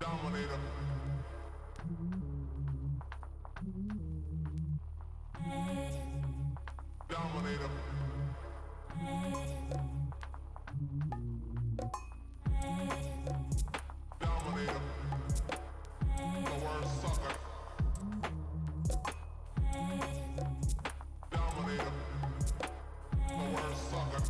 Dominator. Dominator. Dominator. The word sucker. Dominator. The word sucker.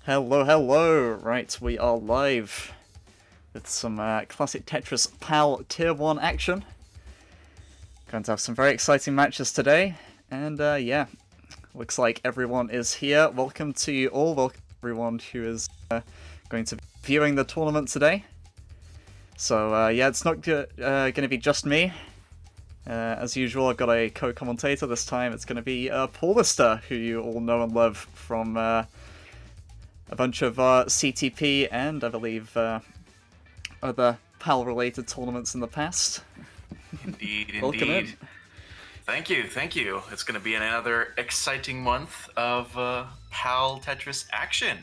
Hello, hello! Right, we are live with some Classic Tetris PAL Tier 1 action. Going to have some very exciting matches today, and yeah, looks like everyone is here. Welcome to you all, welcome everyone who is going to be viewing the tournament today. So yeah, it's not going to be just me. As usual, I've got a co-commentator. This time it's going to be Paulister, who you all know and love from a bunch of CTP and, I believe, other PAL-related tournaments in the past. Indeed, Welcome indeed. in. Thank you, thank you. It's going to be another exciting month of PAL Tetris action.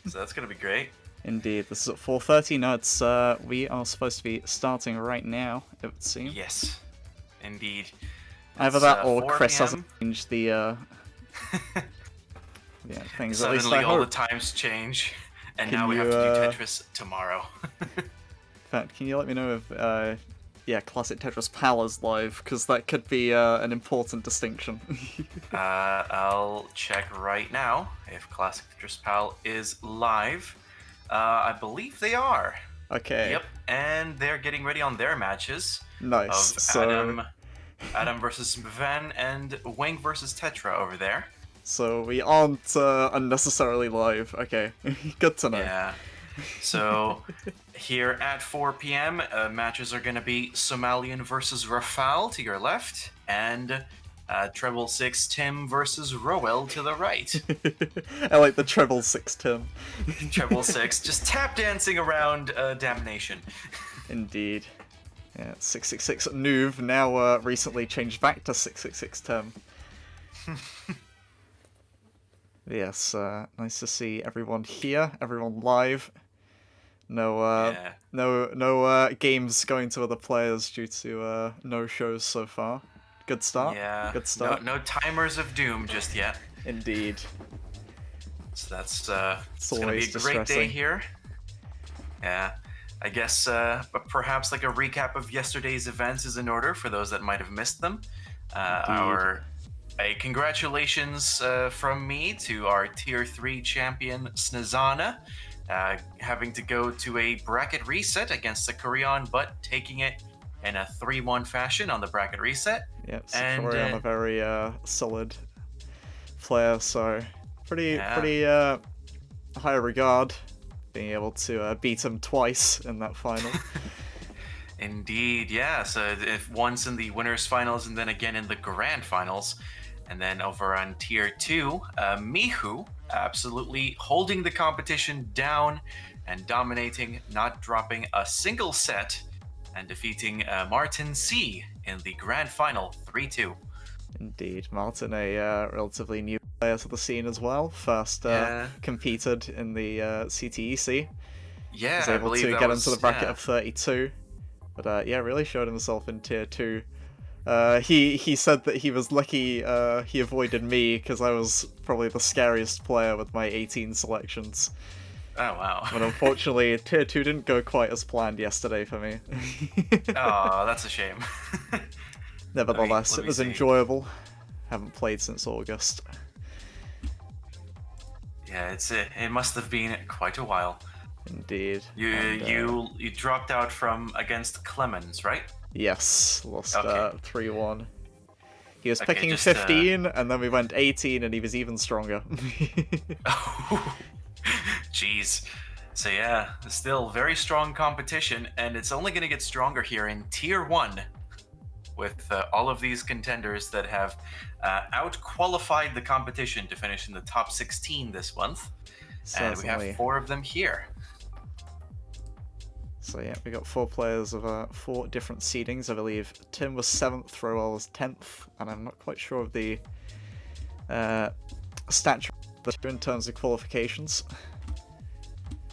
So that's going to be great. Indeed, this is at 4:30. No, it's we are supposed to be starting right now, it would seem. Yes, indeed. Either It's, that or 4 Chris PM. hasn't changed the yeah, things, at least Suddenly I all the hope. times change, and Can now we have you, to do Tetris tomorrow. In fact, can you let me know if yeah, Classic Tetris PAL is live, because that could be an important distinction. I'll check right now if Classic Tetris PAL is live. I believe they are. Okay. Yep, and they're getting ready on their matches. Nice. Of So Adam versus Van and Wing versus Tetra over there. so we aren't unnecessarily live. Okay, good to know. Yeah. So here at 4 p.m., matches are going to be Somalian versus Rafal to your left, and Treble 6 Tim versus Roel to the right. I like the treble 6 Tim. Treble 6 just tap dancing around Damnation. Indeed. Yeah, 666 Nuve now recently changed back to 666 Tim. Yes, nice to see everyone here, everyone live. No, Yeah. no games going to other players due to no shows so far. Good start. Yeah. Good start. No timers of doom just yet. Indeed. So that's it's gonna be a always great day distressing. here. Yeah. I guess but perhaps like a recap of yesterday's events is in order for those that might have missed them. Our a congratulations from me to our Tier 3 champion, Snezana, having to go to a bracket reset against the Korean, but taking it in a 3-1 fashion on the bracket reset. Yep, And, Korean a very solid player, so pretty high regard being able to beat him twice in that final. Indeed, yeah. So if once in the winners finals and then again in the grand finals. And then over on tier 2, Mihu absolutely holding the competition down and dominating, not dropping a single set, and defeating Martin C in the grand final 3-2. Indeed, Martin, a relatively new player to the scene as well. First competed in the CTEC. Yeah, was able to get into the bracket of 32. But yeah, really showed himself in tier 2. He said that he was lucky he avoided me because I was probably the scariest player with my 18 selections. Oh, wow. But unfortunately, tier 2 didn't go quite as planned yesterday for me. Oh, that's a shame. Nevertheless, let me it was see. enjoyable. Haven't played since August. Yeah, it must have been quite a while. Indeed. You dropped out from against Clemens, right? Yes, lost Okay. 3-1. He was Okay, picking just, 15, and then we went 18, and he was even stronger. Jeez. So yeah, still very strong competition, and it's only going to get stronger here in Tier 1 with all of these contenders that have out-qualified the competition to finish in the top 16 this month. And we Certainly. have 4 of them here. So yeah, we got 4 players of 4 different seedings. I believe Tim was 7th, Roel was 10th, and I'm not quite sure of the stature in terms of qualifications.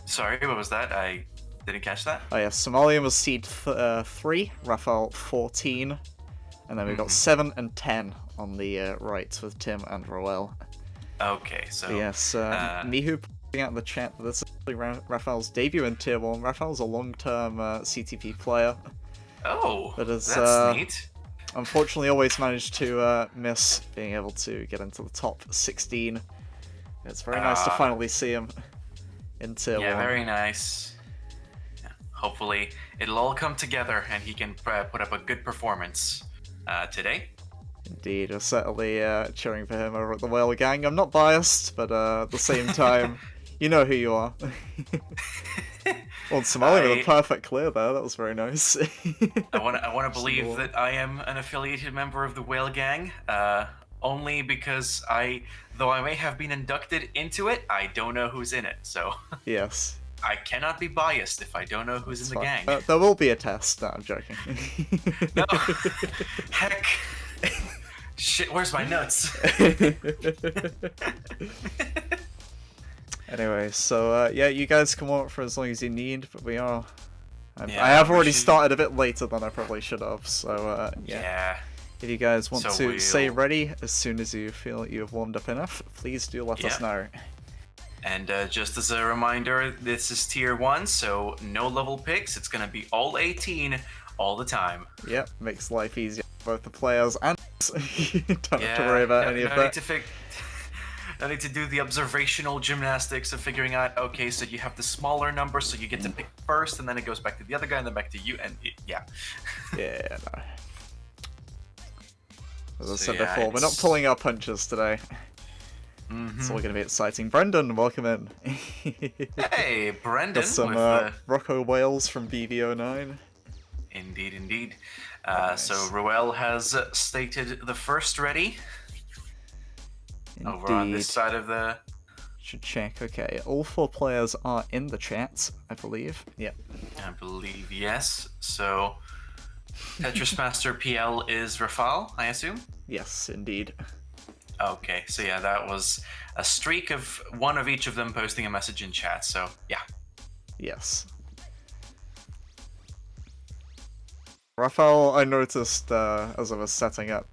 Sorry, what was that? I didn't catch that. Oh yeah, Somalian was seed 3, Raphael 14, and then we got 7 and 10 on the right with Tim and Roel. Okay, so Yes, Mihu putting out in the chat that this is actually Raphael's debut in Tier 1. Raphael's a long-term CTP player. Oh, That is, that's neat. Unfortunately always managed to miss being able to get into the top 16. It's very nice to finally see him in Tier 1. Yeah, very nice. Yeah, hopefully it'll all come together and he can put up a good performance today. Indeed, we're certainly cheering for him over at the Whale Gang. I'm not biased, but at the same time, you know who you are. Well, Somalia with a perfect clear there. That was very nice. I want to believe that I am an affiliated member of the Whale Gang, only because though I may have been inducted into it, I don't know who's in it. So Yes. I cannot be biased if I don't know who's in the gang. There will be a test. No, I'm joking. No, heck. Shit, where's my notes? Anyway, so yeah, you guys can walk for as long as you need, but we are. Yeah, I have we already should- started a bit later than I probably should have, so yeah. Yeah. If you guys want So to say we'll- ready as soon as you feel that you have warmed up enough, please do let us know. And just as a reminder, this is Tier 1, so no level picks. It's going to be all 18 all the time. Yep, makes life easier for both the players and us. Don't have to worry about any of that. I need to do the observational gymnastics of figuring out, okay, so you have the smaller number, so you get to pick first, and then it goes back to the other guy, and then back to you, and yeah. Yeah, no. As I So, said yeah, before, we're not it's- pulling our punches today. It's all going to be exciting. Brendan, welcome in. Hey, Brendan. Got some with, Rocco Wales from BVO9. Indeed, indeed. Nice. So Roel has stated the first ready over on this side of the... Should check. Okay, all 4 players are in the chat, I believe. Yep. I believe, yes. So Tetris Master PL is Rafal, I assume? Yes, indeed. Okay, so yeah, that was a streak of one of each of them posting a message in chat, so yeah. Yes. Raphael, I noticed as I was setting up,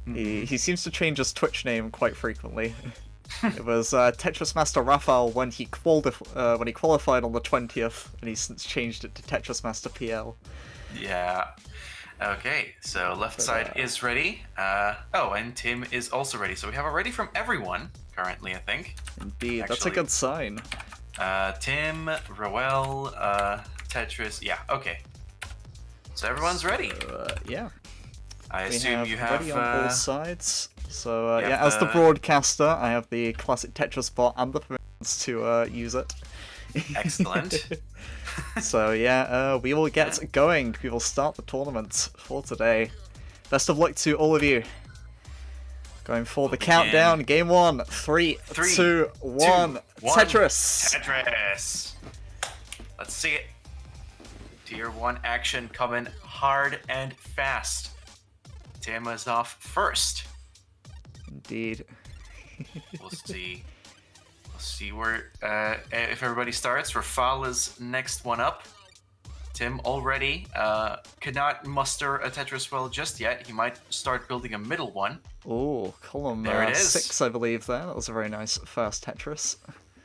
he seems to change his Twitch name quite frequently. It was Tetris Master Raphael when he qualified on the 20th, and he's since changed it to Tetris Master PL. Yeah. Okay, so left side is ready. And Tim is also ready. So we have a ready from everyone currently, I think. Indeed, that's a Actually, good sign. Tim, Roel, Tetris. Yeah, okay. So everyone's ready. Yeah. I assume you have... ready on both sides. So you yeah, have as the broadcaster, I have the Classic Tetris bot and the permissions to use it. Excellent. So yeah, we will get going. We will start the tournament for today. Best of luck to all of you. Going for the countdown. Game 1. 3, 2, 1. Tetris. Tetris. Let's see it. Tier 1 action coming hard and fast. Tim is off first. Indeed. We'll see. We'll see where if everybody starts. Rafal is next one up. Tim already could not muster a Tetris well just yet. He might start building a middle one. Oh, column There it is. 6, I believe there. That was a very nice first Tetris.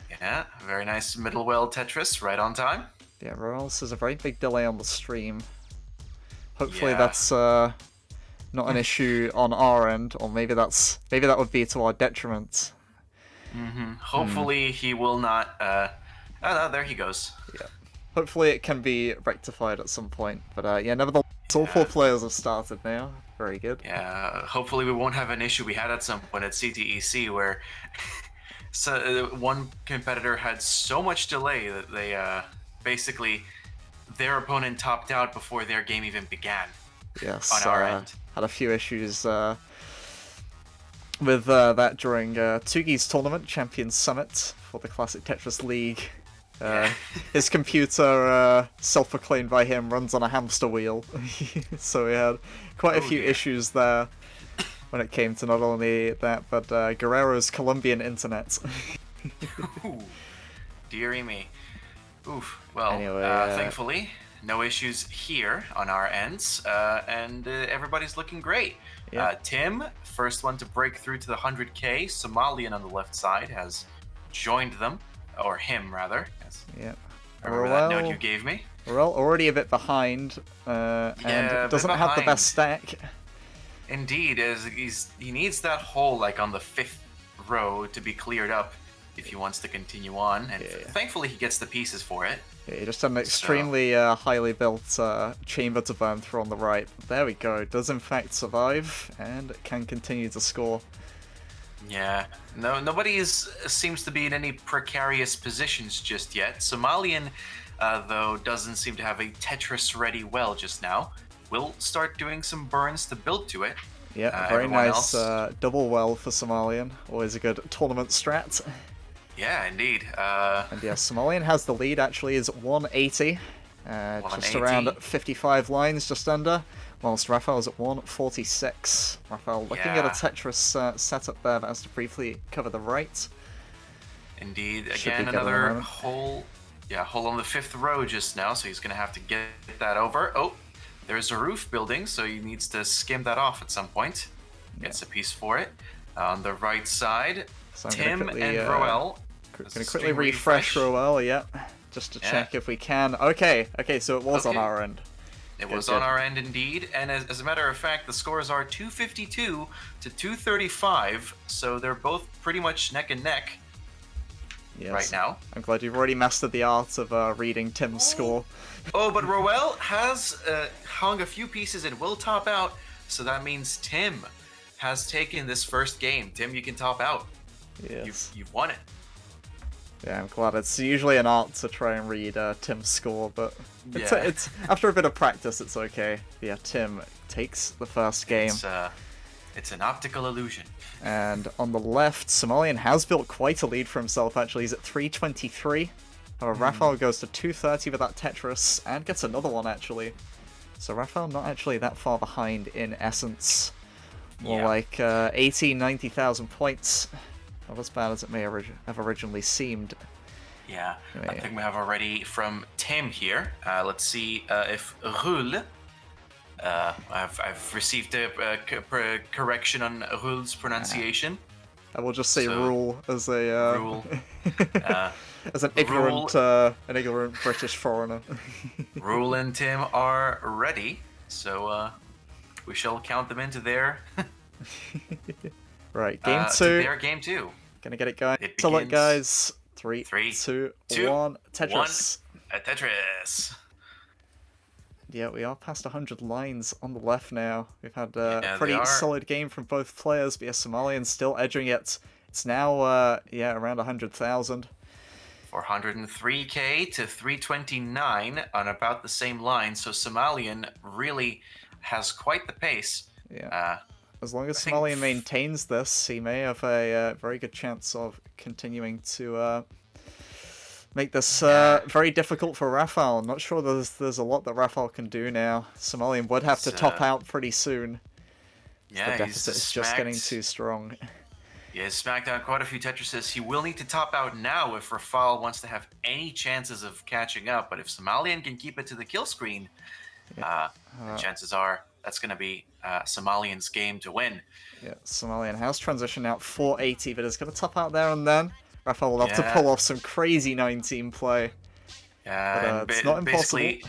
Yeah, very nice middle well Tetris, right on time. Yeah, Royals is a very big delay on the stream. Hopefully Yeah. that's not an issue on our end, or maybe that would be to our detriment. Hopefully he will not... oh no, there he goes. Yeah. Hopefully it can be rectified at some point. But yeah, nevertheless, all 4 players have started now. Very good. Yeah, hopefully we won't have an issue we had at some point at CTEC where one competitor had so much delay that they basically their opponent topped out before their game even began. Yes, on our end. Had a few issues with that during Tugi's tournament, Champions Summit for the Classic Tetris League. His computer, self-proclaimed by him, runs on a hamster wheel. So we had quite a few issues there when it came to not only that, but Guerrero's Colombian internet. Ooh, dearie me. Oof. Well, Anyway, thankfully, no issues here on our ends, and everybody's looking great. Yeah. Tim, first one to break through to the 100k. Somalian on the left side has joined them, or him rather. Yes. Yeah. I remember that note you gave me. We're already a bit behind, and doesn't have the best stack. Indeed, as he needs that hole like on the 5th row to be cleared up if he wants to continue on, and thankfully he gets the pieces for it. Yeah, he just had an extremely highly built chamber to burn through on the right. There we go. Does in fact survive and can continue to score. Yeah, nobody seems to be in any precarious positions just yet. Somalian, though, doesn't seem to have a Tetris ready well just now. We'll start doing some burns to build to it. Yeah, very nice double well for Somalian. Always a good tournament strat. Yeah, indeed. And yeah, Somalian has the lead, actually, is 180. Just around 55 lines, just under. Whilst Raphael's at 146. Raphael looking at a Tetris setup there that has to briefly cover the right. Indeed. Again, another hole. Yeah, hole on the 5th row just now, so he's going to have to get that over. Oh, there's a roof building, so he needs to skim that off at some point. Gets a piece for it. On the right side, So Tim and Roel. Going to quickly refresh Roel, yeah. Just to check if we can. Okay, so it was on our end. It was on our end indeed, and as a matter of fact, the scores are 252 to 235, so they're both pretty much neck and neck right now. I'm glad you've already mastered the art of reading Tim's score. Oh, but Roel has hung a few pieces and will top out, so that means Tim has taken this first game. Tim, you can top out. Yes. You've won it. Yeah, I'm glad. It's usually an art to try and read Tim's score, but it's after a bit of practice, it's okay. Yeah, Tim takes the first game. It's an optical illusion. And on the left, Somalian has built quite a lead for himself, actually. He's at 323. Raphael goes to 230 with that Tetris, and gets another one, actually. So Raphael not actually that far behind in essence. More like 80,000, 90,000 points. Not as bad as it may have originally seemed. Yeah, I think we have already from Tim here. Let's see if Rule. I've received a correction on Rule's pronunciation. I will just say Rule as a Rule. as an ignorant British foreigner. Rule and Tim are ready, so We shall count them into their Right, game to two. their game 2. Gonna get it going. It So, look, begins. guys. 3, 3, 2, 2, 1. Tetris. A Tetris. Yeah, we are past 100 lines on the left now. We've had Yeah, a they pretty are. solid game from both players, but yeah, Somalian's still edging it. It's now, around 100,000. 403k to 329 on about the same line. So Somalian really has quite the pace. Yeah. As long as I think Somalian maintains this, he may have a very good chance of continuing to make this very difficult for Rafael. I'm not sure there's a lot that Rafael can do now. Somalian would have to top out pretty soon. Yeah, The deficit is just getting smacked- too strong. He has smacked down quite a few Tetrises. He will need to top out now if Rafal wants to have any chances of catching up. But if Somalian can keep it to the kill screen, the chances are that's going to be Somalian's game to win. Yeah, Somalian has transitioned out 480, but it's going to top out there and then. Rafael will have to Yeah. pull off some crazy 19 play. Yeah, But, it's not impossible. basically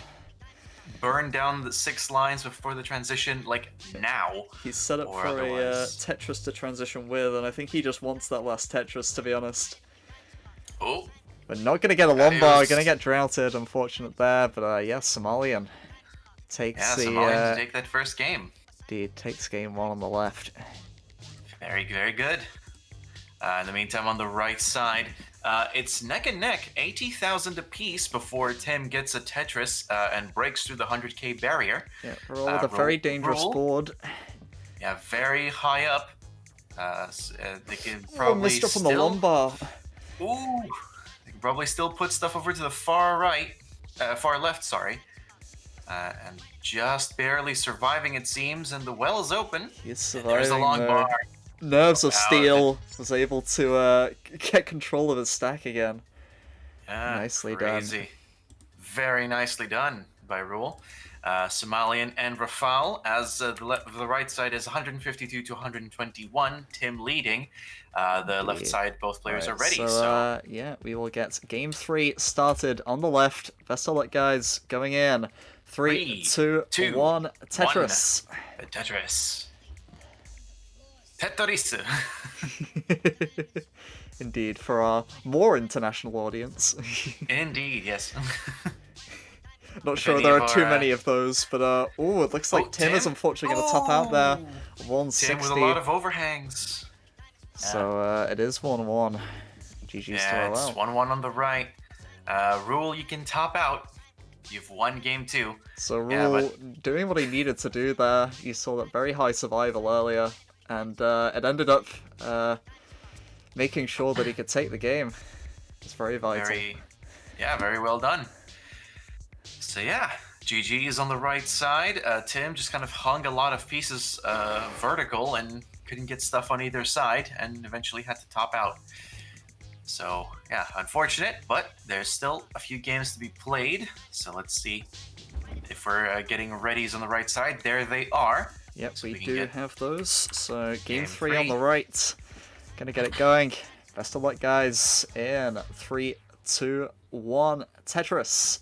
burn down the 6 lines before the transition, like now. He's set up Or for a otherwise- Tetris to transition with, and I think he just wants that last Tetris, to be honest. Oh, We're not going to get a Lombard, was- going to get droughted, unfortunate there, but yeah, Somalian takes yeah, the, Somalian to take that first game. indeed, takes game 1 on the left. Very, very good. In the meantime, on the right side, it's neck and neck, 80,000 apiece before Tim gets a Tetris and breaks through the 100k barrier. Yeah, roll with a very dangerous roll. board. Yeah, very high up. They can Oh, probably missed up on the still. Lombard. Ooh, they can probably still put stuff over to the far right, far left. Sorry, and just barely surviving it seems. And the well is open. He's There's surviving the long though. bar. Nerves of Wow, Steel was able to get control of his stack again. Yeah, Nicely done. crazy. Very nicely done by Rule. Somalian and Rafal, as the right side is 152 to 121. Tim leading. The left side, both players are ready. So, yeah, we will get game 3 started on the left. Best of luck, guys. Going in. 3, 2, 1. Tetris. The Tetris. Tetris. Indeed, for our more international audience. Indeed, yes. Not sure any there of are too our, many of those, but oh, it looks like Oh, Tim is Tim? unfortunately going to top out there. Tim 160. with a lot of overhangs. So it is 1-1. GG's to Yeah, it's Roel. 1-1 on the right. Rule, you can top out. You've won game 2. So Yeah, Rule doing what he needed to do there. You saw that very high survival earlier, and it ended up making sure that he could take the game. It's very vital. Very well done. So yeah, GG is on the right side. Tim just kind of hung a lot of pieces vertical and couldn't get stuff on either side, and eventually had to top out. So yeah, unfortunate, but there's still a few games to be played. So let's see if we're getting readies on the right side. There they are. Yep, So we we can do get have those. So game game 3 on three. the right. Gonna get it going. Best of luck, guys. In 3, 2, 1. Tetris.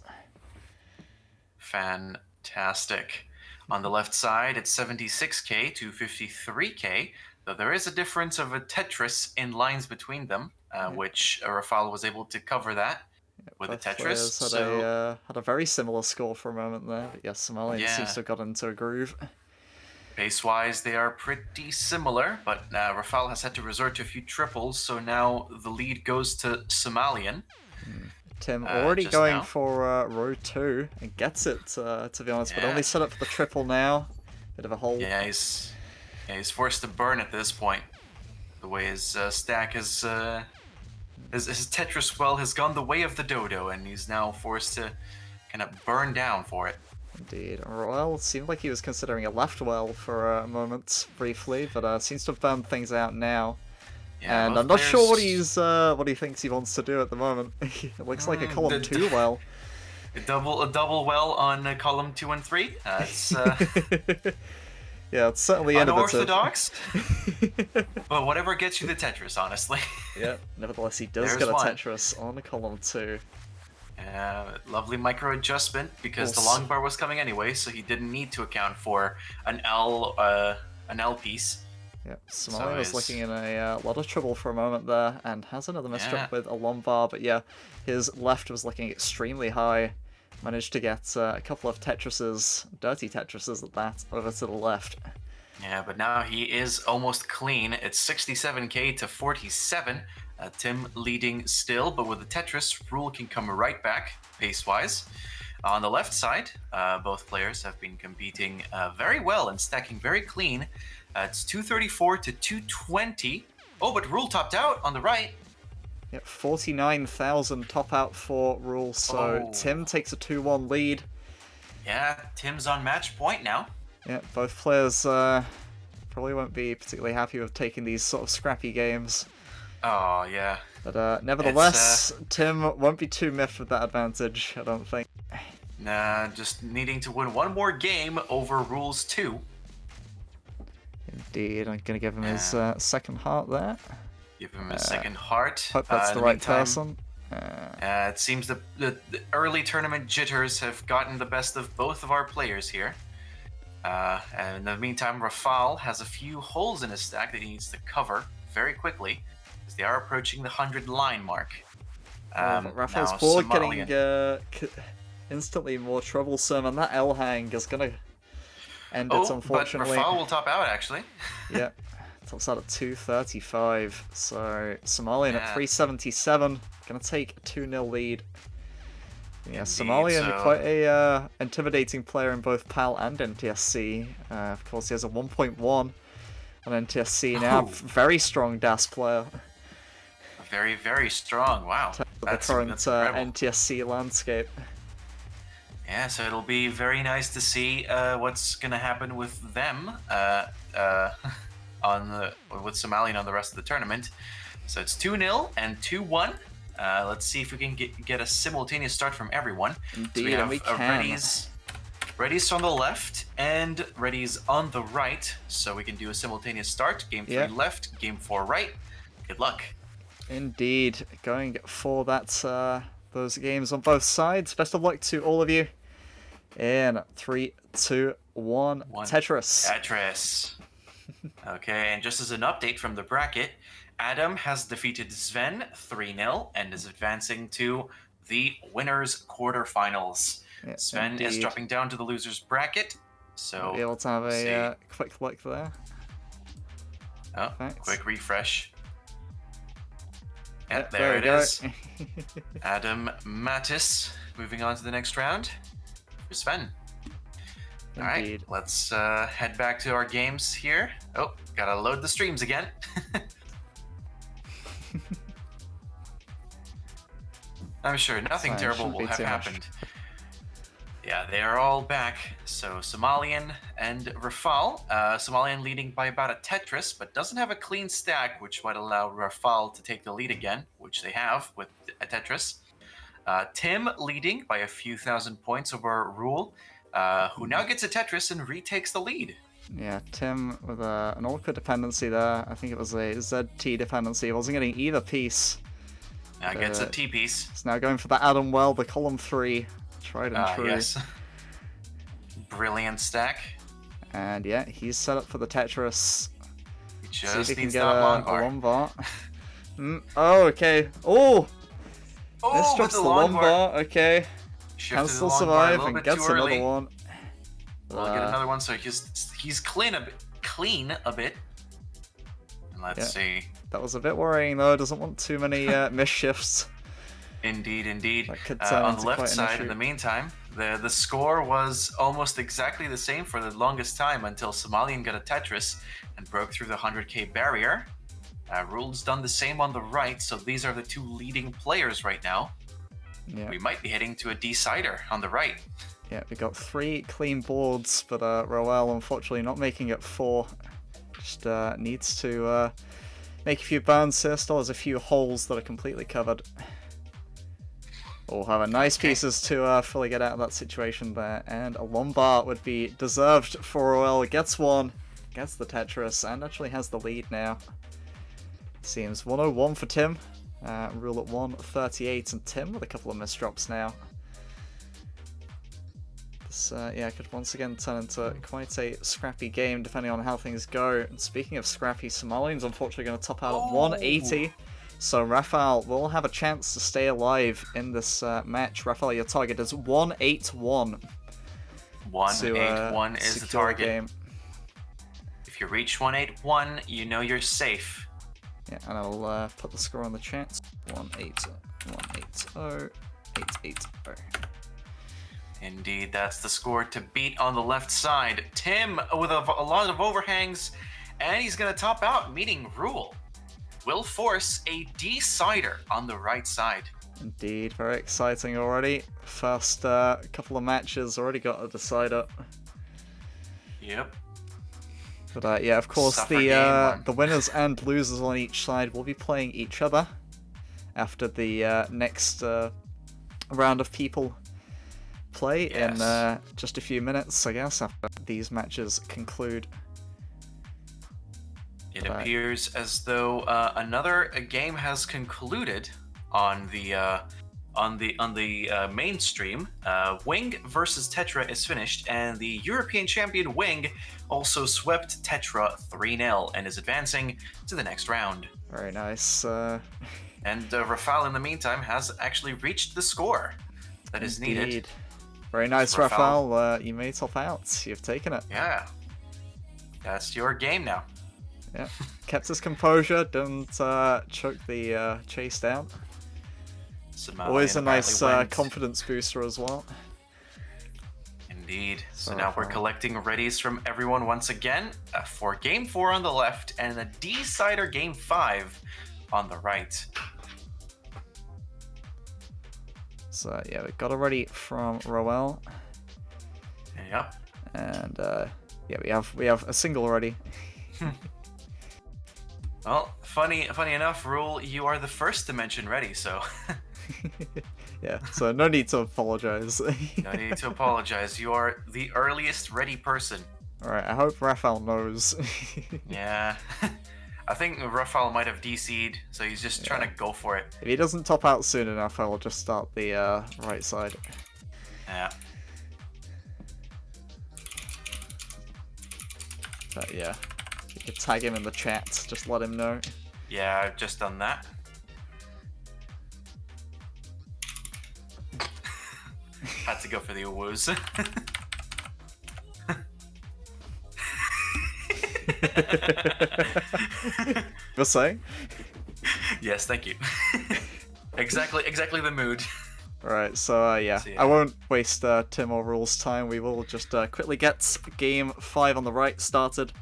Fantastic. On the left side, it's 76k to 53k, though there is a difference of a Tetris in lines between them, which Rafal was able to cover that with a Both Tetris. players had, So had a very similar score for a moment there. But yes, Somalian Yeah. seems to have got into a groove. pace-wise, they are pretty similar, but Rafal has had to resort to a few triples, so now the lead goes to Somalian. Tim already just going now. for row 2 and gets it, to be honest, but Yeah. only set up for the triple now. Bit of a hole. Yeah, he's forced to burn at this point. The way his stack is, his Tetris well has gone the way of the dodo, and he's now forced to kind of burn down for it. Indeed. Roel seemed like he was considering a left well for a moment, briefly, but seems to have burned things out now. Yeah, And both I'm not sure players- what he thinks he wants to do at the moment. It looks like a column the- 2 well. A double well on column 2 and 3. It's Yeah, it's certainly innovative. unorthodox, but whatever gets you the Tetris, honestly. Yeah, nevertheless he does There's get a one. Tetris on column 2. Lovely micro adjustment because the Also- long bar was coming anyway, so he didn't need to account for an L piece. Yep, Somali was is- looking in a lot of trouble for a moment there, and has another misjump Yeah. with a long bar, but yeah, his left was looking extremely high. Managed to get a couple of Tetrises, dirty Tetrises at that, over to the left. Yeah, but now he is almost clean. It's 67k to 47. Tim leading still, but with the Tetris, Rule can come right back pace-wise. On the left side, both players have been competing very well and stacking very clean. It's 234 to 220. Oh, but Rule topped out on the right. Yep, 49,000 top out for Rule, so Oh. Tim takes a 2-1 lead. Yeah, Tim's on match point now. Yeah, both players probably won't be particularly happy with taking these sort of scrappy games. Oh, yeah. But nevertheless, Tim won't be too miffed with that advantage, I don't think. Nah, just needing to win one more game over Rules 2. Indeed, I'm going to give him his second heart there. Give him a second heart. Hope that's In the the right meantime, person. It seems the early tournament jitters have gotten the best of both of our players here. And in the meantime, Rafal has a few holes in his stack that he needs to cover very quickly, as they are approaching the 100 line mark. Rafael's now board Somalian. getting instantly more troublesome, and that L hang is going to end it, Oh, but unfortunately. Rafal will top out, actually. Yeah, tops out at 235. So Somalian at Yeah. 377, going to take a 2-0 lead. Yeah, Indeed, Somalian, so- quite a intimidating player in both PAL and NTSC. Of course, he has a 1.1 on NTSC now. Oh. Very strong DAS player. Very, very strong. Wow. The current incredible. NTSC landscape. Yeah, so it'll be very nice to see what's going to happen with them with Somalian on the rest of the tournament. So it's 2-0 and 2-1. Let's see if we can get a simultaneous start from everyone. Indeed, so and we can. Ready's on the left and Ready's on the right. So we can do a simultaneous start. Game 3 Yep. left, game 4 right. Good luck. Indeed, going for that those games on both sides. Best of luck to all of you. In 3, 2, 1, Tetris. Tetris. Okay, and just as an update from the bracket, Adam has defeated Sven 3-0 and is advancing to the winners quarterfinals. Yeah, Sven is indeed. dropping down to the losers bracket. So Be able to have see. a quick look there. Oh, Thanks. quick refresh. Yeah, And there we it go. is. Adam Mattis moving on to the next round. For Sven. All right, Indeed. let's head back to our games here. Oh, gotta load the streams again. I'm sure nothing Fine, terrible shouldn't will be have too much. happened. Yeah, they are all back. So Somalian and Rafal. Somalian leading by about a Tetris, but doesn't have a clean stack, which might allow Rafal to take the lead again, which they have with a Tetris. Tim leading by a few thousand points over Rule, who now gets a Tetris and retakes the lead. Yeah, Tim with an awkward dependency there. I think it was a ZT dependency. He wasn't getting either piece. Now gets a T-piece. He's now going for the Adam Well, the column 3. Tried and true. Yes. Brilliant stack. And yeah, he's set up for the Tetris. He See if just he can needs get that a long bar. long bar. Oh, okay. Oh! Oh, This with drops the the long long bar. bar. Okay. Shifted Can the still long bar a survive little and bit gets too another early. one. We'll get another one, so he's clean a bit. And let's see. That was a bit worrying though. Doesn't want too many misshifts. Indeed. That could turn On into the left quite an side, issue. in the meantime, the score was almost exactly the same for the longest time until Somalian got a Tetris and broke through the 100k barrier. Rule's done the same on the right, so these are the two leading players right now. Yeah. We might be heading to a decider on the right. Yeah, we got 3 clean boards, but Roel unfortunately not making it 4. Just needs to make a few burns here. Still has a few holes that are completely covered. We'll have a nice pieces to fully get out of that situation there, and a Lombard would be deserved for Roel. Gets one, gets the Tetris, and actually has the lead now. Seems 101 for Tim. Rule at 138, and Tim with a couple of misdrops now. This yeah, could once again turn into quite a scrappy game depending on how things go. And speaking of scrappy, Somalian's unfortunately going to top out at 180. So Rafael will have a chance to stay alive in this match. Rafael, your target is 181. 181 is the target. Game. If you reach 181, you know you're safe. Yeah, and I'll put the score on the chat. 180, 180, 880. Indeed, that's the score to beat on the left side. Tim with a lot of overhangs, and he's going to top out, meeting Rule. Will force a decider on the right side. Indeed, very exciting already. First couple of matches already got a decider. Yep. But yeah, of course, the winners and losers on each side will be playing each other after the next round of people play in just a few minutes, I guess, after these matches conclude. It appears as though another game has concluded on the mainstream. Wing versus Tetra is finished, and the European champion Wing also swept Tetra 3-0 and is advancing to the next round. Very nice. And Rafael, in the meantime, has actually reached the score that is needed. Very nice, Rafael. You may top out. You've taken it. Yeah. That's your game now. Yeah. Kept his composure, didn't choke the chase down. Always a nice confidence booster as well. Indeed. So now we're collecting readies from everyone once again for Game 4 on the left and a decider Game 5 on the right. So yeah, we got a ready from Roel. Yep. And yeah, we have a single already. Well, funny enough, Rule, you are the first to mention ready, so. Yeah, so no need to apologize. No need to apologize. You are the earliest ready person. Alright, I hope Rafael knows. Yeah. I think Rafael might have DC'd, so he's just trying to go for it. If he doesn't top out soon enough, I will just start the right side. Yeah. But yeah, you could tag him in the chat, just let him know. Yeah, I've just done that. Had to go for the woos. You're saying? Yes, thank you. Exactly the mood. Alright, so yeah, I won't waste Tim or Rule's time. We will just quickly get Game 5 on the right started.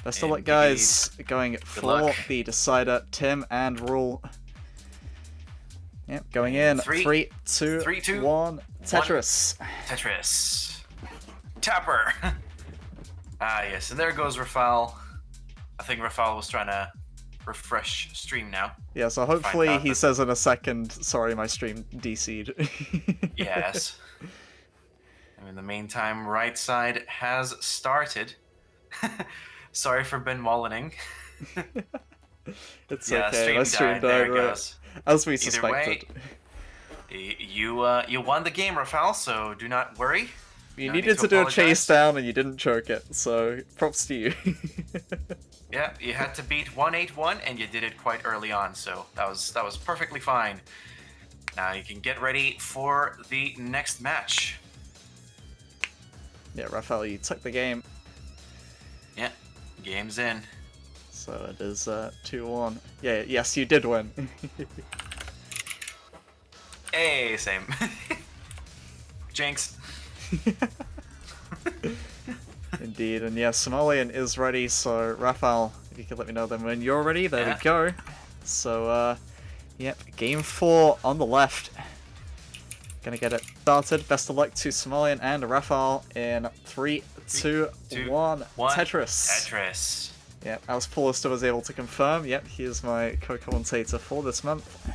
Best of luck, guys. Going for the decider, Tim and Rule. Yep, going in. 3, 2, 1. Tetris. Tetris. Tapper. Ah, yes, and there goes Rafael. I think Rafael was trying to refresh stream now. Yeah, so hopefully he says in a second, sorry, my stream DC'd. Yes. And in the meantime, right side has started. Sorry for Ben Mollining. It's okay, my stream died, right? As we suspected. Way, you won the game, Rafael, so do not worry. You needed to do a chase down and you didn't choke it, so props to you. Yeah, you had to beat 181 and you did it quite early on, so that was perfectly fine. Now you can get ready for the next match. Yeah, Rafael, you took the game. Yeah, game's in. So it is 2-1. Yeah, yes, you did win. Hey, same. Jinx. Indeed, and yeah, Somalian is ready, so Rafael, if you could let me know then when you're ready, there we go. So, yep, Game 4 on the left. Gonna get it started. Best of luck to Somalian and Rafael in 3, 2, 1. Tetris. Tetris. Yep, as Paul still was able to confirm, yep, he is my co-commentator for this month.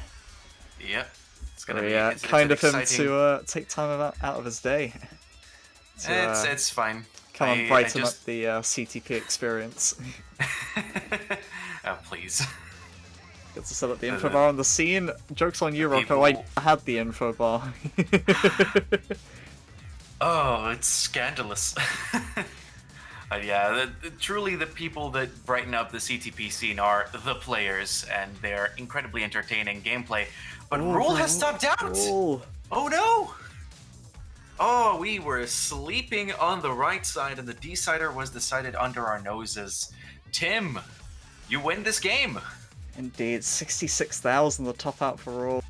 Yep. It's gonna be kind of him exciting... to take time out of his day. It's fine. Come on, brighten up the CTP experience. Oh, please. Got to set up the info bar on the scene. Joke's on you, Rocco. people- I had the info bar. Oh, it's scandalous. Yeah, truly the people that brighten up the CTP scene are the players, and they're incredibly entertaining gameplay. But Rule has stopped out! Oh. Oh no! Oh, we were sleeping on the right side, and the decider was decided under our noses. Tim, you win this game! Indeed, 66,000 the top out for all.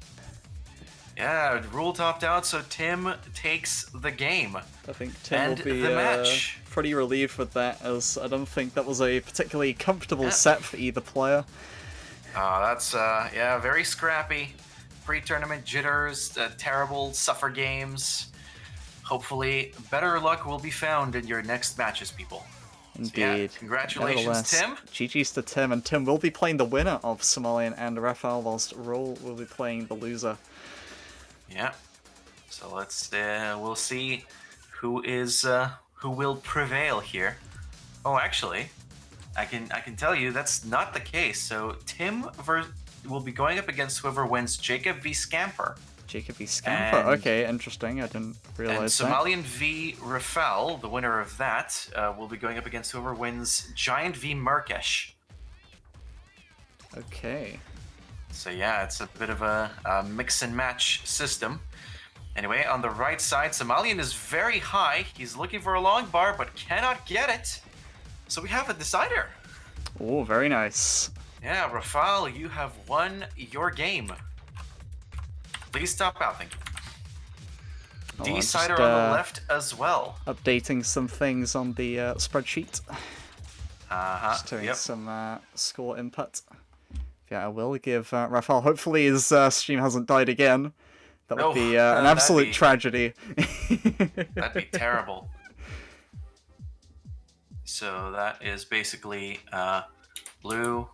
Yeah, Rule topped out, so Tim takes the game. I think Tim And will be the match. pretty relieved with that, as I don't think that was a particularly comfortable set for either player. That's, yeah, very scrappy. Pre-tournament jitters, terrible suffer games. Hopefully, better luck will be found in your next matches, people. Indeed. So, yeah, congratulations, Tim. GG's to Tim, and Tim will be playing the winner of Somalian and Rafael, whilst Roll will be playing the loser. Yeah. So let's, we'll see who will prevail here. Oh, actually, I can tell you that's not the case. So Tim will be going up against whoever wins Jacob v Scamper. Jacob v Scamper. Okay, interesting. I didn't realize And that. Somalian v Rafael, the winner of that, will be going up against whoever wins Giant v Markesh. Okay. So yeah, it's a bit of a mix and match system. Anyway, on the right side, Somalian is very high. He's looking for a long bar, but cannot get it. So we have a decider. Oh, very nice. Yeah, Rafael, you have won your game. Please stop out, thank you. Oh, I'm Decider just, on the left as well. Updating some things on the spreadsheet. Just doing Yep. some score input. Yeah, I will give Rafael. Hopefully his stream hasn't died again. That would No, be an that'd absolute be- tragedy. That'd be terrible. So that is basically blue,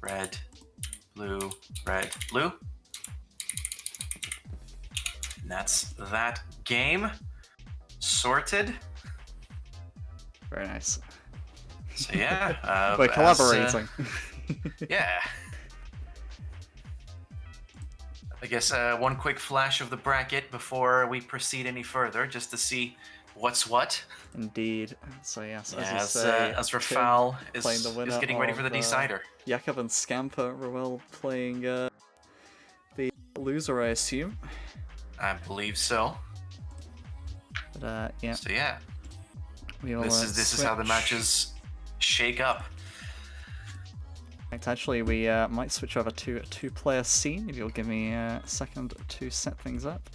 red, blue, red, blue. And that's that game sorted. Very nice. So yeah, We're collaborating. Yeah. I guess one quick flash of the bracket before we proceed any further, just to see what's what. Indeed. So yes, Yeah, as you say, as Rafael is playing the winner getting ready for the of, decider. Jakob and Scamper, Roel playing the loser, I assume. I believe so. But yeah, So yeah, we will, this is how the switch. matches shake up. In fact, actually, we might switch over to a two-player scene if you'll give me a second to set things up.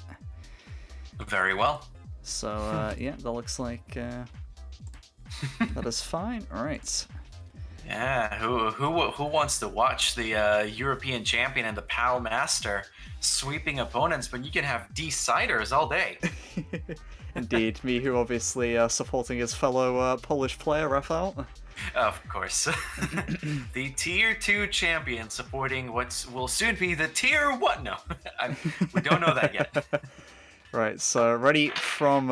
Very well. So yeah, that looks like that is fine. All right. Yeah, who wants to watch the European champion and the PAL master sweeping opponents when you can have deciders all day? Indeed, me who obviously supporting his fellow Polish player, Rafael. Of course. The Tier 2 champion supporting what will soon be the Tier 1. No, we don't know that yet. Right, so ready from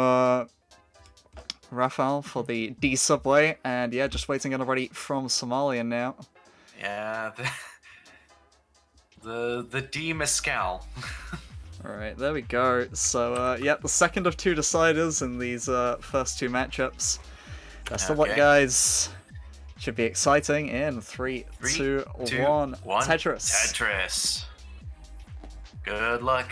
Rafael for the D subway, and yeah, just waiting on a ready from Somalian now. Yeah, the D Mescal. Alright, there we go. So yeah, the second of two deciders in these first two matchups. Best of luck, Okay. guys. Should be exciting in 3, 2, 1. Tetris. Tetris. Good luck.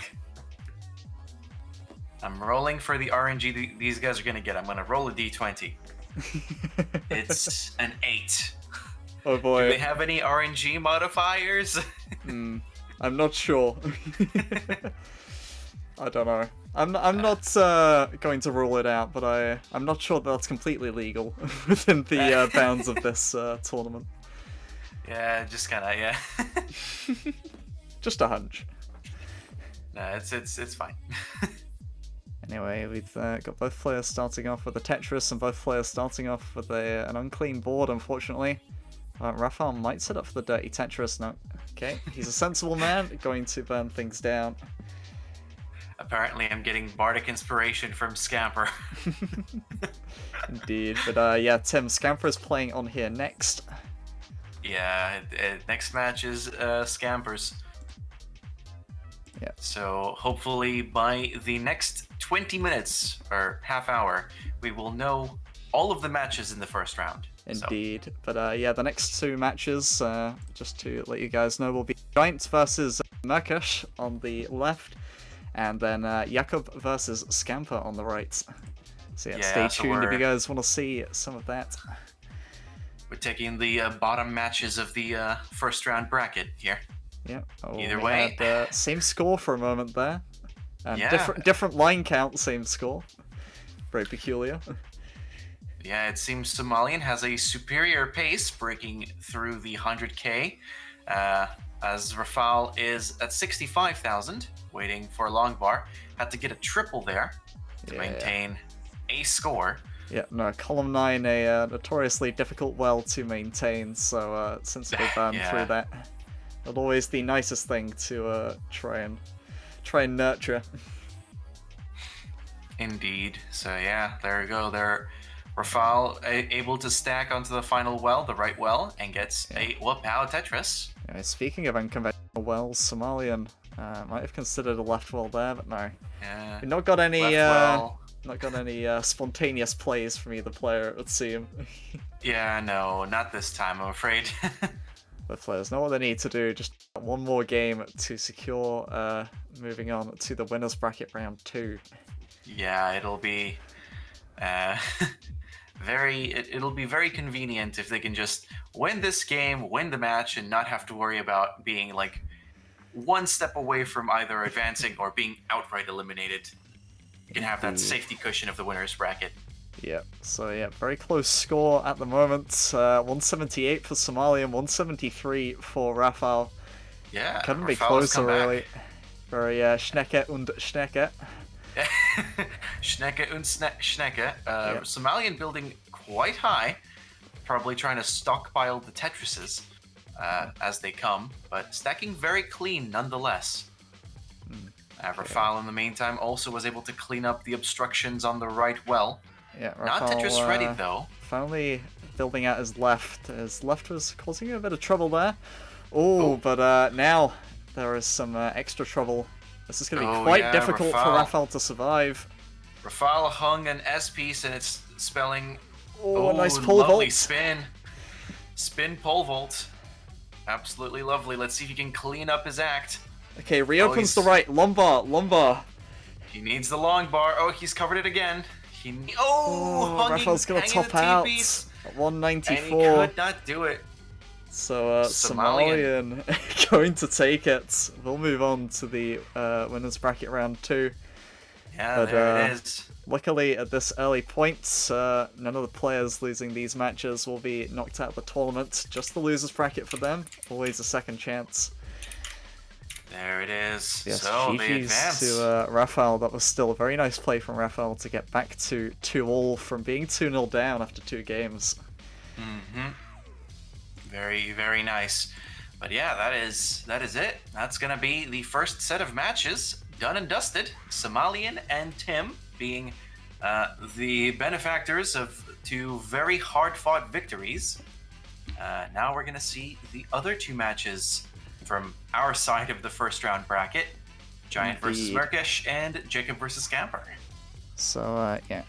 I'm rolling for the RNG these guys are gonna get. I'm gonna roll a D20. It's an 8. Oh Do boy. they have any RNG modifiers? I'm not sure. I don't know. I'm not going to rule it out, but I'm not sure that's completely legal within the bounds of this tournament. Yeah, just kind of, yeah. Just a hunch. No, it's fine. Anyway, we've got both players starting off with a Tetris and both players starting off with an unclean board, unfortunately. Rafael might set up for the dirty Tetris. No. Okay, he's a sensible man, going to burn things down. Apparently, I'm getting bardic inspiration from Scamper. Indeed, but yeah, Tim, Scamper is playing on here next. Yeah, next match is Scampers. Yeah. So hopefully by the next 20 minutes or half hour, we will know all of the matches in the first round. Indeed. But yeah, the next two matches, just to let you guys know, will be Giant versus Merkush on the left, and then Jakob versus Scamper on the right. So yeah, stay tuned if you guys want to see some of that. We're taking the bottom matches of the first round bracket here. Yeah. Oh, Either way. Had, same score for a moment there. And Yeah. different line count, same score. Very peculiar. Yeah, it seems Somalian has a superior pace, breaking through the 100k, as Rafal is at 65,000, waiting for a long bar. Had to get a triple there to maintain a score. Yeah, no, column 9, a notoriously difficult well to maintain, so since they burned through that, not always the nicest thing to try and nurture. Indeed. So yeah, there we go. There, Rafal able to stack onto the final well, the right well, and gets a Wapao Tetris. Yeah, speaking of unconventional wells, Somalian might have considered a left well there, but no. Yeah. We've not got any well. not got any spontaneous plays from either player, it would seem. Yeah, no, not this time, I'm afraid. But players know what they need to do. Just one more game to secure moving on to the winners bracket round 2. Yeah, it'll be it'll be very convenient if they can just win this game, win the match, and not have to worry about being like one step away from either advancing or being outright eliminated. You can have that safety cushion of the winners bracket. Yeah, so yeah, very close score at the moment. 178 for Somalian, 173 for Rafal. Yeah, couldn't be Rafal's closer really. Very Schnecke und Schnecke. Schnecke und Schnecke. Somalian building quite high, probably trying to stockpile the Tetrises as they come, but stacking very clean nonetheless. Rafal, in the meantime, also was able to clean up the obstructions on the right well. Yeah, Rafal, not Tetris ready though. Finally building out his left. His left was causing a bit of trouble there. Oh, but now there is some extra trouble. This is going to be quite difficult for Rafal to survive. Rafal hung an S piece and it's spelling. Oh, a nice pole lovely vault. Spin pole vault. Absolutely lovely. Let's see if he can clean up his act. Okay, reopens the right. Lumbar. He needs the long bar. Oh, he's covered it again. Rafal's going to top out at 194. And he could not do it. So Somalian going to take it. We'll move on to the winners bracket round 2. Yeah, but, there it is. Luckily, at this early point, none of the players losing these matches will be knocked out of the tournament. Just the losers bracket for them. Always a second chance. There it is. Yes, so they GG's advance. to Rafal. That was still a very nice play from Rafal to get back to 2-all from being 2-0 down after 2 games. Mm-hmm. Very, very nice. But yeah, that is it. That's gonna be the first set of matches done and dusted. Somalian and Tim being the benefactors of 2 very hard-fought victories. Now we're gonna see the other 2 matches from our side of the first round bracket. Giant versus Merkush and Jacob versus Scamper. So yeah.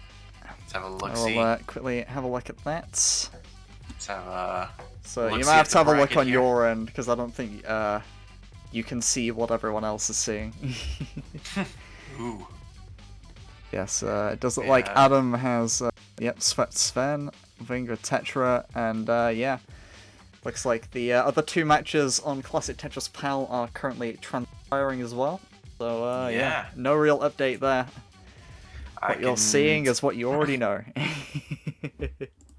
Let's have a look. I'll quickly have a look at that. Let's have So you might have to have a look on your end, because I don't think you can see what everyone else is seeing. Ooh. Yes, it does look like Adam has, Sven, Vinga Tetra, and yeah. Looks like the other 2 matches on Classic Tetris PAL are currently transpiring as well. So yeah, no real update there. What you're seeing is what you already know.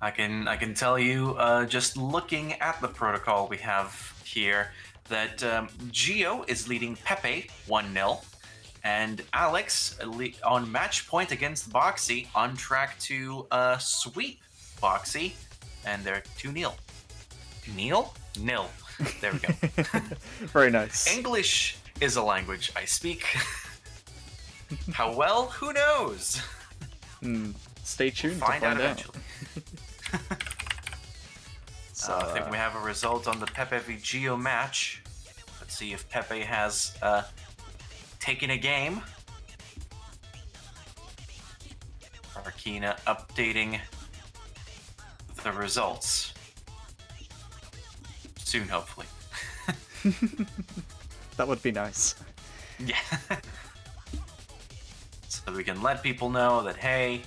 I can tell you, just looking at the protocol we have here, that Gio is leading Pepe 1-0, and Alex on match point against Boxy on track to sweep Boxy, and they're 2-0. Nil? Nil. There we go. Very nice. English is a language I speak. How well? Who knows? Stay tuned to Find out out. eventually. I think we have a result on the Pepe v Gio match. Let's see if Pepe has taken a game. Arkina updating the results. Soon, hopefully. That would be nice. Yeah. So we can let people know that, hey,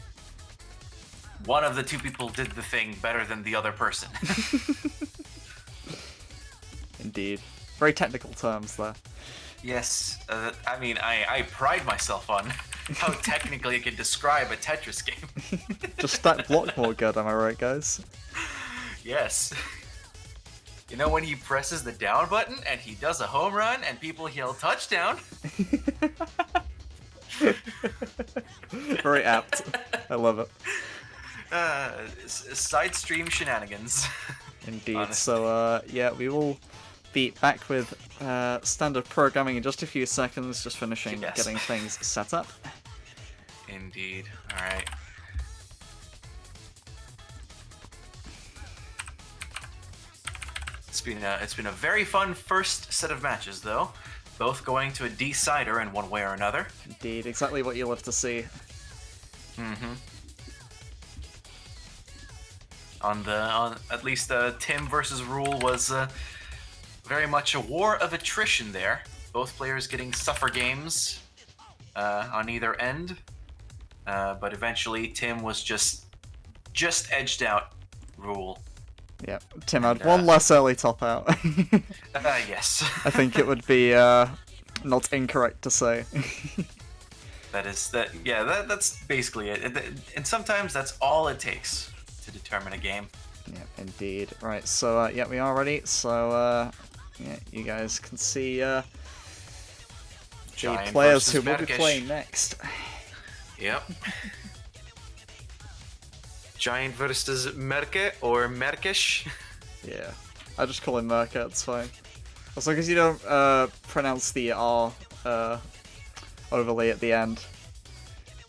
one of the two people did the thing better than the other person. Indeed. Very technical terms there. Yes, I mean, I pride myself on how technically I can describe a Tetris game. Just stack block more good, am I right, guys? Yes. You know when he presses the down button and he does a home run and people yell touchdown? Very apt. I love it. Side stream shenanigans. Indeed. Honestly. So, yeah, we will be back with standard programming in just a few seconds, just finishing Yes. getting things set up. Indeed. All right. It's been a very fun first set of matches, though. Both going to a decider in one way or another. Indeed, exactly what you love to see. Mm-hmm. On at least Tim versus Rule was very much a war of attrition there. Both players getting suffer games on either end, but eventually Tim was just edged out Rule. Yeah, Tim had one less early top out. Yes. I think it would be not incorrect to say. That's basically it. And sometimes that's all it takes to determine a game. Yeah, indeed. Right, so yeah, we are ready. So yeah, you guys can see the Giant players who versus will be Merkish. playing next. Yep. Giant versus Merke or Merkish. Yeah, I just call him Merca, it's fine. As long as you don't pronounce the R overlay at the end.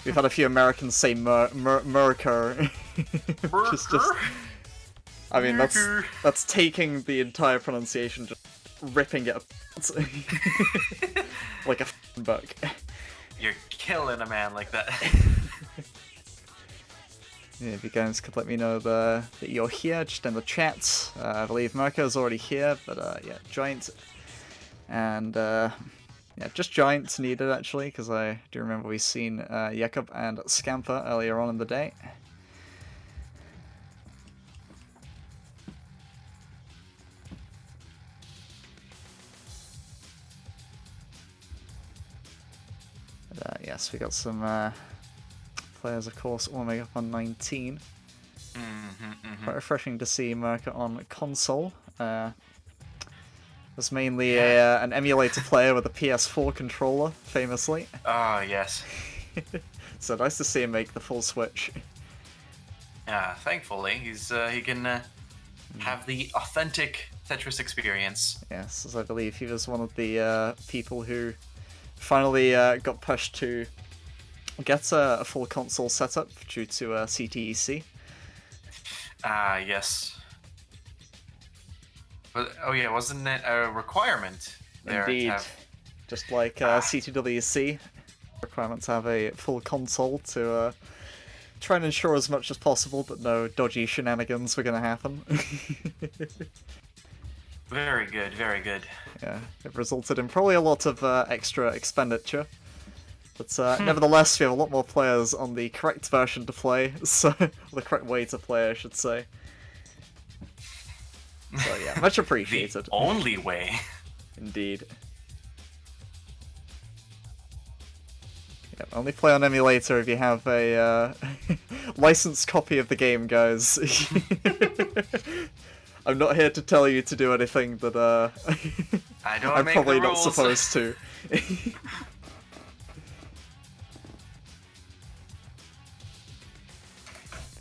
We've had a few Americans say Merker. just, I mean, that's taking the entire pronunciation, just ripping it apart. Like a f***ing book. You're killing a man like that. Yeah, if you guys could let me know that you're here, just in the chat. I believe Marco's already here, but yeah, Giant and yeah, just Giant needed actually, because I do remember we've seen Jakob and Scamper earlier on in the day. But, yes, we got some players, of course, warming up on 19. Quite refreshing to see Merca on console. Was mainly an emulator player with a PS4 controller, famously. Ah, yes. So nice to see him make the full switch. Yeah, thankfully he can have the authentic Tetris experience. Yes, as I believe he was one of the people who finally got pushed to get a full console setup due to CTEC. Ah, yes. But, oh yeah, wasn't it a requirement there Indeed. to have... Just like CTWC, requirement to have a full console to try and ensure as much as possible that no dodgy shenanigans were going to happen. Very good, very good. Yeah, it resulted in probably a lot of extra expenditure. But nevertheless, we have a lot more players on the correct version to play, so the correct way to play, I should say. So yeah, much appreciated. The only way. Indeed. Yeah, only play on emulator if you have a licensed copy of the game, guys. I'm not here to tell you to do anything that I don't I'm make probably the not rules. supposed to.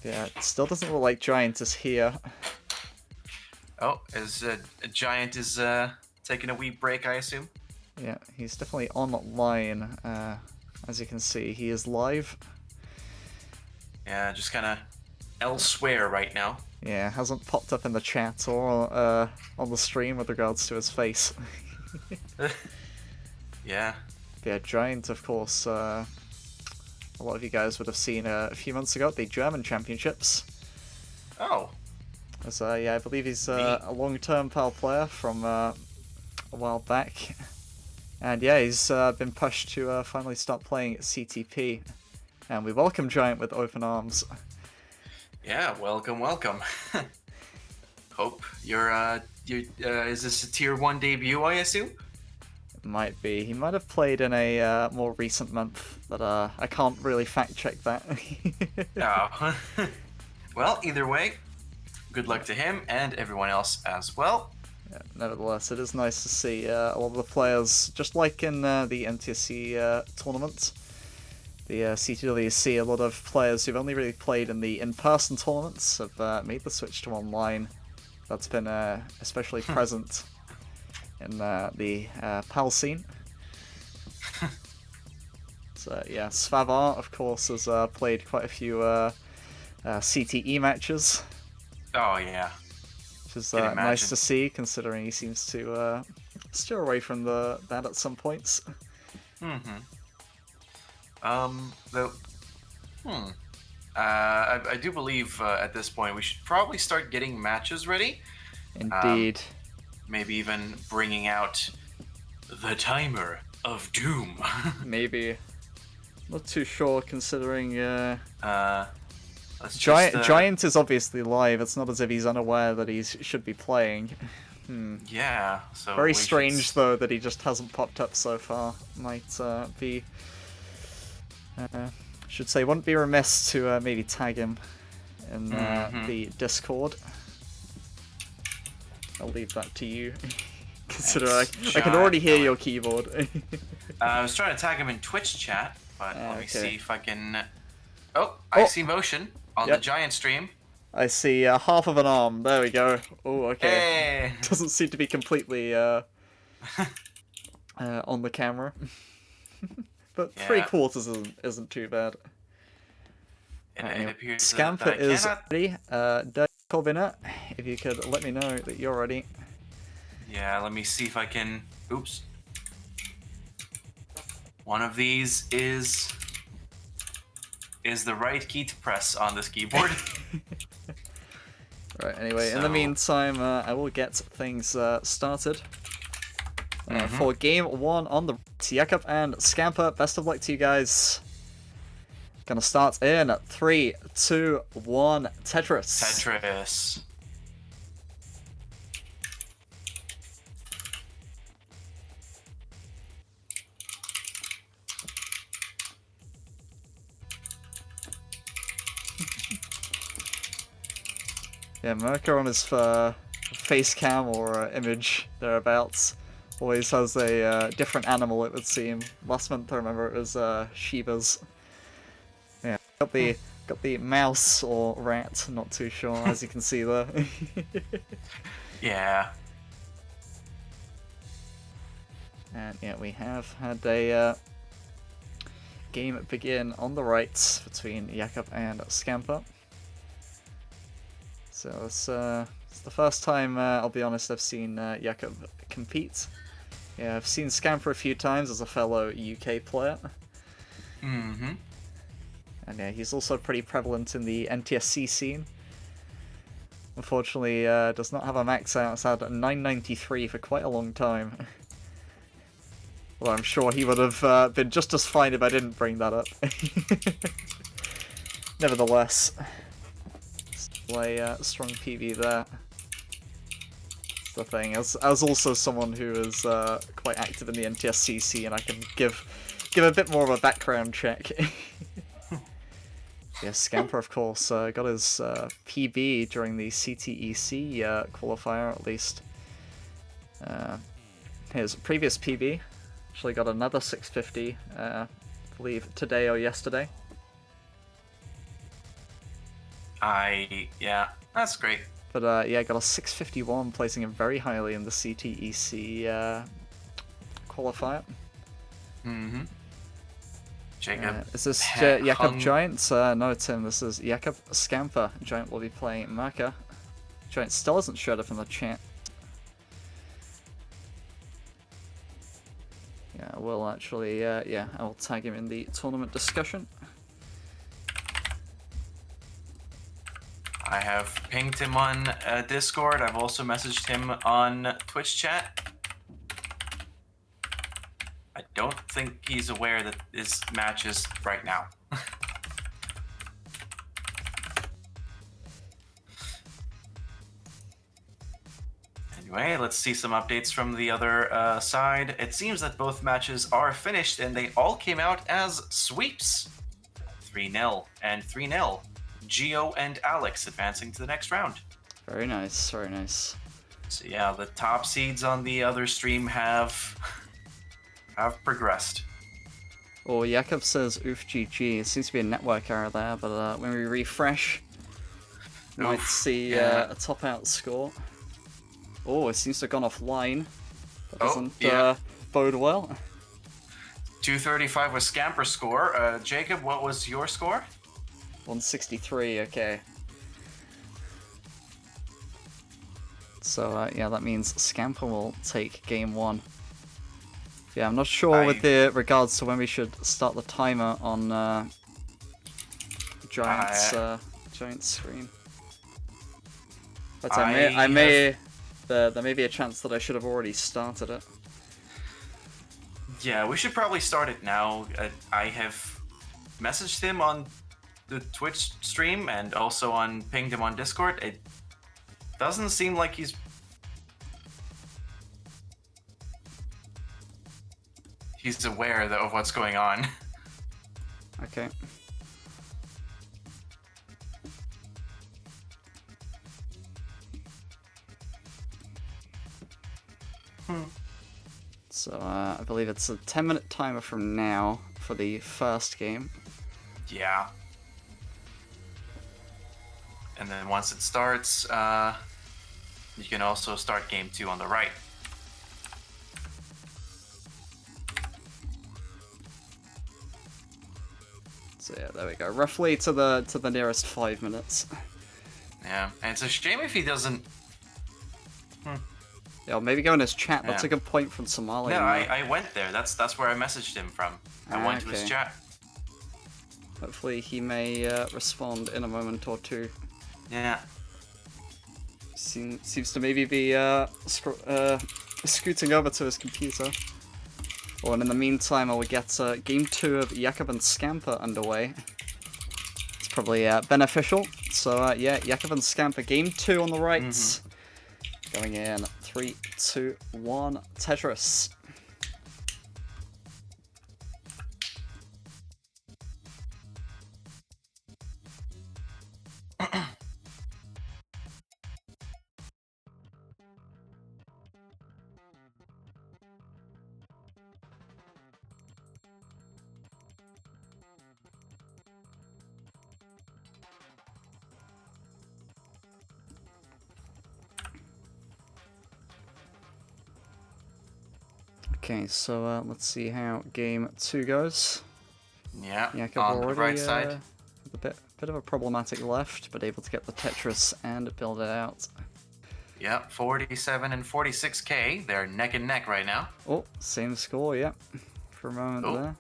Yeah, it still doesn't look like Giant is here. Oh, as Giant is taking a wee break, I assume. Yeah, he's definitely online. As you can see, he is live. Yeah, just kind of elsewhere right now. Yeah, hasn't popped up in the chat or on the stream with regards to his face. Yeah. Yeah, Giant, of course, a lot of you guys would have seen a few months ago at the German Championships. Oh. As, yeah, I believe he's a long-term PAL player from a while back. And yeah, he's been pushed to finally start playing CTP. And we welcome Giant with open arms. Yeah, welcome. Hope you're is this a tier 1 debut, I assume? Might be. He might have played in a more recent month, but I can't really fact check that. Oh. Well, either way, good luck to him and everyone else as well. Yeah, nevertheless, it is nice to see a lot of the players, just like in the NTSC tournament, the CTWC, a lot of players who've only really played in the in-person tournaments have made the switch to online. That's been especially present in the PAL scene. So yeah, Svavar, of course, has played quite a few CTE matches. Oh yeah. Which is nice to see, considering he seems to steer away from that at some points. I do believe at this point we should probably start getting matches ready. Indeed. Maybe even bringing out the timer of doom. Maybe. Not too sure, considering Let's Giant is obviously live. It's not as if he's unaware that he should be playing. Yeah, so very strange though that he just hasn't popped up so far. Might be should say wouldn't be remiss to maybe tag him in the Discord. I'll leave that to you. Consider I can already hear your keyboard. I was trying to tag him in Twitch chat, but let me see if I can. Oh, Oh. I see motion on the Giant stream. I see half of an arm. There we go. Oh, okay. Hey. Doesn't seem to be completely on the camera. But Yeah. 3/4 isn't too bad. It appears Scamper that I is cannot... ready. Corbiner, if you could let me know that you're ready. Yeah, let me see if I can... Oops. One of these is the right key to press on this keyboard. Right, anyway, in the meantime, I will get things started. For game 1 on the Jakob and Scamper, best of luck to you guys. Gonna start in 3, 2, 1, Tetris. Tetris. Yeah, Merker on his face cam or image thereabouts always has a different animal, it would seem. Last month I remember it was Shiba's. Yeah, got the mouse or rat, not too sure, as you can see there. Yeah. And yeah, we have had a game begin on the right between Jakob and Scamper. So it's the first time, I'll be honest, I've seen Jakob compete. Yeah, I've seen Scamper a few times as a fellow UK player. Mm-hmm. And yeah, he's also pretty prevalent in the NTSC scene. Unfortunately, does not have a max out. It's had a 993 for quite a long time. Well, I'm sure he would have been just as fine if I didn't bring that up. Nevertheless, still a strong PV there. That's the thing. As also someone who is quite active in the NTSC scene, and I can give a bit more of a background check. Yeah, Scamper, of course, got his PB during the CTEC qualifier, at least. His previous PB actually got another 650, I believe, today or yesterday. Yeah, that's great. But yeah, got a 651, placing him very highly in the CTEC qualifier. Mm-hmm. Jacob. Is this hung- Jakob Giant? No, Tim, this is Jakob Scamper. Giant will be playing Maka. Giant still hasn't showed up in the chat. Yeah, we'll actually, yeah, I'll tag him in the tournament discussion. I have pinged him on Discord. I've also messaged him on Twitch chat. I don't think he's aware that this match is right now. Anyway, let's see some updates from the other side. It seems that both matches are finished and they all came out as sweeps. 3-0 and 3-0. Gio and Alex advancing to the next round. Very nice, very nice. So yeah, the top seeds on the other stream have progressed. Oh, Jakob says oof GG. It seems to be a network error there, but when we refresh, we might see yeah. a top out score. Oh, it seems to have gone offline. That doesn't yeah. bode well. 235 was Scamper's score. Jacob, what was your score? 163, okay. So, yeah, that means Scamper will take game 1. Yeah, I'm not sure with the regards to when we should start the timer on Giant's screen. But there may be a chance that I should have already started it. Yeah, we should probably start it now. I have messaged him on the Twitch stream and also pinged him on Discord. It doesn't seem like he's aware of what's going on. Okay. So, I believe it's a 10-minute timer from now for the first game. Yeah. And then once it starts, you can also start game 2 on the right. So yeah, there we go. Roughly to the nearest 5 minutes. Yeah, and it's a shame if he doesn't. Yeah, or maybe go in his chat. That's Yeah. a good point from Somalia. No, I went there. That's where I messaged him from. I went to his okay. chat. Hopefully he may respond in a moment or two. Yeah. Seems to maybe be scooting over to his computer. Oh, and in the meantime, I will get game 2 of Jakob and Scamper underway. It's probably beneficial. So yeah, Jakob and Scamper, game 2 on the right. Going in 3, 2, 1, Tetris. Okay, so let's see how game 2 goes. Yeah. Jakob On the already right side. with a bit of a problematic left, but able to get the Tetris and build it out. Yeah, 47 and 46k. They're neck and neck right now. Oh, same score, yep. For a moment there.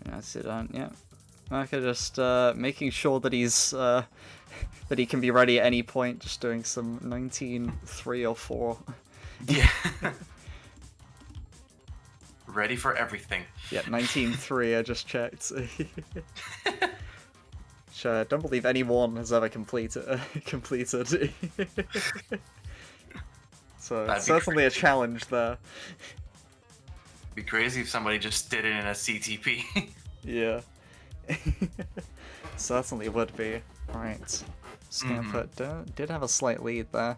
Yeah, sit down, yeah. Maka just making sure that he's that he can be ready at any point, just doing some 19-3 or 4. Yeah. Ready for everything. Yeah, 19-3, I just checked. Which I don't believe anyone has ever completed. So it's certainly a challenge there. Be crazy if somebody just did it in a CTP. Yeah. Certainly would be. Right. Scamper did have a slight lead there.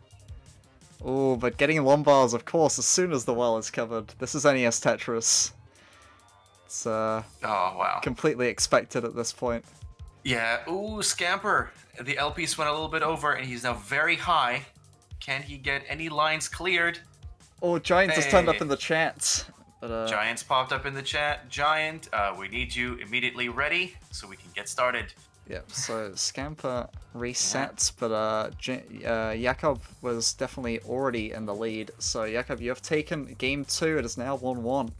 Oh, but getting Lombars, of course, as soon as the well is covered. This is NES Tetris. It's Oh, wow. completely expected at this point. Yeah, ooh, Scamper. The L piece went a little bit over, and he's now very high. Can he get any lines cleared? Oh, Giant just turned up Hey. in the chat. But Giant's popped up in the chat. Giant, we need you immediately ready so we can get started. Yep, so Scamper resets, but Jakob was definitely already in the lead. So Jakob, you have taken game 2. It is now 1-1.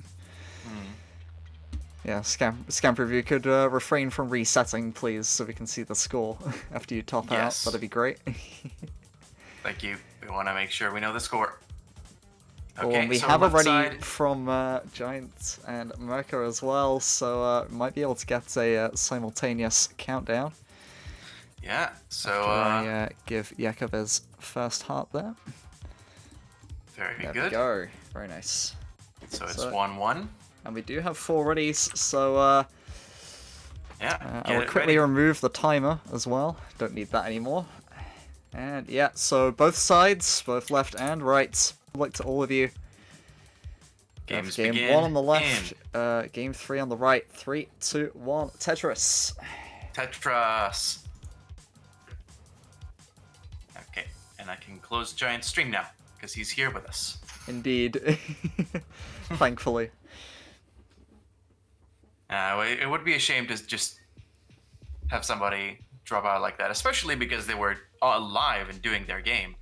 Yeah, Scamper, if you could refrain from resetting, please, so we can see the score after you top out. That'd be great. Thank you. We want to make sure we know the score. Okay, we so have left already side. from Giant and Mirko as well, so we might be able to get a simultaneous countdown. Yeah, so After I give Jakob his first heart there. very There good. we go. Very nice. So it's 1-1. And we do have 4 readies, so Yeah, I will quickly remove the timer as well. Don't need that anymore. And yeah, so both sides, both left and right. Good luck to all of you. Games Game begin 1 on the left, game 3 on the right. 3, 2, 1, Tetris. Tetris. Okay, and I can close Giant's stream now because he's here with us. Indeed. Thankfully. It would be a shame to just have somebody drop out like that, especially because they were alive and doing their game.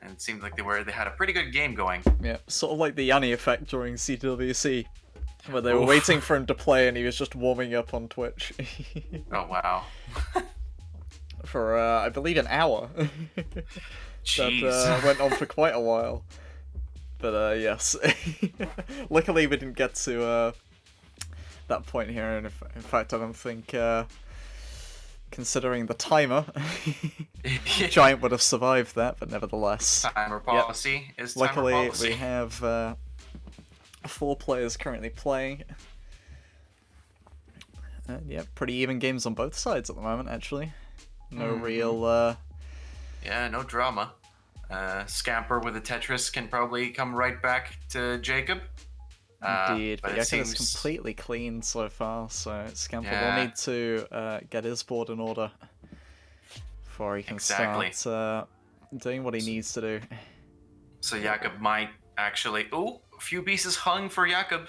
And it seemed like they had a pretty good game going. Yeah, sort of like the Yanni effect during CWC, where they were waiting for him to play and he was just warming up on Twitch. Oh, wow. For, I believe, an hour. Jeez. That went on for quite a while. But, yes. Luckily, we didn't get to that point here, and in fact, I don't think, considering the timer, Giant would have survived that, but nevertheless. Timer policy is timer Luckily, policy. we have 4 players currently playing. And yeah, pretty even games on both sides at the moment, actually. No real... Yeah, no drama. Scamper with the Tetris can probably come right back to Jacob. Indeed, but it Jakob is seems... completely clean so far, so Scamper Yeah. will need to get his board in order before he can start doing what he needs to do. So Jakob might actually... Ooh, a few pieces hung for Jakob.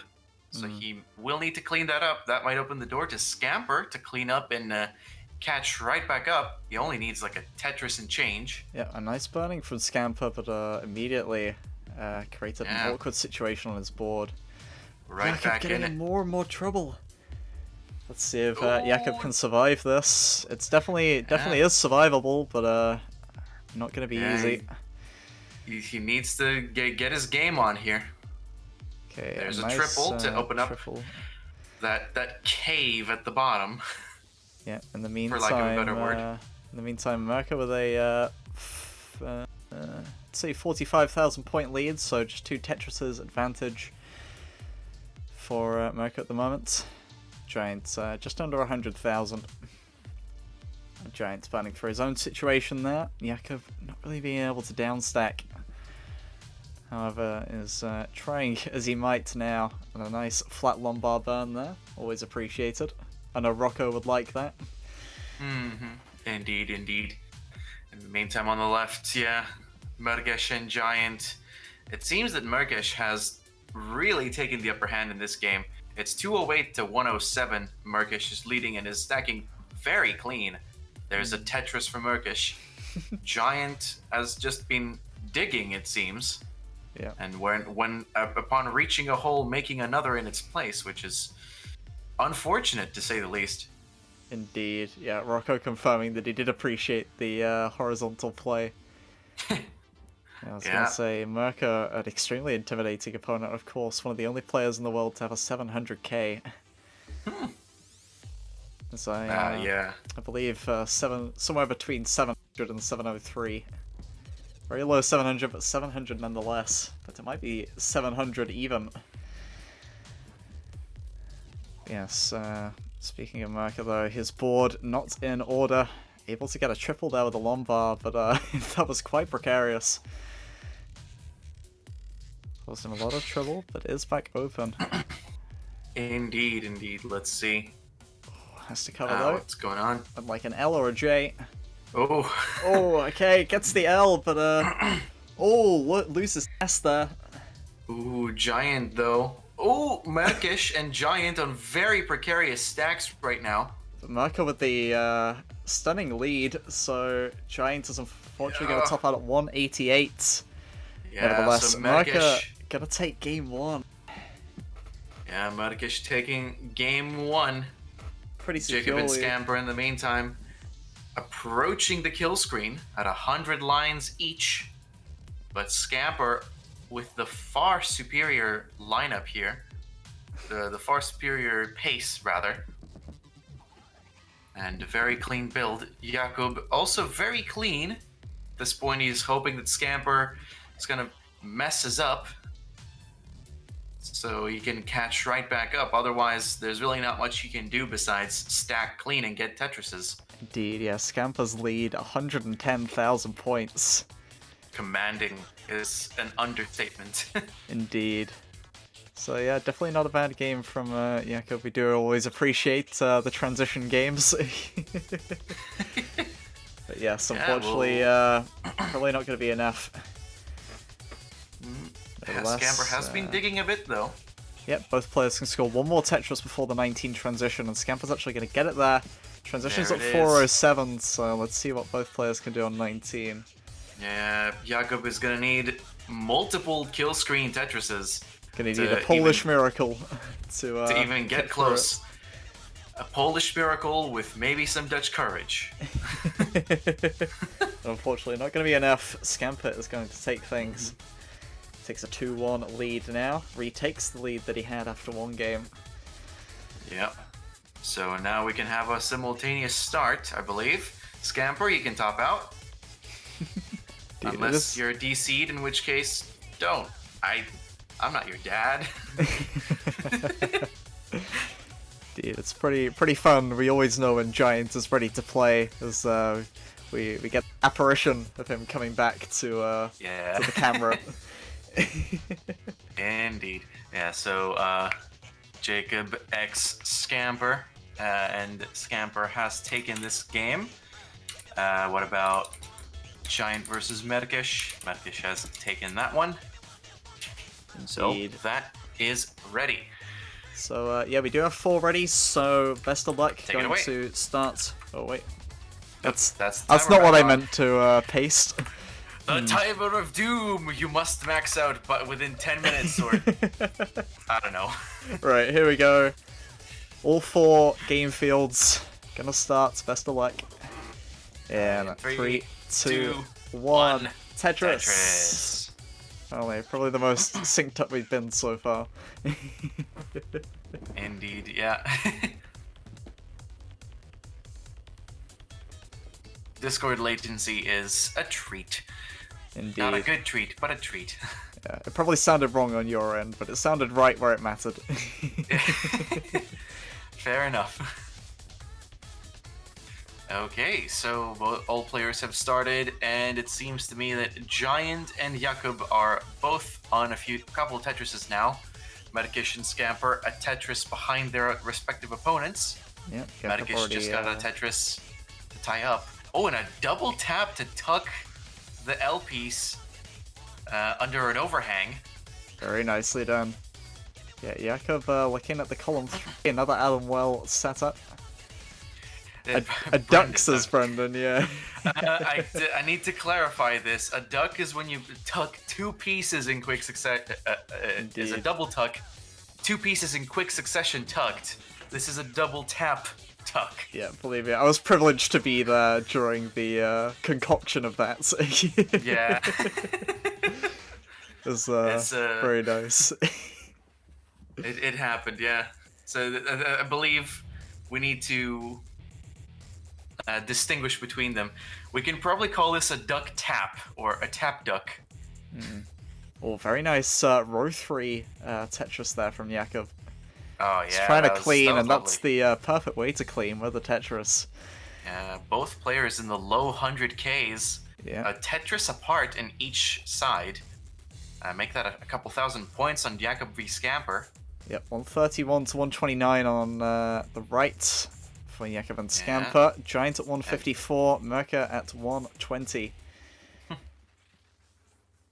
So he will need to clean that up. That might open the door to Scamper to clean up and catch right back up. He only needs like a Tetris and change. Yeah, a nice burning from Scamper, but immediately created an awkward situation on his board. Right Jakob back getting in in it. more and more trouble. Let's see if Jakob can survive this. It's definitely is survivable, but not gonna be easy. He needs to get his game on here. Okay, There's a nice, triple to open up triple. that cave at the bottom. Yeah, in the meantime, lack of a better word. In the meantime, Mirko with a let's say 45,000 point lead, so just 2 Tetris's advantage for Mirko at the moment. Giant's just under 100,000. Giant's planning for his own situation there. Jakob not really being able to downstack. However, is trying as he might now. And a nice flat lumbar burn there. Always appreciated. I know Rocco would like that. Indeed. In the meantime, on the left, yeah, Murgesh and Giant. It seems that Murgesh has really taken the upper hand in this game. It's 208 to 107. Murgesh is leading and is stacking very clean. There's a Tetris for Murgesh. Giant has just been digging, it seems. Yeah. And when upon reaching a hole, making another in its place, which is unfortunate to say the least. Indeed. Yeah, Rocco confirming that he did appreciate the horizontal play. I was going to say, Mirko, an extremely intimidating opponent, of course. One of the only players in the world to have a 700k. As I believe somewhere between 700 and 703. Very low 700, but 700 nonetheless. But it might be 700 even. Yes, speaking of Mirko though, his board not in order. Able to get a triple there with a lombard, but that was quite precarious. Caused him a lot of trouble, but is back open. Indeed. Let's see. Has to cover though. What's going on? And like an L or a J. Oh. Oh, okay, gets the L, but loses S there. Ooh, Giant though. Ooh, Merkish and Giant on very precarious stacks right now. Merca with the stunning lead, so Giant is unfortunately going to Yeah. top out at 188. Yeah, Nevertheless, so Merca Merkish. going to take game one. Yeah, Merkish taking game one. Pretty Jacob and securely. Scamper in the meantime approaching the kill screen at 100 lines each. But Scamper with the far superior lineup here. The far superior pace, rather. And a very clean build. Jakub also very clean. At this point, he's hoping that Scamper is going to mess us up so he can catch right back up. Otherwise, there's really not much he can do besides stack clean and get Tetrises. Indeed, yeah. Scamper's lead, 110,000 points. Commanding is an understatement. Indeed. So yeah, definitely not a bad game from Jakob. We do always appreciate the transition games. But yes, unfortunately, probably not going to be enough. Yeah, Scamper has been digging a bit though. Yep, both players can score one more Tetris before the 19 transition, and Scamper's actually going to get it there. Transition's There at it is. 407, so let's see what both players can do on 19. Yeah, Jakub is gonna need multiple kill screen Tetrises Gonna to need a Polish even- miracle to even get through close. A Polish miracle with maybe some Dutch courage. it. Unfortunately, not going to be enough. Scamper is going to take things. Takes a 2-1 lead now. Retakes the lead that he had after one game. Yep. So now we can have a simultaneous start, I believe. Scamper, you can top out. Dude, Unless you're DC'd, in which case, don't. I'm not your dad. Dude, it's pretty fun. We always know when Giant is ready to play, as we get the apparition of him coming back to Yeah. the camera. Indeed. Yeah, so Jacob X Scamper, and Scamper has taken this game. What about Giant versus Merkish? Merkish has taken that one. So Indeed. that is ready. So yeah, we do have 4 ready. So best of luck. Take it Going away. to start. Oh wait, That's that's timer not what I back on. meant to paste. The timer of doom. You must max out, but within 10 minutes, or I don't know. Right, here we go. All 4 game fields. Gonna start. Best of luck. And 3, 2, 1. Tetris. Tetris. Only probably the most synced up we've been so far. Indeed, yeah. Discord latency is a treat. Indeed. Not a good treat, but a treat. Yeah, it probably sounded wrong on your end, but it sounded right where it mattered. Fair enough. Okay, so all players have started, and it seems to me that Giant and Jakub are both on a couple of Tetrises now. Medikish and Scamper a Tetris behind their respective opponents. Yep, Medikish just got a Tetris to tie up. Oh, and a double tap to tuck the L piece under an overhang. very nicely done. Yeah, Jakub looking at the column 3, another Alan Well setup. A duck, says Brendan, yeah. I need to clarify this. A duck is when you tuck 2 pieces in quick succession. Is a Indeed. double tuck. 2 pieces in quick succession tucked. This is a double tap tuck. Yeah, believe me, I was privileged to be there during the concoction of that. So Yeah. it was It's, very nice. It happened, yeah. So I believe we need to distinguish between them. We can probably call this a duck tap or a tap duck. Oh, very nice row 3 Tetris there from Jakub. Oh yeah. He's trying to that was clean, and that's lovely. the perfect way to clean with the Tetris. Both players in the low 100Ks. Yeah. A Tetris apart in each side. Make that a couple thousand points on Jakub v Scamper. Yep, 131 to 129 on the right for Jakub and Scamper. Giant at 154, Merca at 120.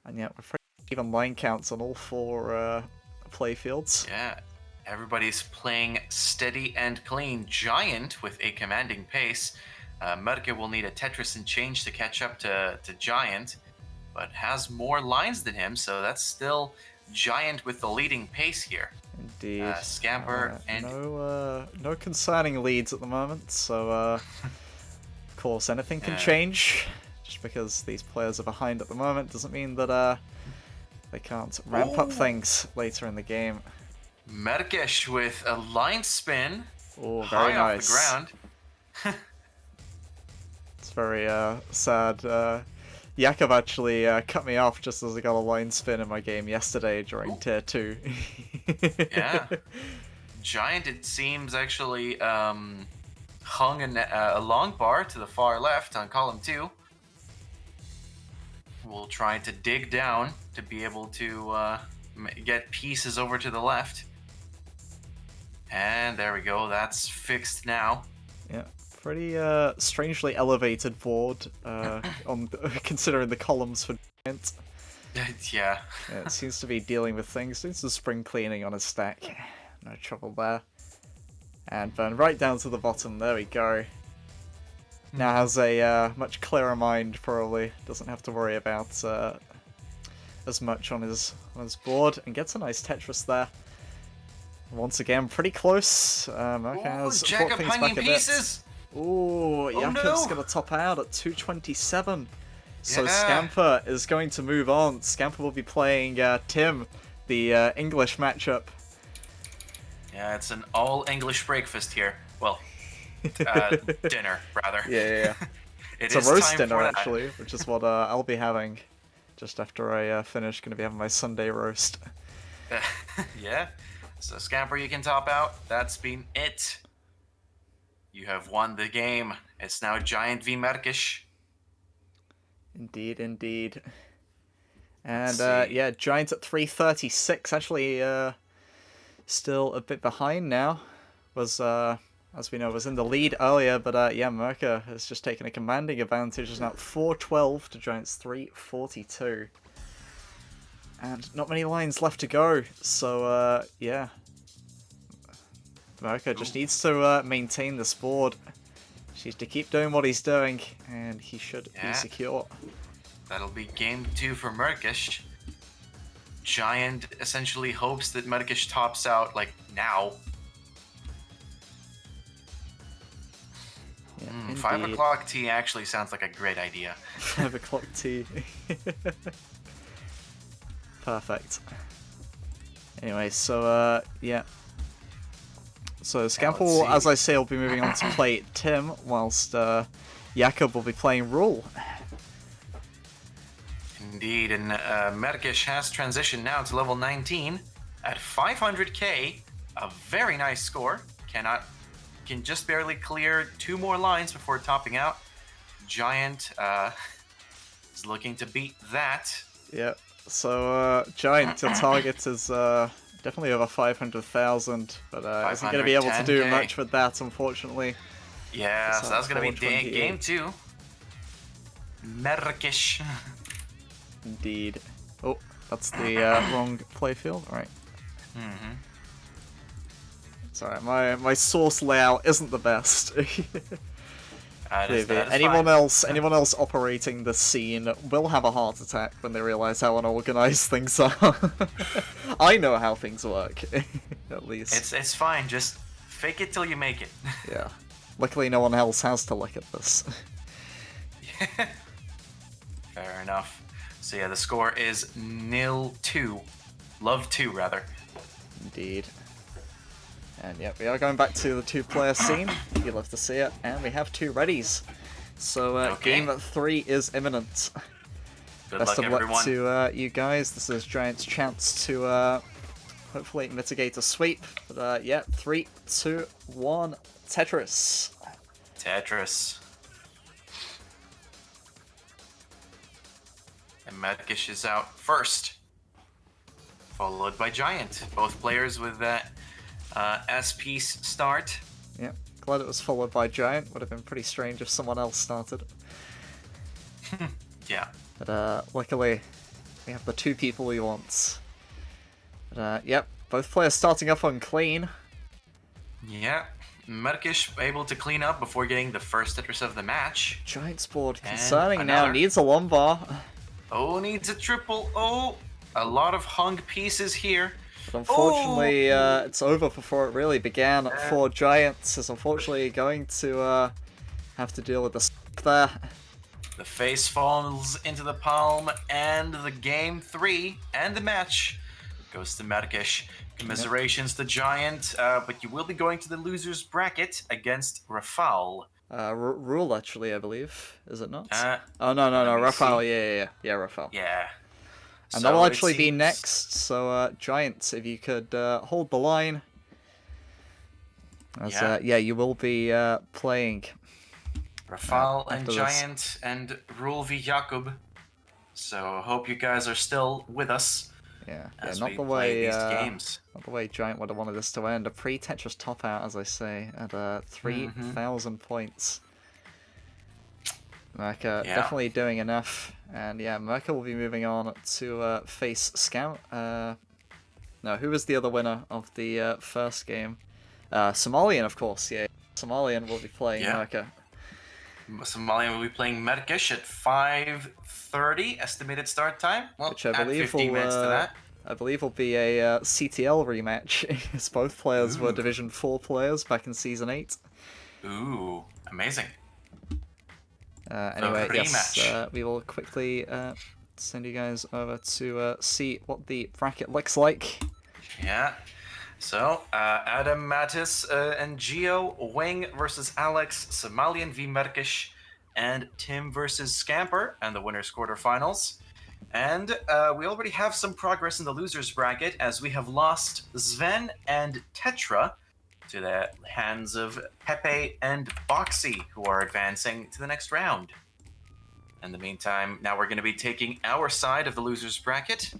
And yeah, we're even line counts on all four playfields. Yeah, everybody's playing steady and clean. Giant with a commanding pace. Merke will need a Tetris and change to catch up to Giant, but has more lines than him, so that's still Giant with the leading pace here. Indeed. Scamper and... No concerning leads at the moment, so of course anything can change. Just because these players are behind at the moment doesn't mean that they can't ramp up things later in the game. Merkesh with a line spin. Oh, high very nice. Off the ground. It's very sad. Yakov actually cut me off just as I got a line spin in my game yesterday during Tier 2. Yeah. Giant, it seems, actually hung a long bar to the far left on column 2. We'll try to dig down to be able to get pieces over to the left. And there we go, that's fixed now. Yeah, pretty strangely elevated board on considering the columns for Giant. Yeah. Yeah, it seems to be dealing with things. Doing some spring cleaning on his stack. No trouble there. And burn right down to the bottom. There we go. Now has a much clearer mind, probably. Doesn't have to worry about as much on his board. And gets a nice Tetris there. Once again, pretty close. Merke has brought things back a bit. Ooh, Yakov's going to top out at 227. So Scamper is going to move on. Scamper will be playing Tim, the English matchup. Yeah, it's an all-English breakfast here. Well, dinner, rather. Yeah. It's a roast dinner, actually, which is what I'll be having just after I finish. Going to be having my Sunday roast. Yeah. So, Scamper, you can top out. That's been it. You have won the game. It's now Giant v Merkish. Indeed. And, yeah, Giant at 336. Actually, still a bit behind now. Was, as we know, was in the lead earlier. But, yeah, Merke has just taken a commanding advantage. Is now 412 to Giant's 342. And not many lines left to go, so, yeah. Merke just needs to maintain this board. Just needs to keep doing what he's doing, and he should be secure. That'll be game 2 for Merkish. Giant essentially hopes that Merkish tops out, like, now. Yeah, 5 o'clock tea actually sounds like a great idea. 5 o'clock tea. Perfect. Anyway, so, yeah. So, Scamper will, as I say, will be moving on to play Tim, whilst Jakob will be playing Rule. Indeed, and Merkish has transitioned now to level 19 at 500k. A very nice score. Can just barely clear 2 more lines before topping out. Giant is looking to beat that. Yeah. So, Giant, your target is definitely over 500,000, but isn't going to be able to do much with that, unfortunately. Yeah, so that's going to be game 2. Merkish. Indeed. Oh, that's the wrong playfield. Alright. Sorry, my source layout isn't the best. Anyone else operating the scene will have a heart attack when they realize how unorganized things are. I know how things work, at least. It's fine. Just fake it till you make it. Yeah. Luckily, no one else has to look at this. Fair enough. So yeah, the score is 0-2. Love 2, rather. Indeed. And yeah, we are going back to the 2-player scene. You'd love to see it. And we have 2 readies. So game 3 is imminent. Best of luck to you guys. This is Giant's chance to hopefully mitigate a sweep. But yeah, 3, 2, 1, Tetris. Tetris. And Merkish is out first. Followed by Giant. Both players with that S-piece start. Yeah, glad it was followed by Giant. Would have been pretty strange if someone else started. Yeah. But luckily, We have the two people we want. But, yep, both players starting off on clean. Yeah. Merkish able to clean up before getting the first Tetris of the match. Giant's board And concerning now, another. needs a lumbar. Oh, needs a triple. Oh, a lot of hung pieces here. But unfortunately, it's over before it really began for Giants. Is unfortunately going to have to deal with the there. The face falls into the palm, and the game 3 and the match goes to Merkish. Commiserations to Giant, but you will be going to the loser's bracket against Rafal. Rule, actually, I believe. Is it not? Oh, no, me Rafal, see. Yeah, Rafal. Yeah. And So that'll it actually be seems- next, so Giant, if you could hold the line. As, Yeah. you will be playing. Rafal and after this. Giant and Rule v Jakub. So hope you guys are still with us as not we the play way these games. not the way Giant would have wanted this to end. A pre-Tetris top out, as I say, at 3,000 points. Merka definitely doing enough, and Merka will be moving on to face Scout. No, who was the other winner of the first game? Somalian, of course. Yeah, Somalian will be playing Merka. Somalian will be playing Merkish at 5:30 estimated start time. Well, Which I add believe 15 will, minutes to that. I believe will be a CTL rematch, as both players were Division 4 players back in Season 8. Ooh, amazing. Anyway, yes, rematch. we will quickly send you guys over to see what the bracket looks like. Yeah. So, Adam Mattis and Gio, Wing versus Alex, Somalian v Merkish, and Tim versus Scamper, and the winners quarterfinals. And we already have some progress in the losers bracket, as we have lost Sven and Tetra to the hands of Pepe and Boxy, who are advancing to the next round. In the meantime, now we're going to be taking our side of the losers bracket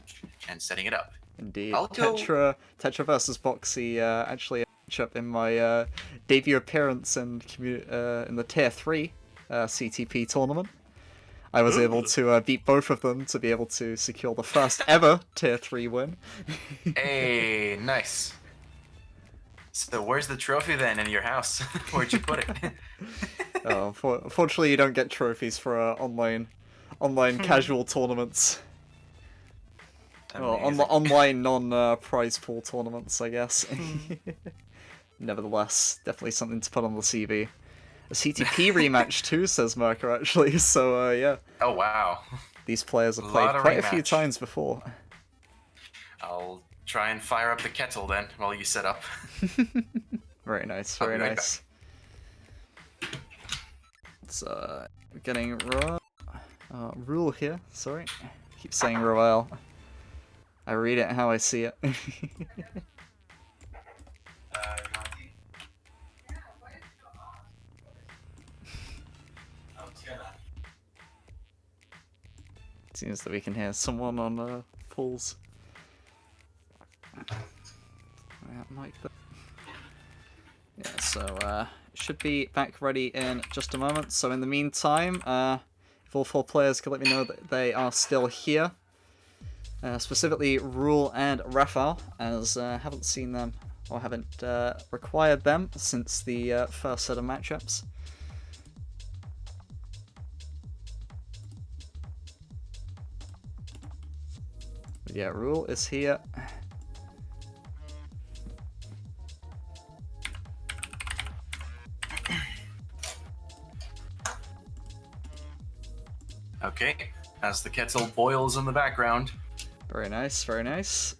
and setting it up. Indeed, I'll go- Tetra versus Boxy actually a matchup in my debut appearance in the Tier 3 CTP tournament. I was able to beat both of them to be able to secure the first ever Tier 3 win. Hey, nice. So where's the trophy then in your house? Where'd you put it? Unfortunately, you don't get trophies for online casual tournaments. Well, Amazing. online non-prize pool tournaments, I guess. Nevertheless, definitely something to put on the CV. A CTP rematch too, says Merker, actually, so yeah. Oh, wow. These players have Lot played of quite a few rematch. times before. I'll try and fire up the kettle then while you set up. Very nice, I'll be very right nice. It's getting Rule here, sorry. Keep saying Roel. I read it how I see it. Seems that we can hear someone on pools. Mic there. Yeah, so should be back ready in just a moment. So in the meantime, if all four players could let me know that they are still here. Specifically Rule and Raphael, as haven't seen them or haven't required them since the first set of matchups. But yeah, Rule is here. Okay, as the kettle boils in the background. Very nice, very nice.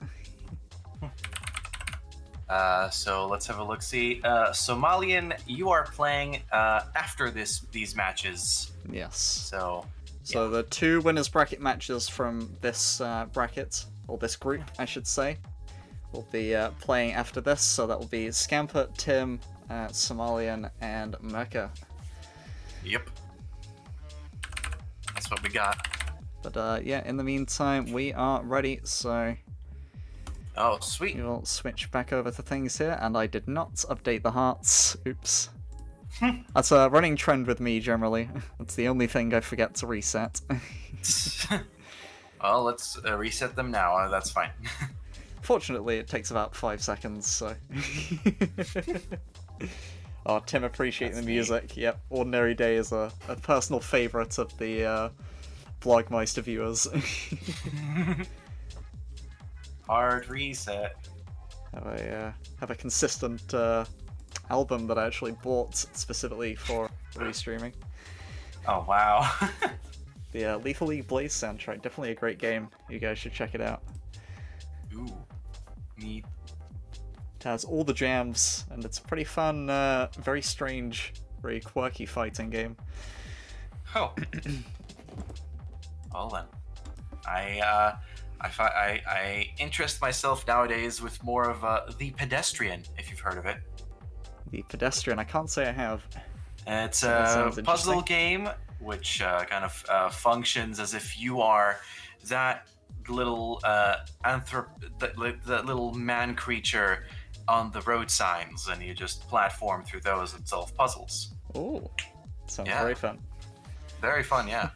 So let's have a look-see. Somalian, you are playing after these matches. Yes. So The two winners bracket matches from this bracket, or this group, I should say, will be playing after this. So that will be Scamper, Tim, Somalian, and Merka. Yep. That's what we got. But yeah, in the meantime, we are ready. So Oh, sweet. we will switch back over to things here. And I did not update the hearts. Oops. That's a running trend with me generally. That's the only thing I forget to reset. Well, let's reset them now. That's fine. Fortunately, it takes about 5 seconds, so... Oh, Tim appreciating the That's music. Yep, Ordinary Day is a personal favourite of the Vlogmeister viewers. Hard reset. Have a consistent album that I actually bought specifically for restreaming. Oh, wow. The Lethal League Blaze soundtrack, definitely a great game. You guys should check it out. Ooh. Neat. It has all the jams, and it's a pretty fun, very strange, very quirky fighting game. Oh. Well then. I interest myself nowadays with more of The Pedestrian, if you've heard of it. The Pedestrian, I can't say I have. It's That a sounds puzzle interesting. game which kind of functions as if you are that little that little man creature on the road signs, and you just platform through those and solve puzzles. Oh, sounds Yeah. very fun. Very fun, yeah.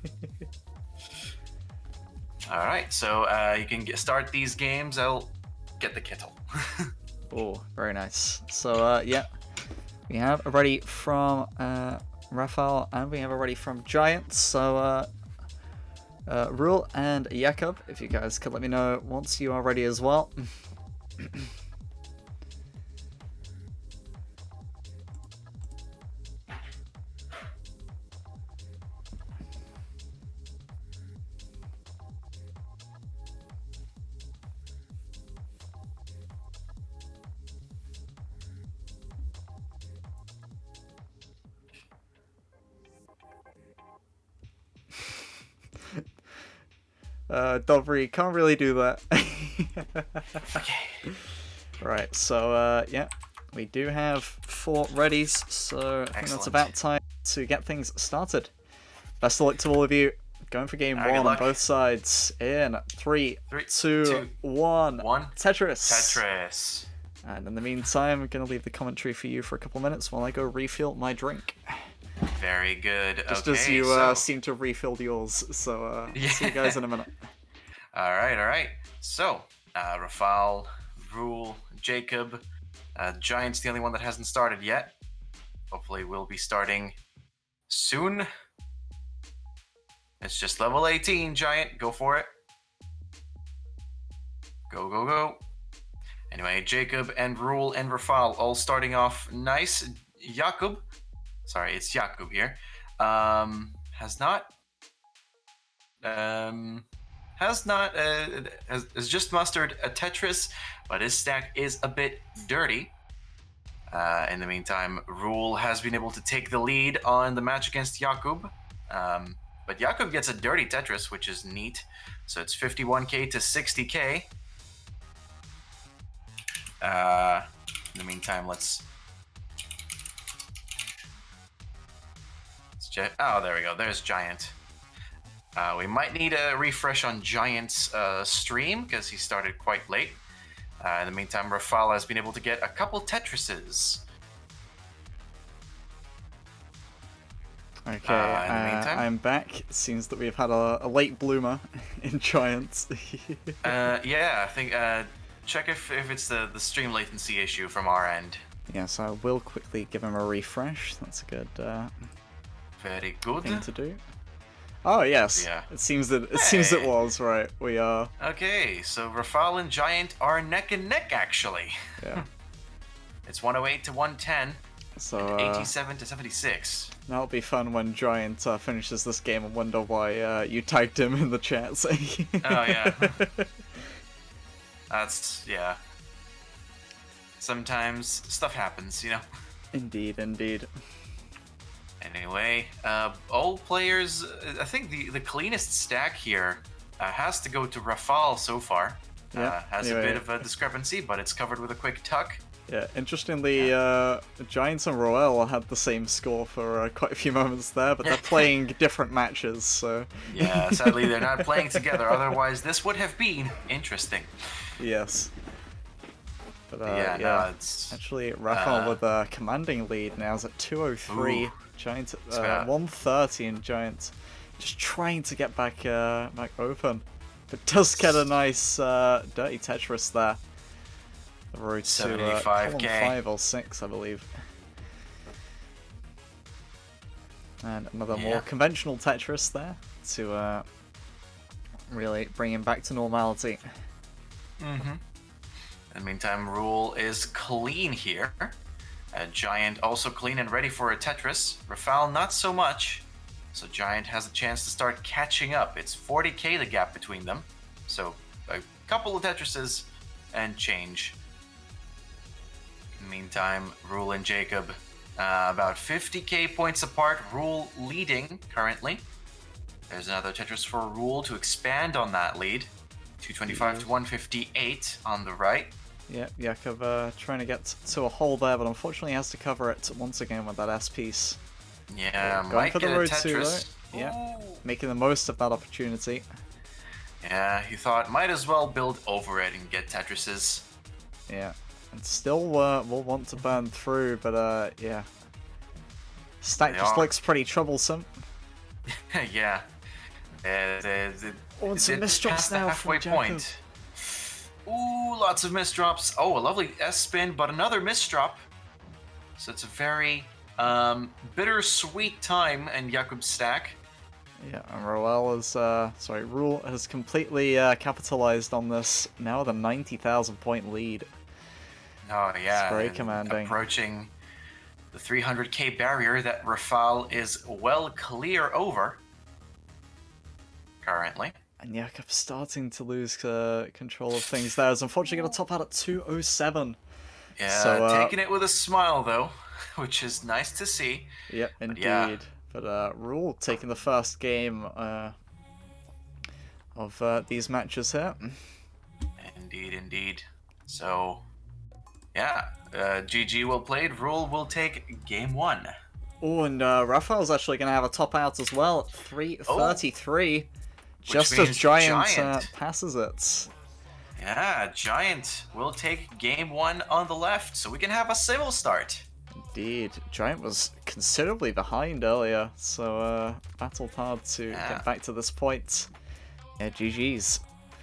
All right, so you can start these games. I'll get the kittle. Oh, very nice. So, yeah, we have already from Raphael, and we have already from Giants. So, Rule and Jakob, if you guys could let me know once you are ready as well. Dobry, can't really do that. Okay. Right, so, yeah, we do have 4 readies, so I think that's Excellent. about time to get things started. Best of luck to all of you. Going for game All right, good 1 on luck. both sides. In 3, 2, 1. 1. Tetris. Tetris. And in the meantime, I'm going to leave the commentary for you for a couple minutes while I go refill my drink. Very good. Just okay, as you so... seem to refill yours, so Yeah. see you guys in a minute. All right. So, Rafal, Rule, Jacob, Giant's the only one that hasn't started yet. Hopefully, we'll be starting soon. It's just level 18, Giant. Go for it. Go. Anyway, Jacob and Rule and Rafal all starting off nice. Jakub, sorry, it's Jakub here, has just mustered a Tetris, but his stack is a bit dirty. In the meantime, Rule has been able to take the lead on the match against Jakub. But Jakub gets a dirty Tetris, which is neat. So it's 51k to 60k. In the meantime, let's check. Oh, there we go. There's Giant. We might need a refresh on Giant's stream because he started quite late. In the meantime, Rafal has been able to get a couple Tetrises. Okay, in the meantime? I'm back. It seems that we've had a late bloomer in Giants. Yeah, I think check if it's the stream latency issue from our end. Yes, I will quickly give him a refresh. That's a good Very good. thing to do. Oh yes, Yeah. it seems that it Hey. was right. We are. Okay, so Rafal and Giant are neck and neck actually. Yeah. It's 108 to 110, So 87 to 76. that'll be fun when Giant finishes this game and wonder why you tagged him in the chat. Saying... Oh yeah. Yeah. Sometimes stuff happens, you know. Indeed. Anyway, all players, I think the cleanest stack here has to go to Rafal so far. Yeah, Has anyway. a bit of a discrepancy, but it's covered with a quick tuck. Yeah, interestingly, Giants and Roel had the same score for quite a few moments there, but they're playing different matches, so... Yeah, sadly they're not playing together, otherwise this would have been interesting. Yes. But, Yeah, no, it's... Actually, Raphael with a commanding lead now is at 203. Ooh. Giants bad. at 130, and Giants just trying to get back open. but does get a nice dirty Tetris there. The road to column 75k. 5 or 6, I believe. And another more conventional Tetris there to really bring him back to normality. In the meantime, Rule is clean here. Giant also clean and ready for a Tetris. Rafal not so much. So Giant has a chance to start catching up. It's 40k the gap between them. So a couple of Tetrises and change. In the meantime, Rule and Jacob about 50k points apart. Rule leading currently. There's another Tetris for Rule to expand on that lead. 225 to 158 on the right. Yeah, Jakob trying to get to a hole there, but unfortunately he has to cover it once again with that S piece. Yeah, Going might for the get a road 2, Tetris. though. Yeah, making the most of that opportunity. Yeah, he thought might as well build over it and get Tetrises. Yeah, and still will want to burn through, but yeah. Stack just looks pretty troublesome. Yeah. Oh, and some misdrops now halfway from Jacob. point. Ooh, lots of misdrops. Oh, a lovely S spin, but another misdrop. So it's a very bittersweet time in Jakob's stack. Yeah, and Roel is, Rule has completely capitalized on this, now with a 90,000 point lead. Oh, yeah. It's very and commanding. Approaching the 300k barrier that Rafal is well clear over currently. And Jakob starting to lose control of things there. Is unfortunately going to top out at 207. Yeah, so, taking it with a smile, though, which is nice to see. Yep, indeed. Yeah. But Rule taking the first game of these matches here. Indeed, indeed. So, yeah, GG well played. Rule will take game 1. Oh, and Raphael's actually going to have a top out as well at 333. Just as Giant passes it. Yeah, Giant will take game 1 on the left, so we can have a civil start. Indeed. Giant was considerably behind earlier, so battled hard to get back to this point. Yeah, GG's.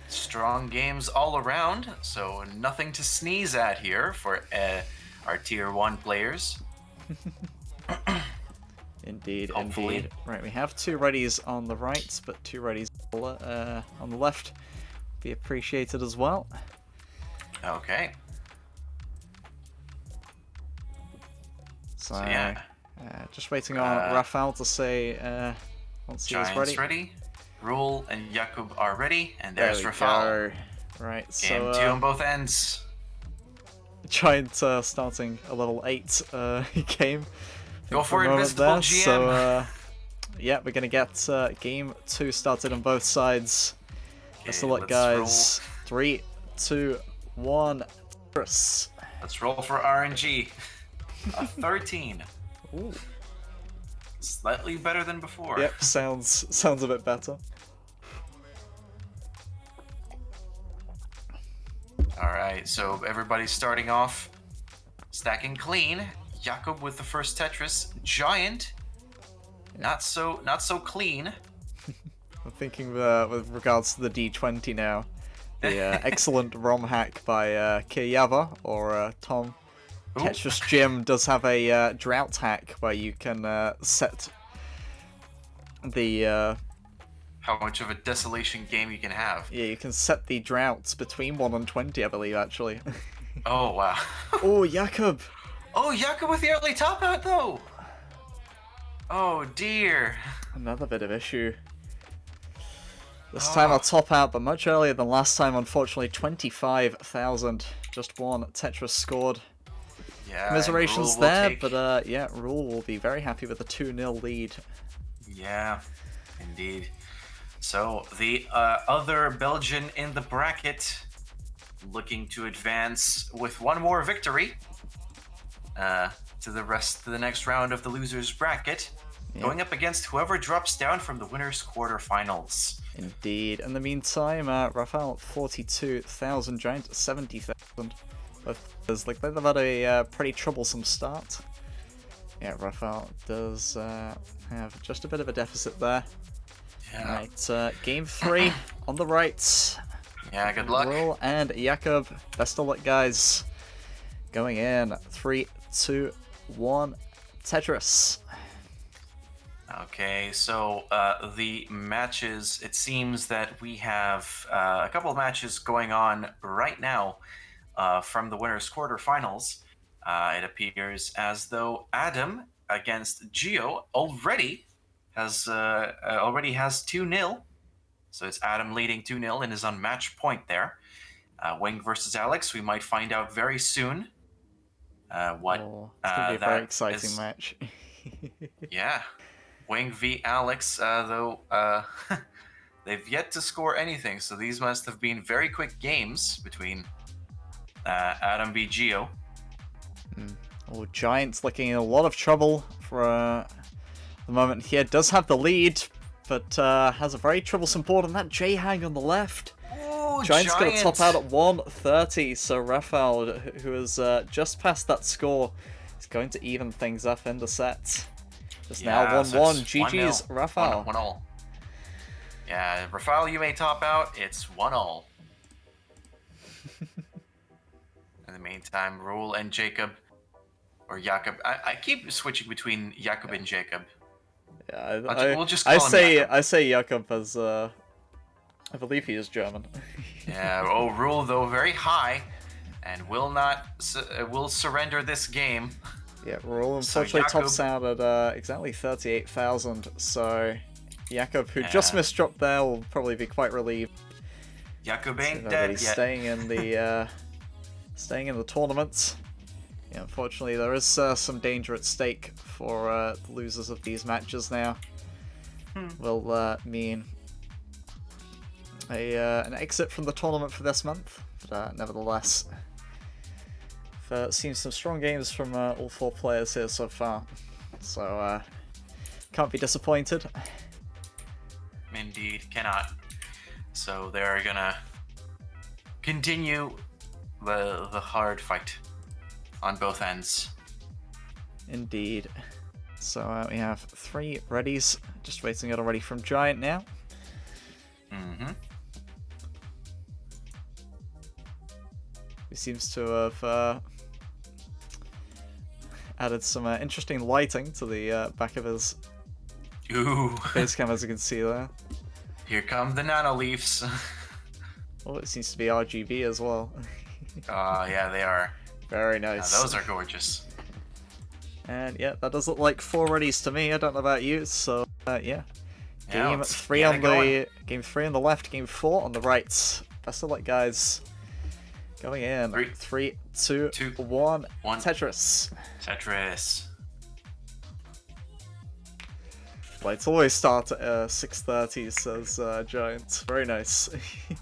Strong games all around, so nothing to sneeze at here for our Tier 1 players. Indeed, Hopefully. indeed. Right, we have 2 readies on the right, but 2 readies on the left. Be appreciated as well. Okay. So, yeah. just waiting on Raphael to say once he is ready. ready. Rule and Jakub are ready, and There there's we Rafal. go. Right, Game so 2 on both ends. Giant starting a level 8 game. Go for a moment Invisible there. GM. So, yeah, we're gonna get game 2 started on both sides. Best of luck, let's guys. 3, 2, 1. Tetris. Let's roll for RNG. A 13. Ooh. Slightly better than before. Yep, sounds a bit better. Alright, so everybody's starting off stacking clean. Jakub with the first Tetris. Giant. Not so clean. I'm thinking with regards to the D20 now. The excellent ROM hack by Kiyava or Tom. Ooh. Tetris Gym does have a drought hack where you can set the How much of a desolation game you can have. yeah, you can set the droughts between 1 and 20, I believe, actually. Oh, wow. Oh, Jakob! Oh, Jakub with the early top out, though! Oh, dear. Another bit of issue. This time I'll top out, but much earlier than last time, unfortunately. 25,000. Just one Tetris scored. Yeah, Commiserations Rule will there, take- but yeah, Rule will be very happy with a 2-0 lead. Yeah, indeed. So, the other Belgian in the bracket looking to advance with one more victory to the next round of the losers bracket, going up against whoever drops down from the winners quarterfinals. Indeed. In the meantime, Raphael 42,000, Giant 70,000. Both like they've had a pretty troublesome start. Yeah, Raphael does have just a bit of a deficit there. Yeah. Right, game 3 on the right. Yeah, good luck. Roel and Jakob, best of luck, guys. Going in, 3, 2, 1, Tetris. Okay, so the matches, it seems that we have a couple of matches going on right now from the winners' quarterfinals. It appears as though Adam against Gio already has 2-0. So it's Adam leading 2-0 and is on match point there. Wing versus Alex, we might find out very soon what It's going to be a very that exciting is. match. Yeah. Wing v Alex, though, they've yet to score anything, so these must have been very quick games between Adam v Gio. Oh, Giant's looking in a lot of trouble for the moment here. Does have the lead, but has a very troublesome board on that J-hang on the left. Oh, Giant's going to top out at 130, so Rafael, who has just passed that score, is going to even things up in the set. Just now 1-1. So it's GG's, 1-0. Rafael. 1-0. Yeah, Rafael, you may top out. It's 1-0. In the meantime, Roel and Jacob, or Jakob. I keep switching between Jakob and Jacob. Yeah, we'll just call him Jakob. I say Jakob as I believe he is German. Yeah. Oh, Roel though very high, and will surrender this game. Yeah, Roel unfortunately tops out at exactly 38,000. So Jakob, who just missed drop there, will probably be quite relieved. Jakob ain't that dead he's yet. staying in the tournament. Yeah, unfortunately, there is some danger at stake for the losers of these matches now. Will mean an exit from the tournament for this month, but nevertheless, seen some strong games from all 4 players here so far, so can't be disappointed. Indeed, cannot. So they're gonna continue the hard fight on both ends. Indeed. So we have 3 readies, just waiting already from Giant now. Mm-hmm. He seems to have added some interesting lighting to the back of his Ooh. face cam, as you can see there. Here come the nano leaves. Oh, it seems to be RGB as well. Yeah, they are. Very nice. Those are gorgeous. And yeah, that does look like 4 readies to me. I don't know about you, so yeah. Game 3 on the game 3 on the left, game 4 on the right. Best of luck, guys. Going in. 3, 2, 1. Tetris. Tetris. Lights always start at 6:30, says Giant. Very nice.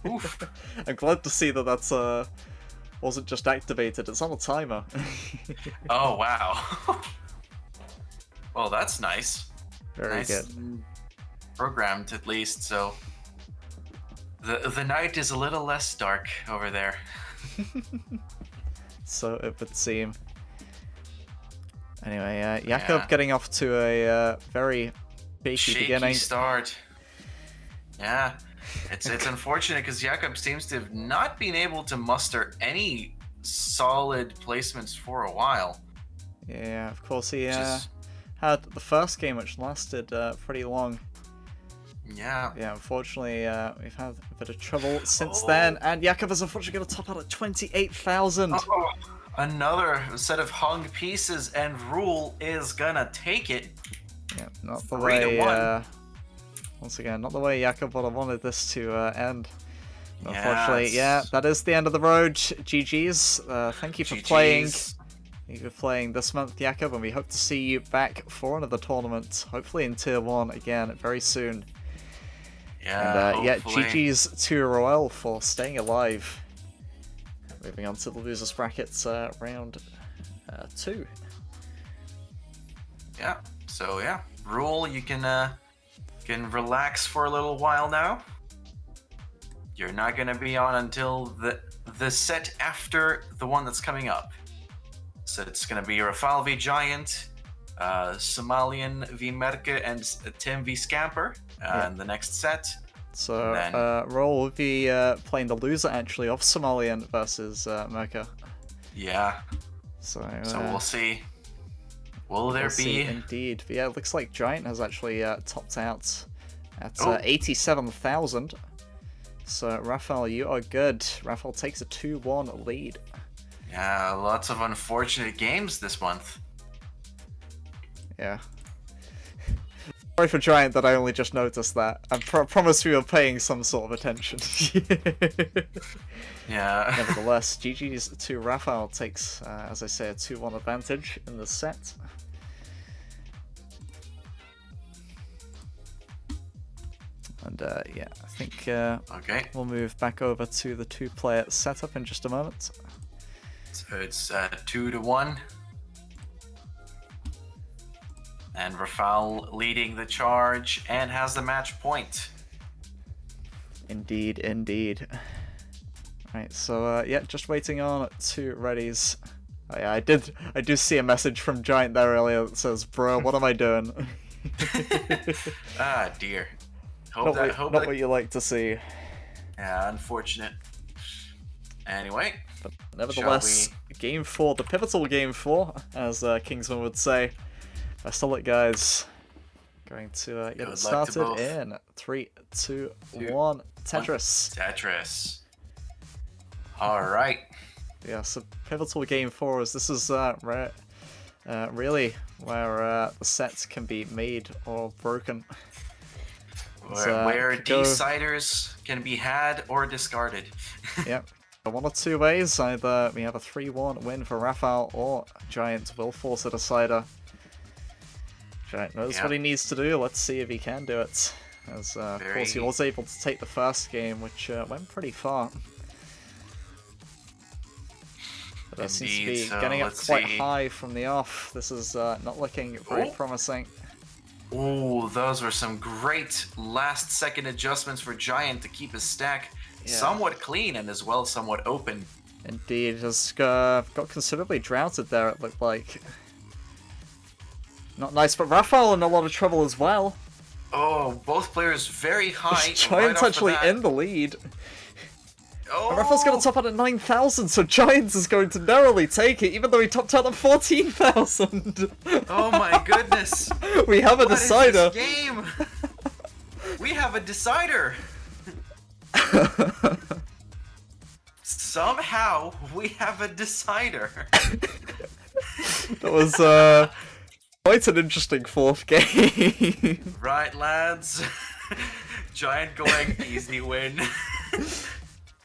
Oof. I'm glad to see that that's wasn't just activated. It's on a timer. Oh wow. Well, that's nice. Very good. Programmed at least, so the night is a little less dark over there. So it would seem. Anyway, Jakob getting off to a very shaky beginning. Start. Yeah, it's unfortunate because Jakob seems to have not been able to muster any solid placements for a while. Yeah, of course he had the first game, which lasted pretty long. Yeah. Yeah, unfortunately, we've had a bit of trouble since then, and Jakob is unfortunately going to top out at 28,000. Another set of hung pieces, and Roel is gonna take it. Yeah, not the way. Once again, not the way Jakob would have wanted this to end. Unfortunately, yeah, that is the end of the road. GG's. Thank you for playing. Thank you for playing this month, Jakob, and we hope to see you back for another tournament, hopefully in Tier 1 again very soon. Yeah, and yeah, GG's to Roel for staying alive. Moving on to the losers brackets, round 2. Yeah. So yeah, Roel, you can relax for a little while now. You're not gonna be on until the set after the one that's coming up. So it's gonna be Rafael v Giant, Somalian v Merke and Tim v Scamper in the next set. So, then- Roll will be playing the loser, actually, of Somalian versus Merca. Yeah, So so we'll see. Will there we'll see, be? indeed. But yeah, it looks like Giant has actually topped out at Oh. 87,000. So, Raphael, you are good. Raphael takes a 2-1 lead. Yeah, lots of unfortunate games this month. Yeah. Sorry for Giant that I only just noticed that. I promise we were paying some sort of attention. Yeah. Nevertheless, GG's to Raphael takes, as I say, a 2-1 advantage in the set. And yeah, I think Okay, we'll move back over to the 2-player setup in just a moment. so it's 2-1. And Rafal leading the charge and has the match point. Indeed, indeed. Right, so yeah, just waiting on 2 readies. Oh, yeah, I do see a message from Giant there earlier that says, "Bro, what am I doing?" Ah, dear. Not what you like to see. Yeah, unfortunate. Anyway, But nevertheless, Game 4, the pivotal Game 4, as Kingsman would say. Best of luck, guys. Going to get Good it luck to started both. in 3, 2, 1. Tetris. Tetris. All right. Yeah, so pivotal Game 4 is this is really where the sets can be made or broken. Where could go- deciders can be had or discarded. Yep. One or two ways. Either we have a 3-1 win for Raphael, or Giant will force a decider. Giant knows Yeah. what he needs to do. Let's see if he can do it. As of course he Very- was able to take the first game, which went pretty far. But that seems to Indeed, be so getting up let's quite see. high from the off. This is not looking very Oh. promising. Ooh, those were some great last-second adjustments for Giant to keep his stack Yeah. somewhat clean and as well somewhat open. Indeed, it has got considerably droughted there, it looked like. Not nice, but Raphael in a lot of trouble as well. Oh, both players very high. Giant's right off the actually bat. in the lead. Oh, And Raphael's going to top out at 9,000, so Giants is going to narrowly take it, even though he topped out at 14,000. Oh my goodness! We have a What is decider. this game? We have a decider. Somehow we have a decider. That was quite an interesting fourth game. Right, lads. Giant going easy win.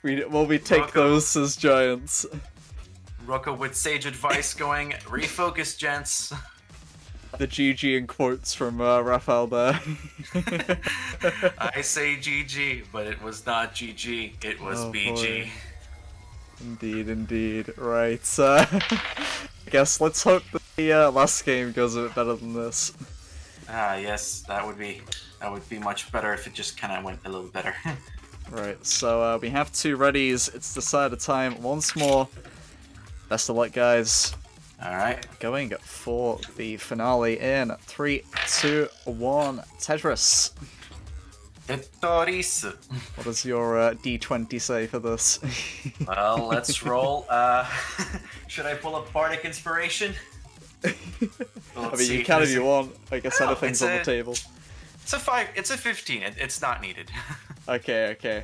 We take Rocco. those as Giants. Rocco with sage advice going, refocus, gents. The GG in quotes from Raphael there. I say GG, but it was not GG, it was Oh, BG. boy. Indeed, indeed. Right, I guess let's hope that the last game goes a bit better than this. Ah, yes, that would be much better if it just kind of went a little better. Right, so we have 2 readies. It's decider time once more. Best of luck, guys. Alright, Going for the finale in 3, 2, 1. Tetris. Tetris. What does your D20 say for this? Well, let's roll. Should I pull up Bardic Inspiration? I Let's mean, see you can if there's you a- want. I guess No, anything's it's on the a- table. It's a 5. It's a 15. It's not needed. Okay, okay.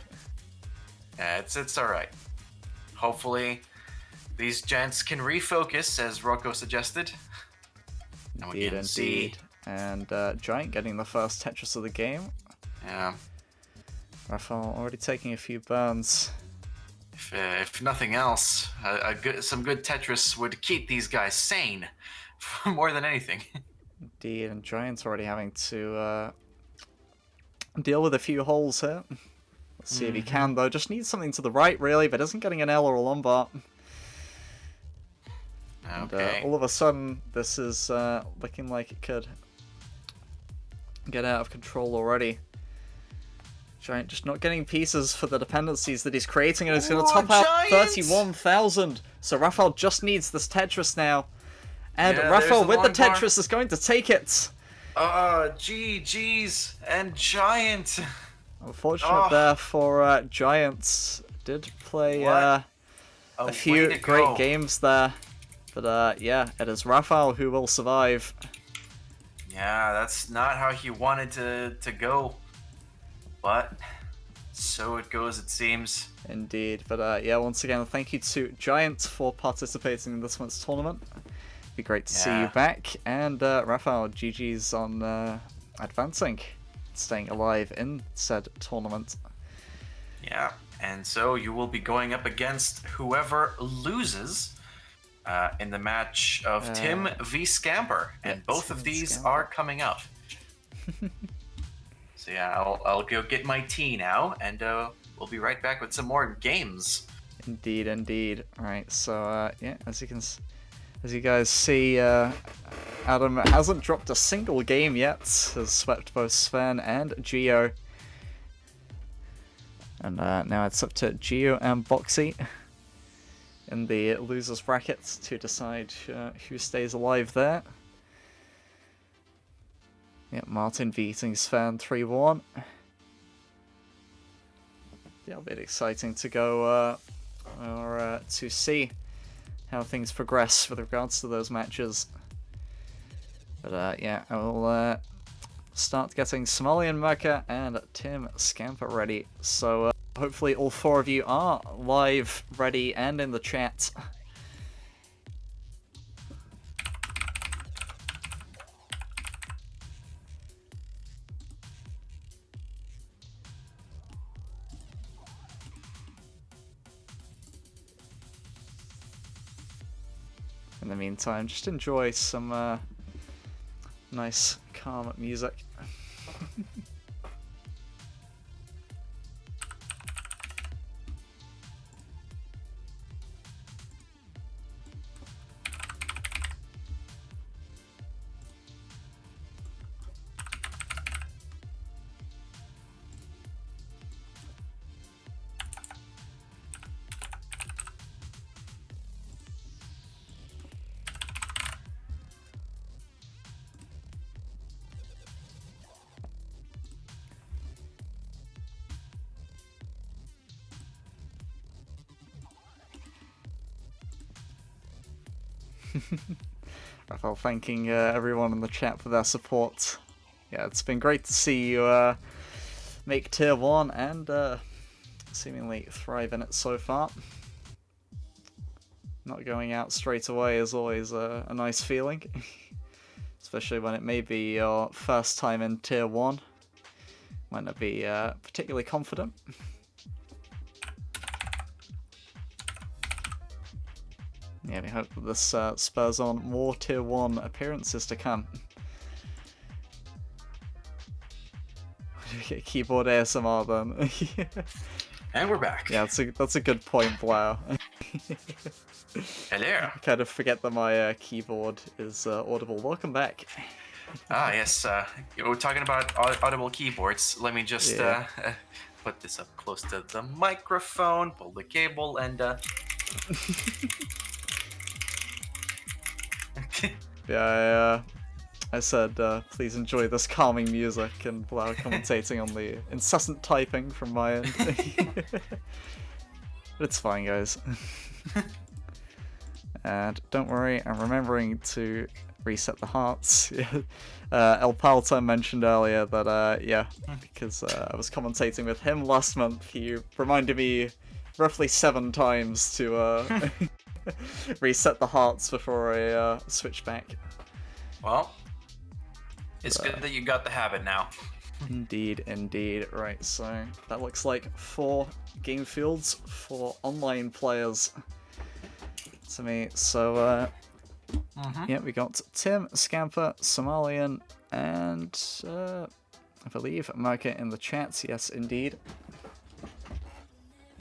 Yeah, it's all right. Hopefully, these gents can refocus, as Rocco suggested. And we Indeed, can see. indeed. And Giant getting the first Tetris of the game. Yeah. Raphael already taking a few burns. If nothing else, some good Tetris would keep these guys sane, more than anything. Indeed, and Giant's already having to deal with a few holes here. Let's see if he can, though. Just needs something to the right, really, but isn't getting an L or a Lombard. And Okay. all of a sudden, this is looking like it could get out of control already. Giant just not getting pieces for the dependencies that he's creating, and it's going to Ooh, top out Giant! 31,000. So Raphael just needs this Tetris now. And Yeah, Raphael there's with the long bar. Tetris is going to take it. GG's and Giant. Unfortunate Oh. there for Giants. Did play What? a Way few to great go. games there. But yeah, it is Raphael who will survive. Yeah, that's not how he wanted to go. But so it goes, it seems. Indeed. But yeah, once again, thank you to Giant for participating in this month's tournament. Be great to see you back. And Raphael, GG's on advancing, staying alive in said tournament. Yeah, and so you will be going up against whoever loses in the match of Tim v Scamper, and both Tim of these Scamper. are coming up. So yeah, I'll go get my tea now, and we'll be right back with some more games. Indeed, indeed. Alright, so yeah, as you guys see, Adam hasn't dropped a single game yet, has swept both Sven and Gio. And now it's up to Gio and Boxy in the losers brackets to decide who stays alive there. Yeah, Martin beating Sven 3-1. Yeah, a bit exciting to go or to see how things progress with regards to those matches. But yeah, I will start getting Somalian Mecca and Tim Scamper ready. So hopefully all four of you are live, ready, and in the chat. In the meantime, just enjoy some nice, calm music. Raphael thanking everyone in the chat for their support. Yeah, it's been great to see you make tier 1 and seemingly thrive in it so far. Not going out straight away is always a nice feeling, especially when it may be your first time in tier 1. Might not be particularly confident. Yeah, we hope that this spurs on more tier 1 appearances to come. Keyboard ASMR then. And we're back. Yeah, that's a good point, Blair. Hello. I kind of forget that my keyboard is audible. Welcome back. Ah, yes. We're talking about audible keyboards. Let me just put this up close to the microphone, pull the cable, and Yeah, I said please enjoy this calming music, and Blair commentating on the incessant typing from my end. But it's fine, guys. And don't worry, I'm remembering to reset the hearts. El Palta mentioned earlier that, yeah, because I was commentating with him last month, he reminded me roughly 7 times to reset the hearts before I switch back. well, it's good that you got the habit now. Indeed, indeed. Right, so that looks like 4 game fields for online players to me. So, yeah, we got Tim, Scamper, Somalian, and I believe Market in the chat. Yes, indeed.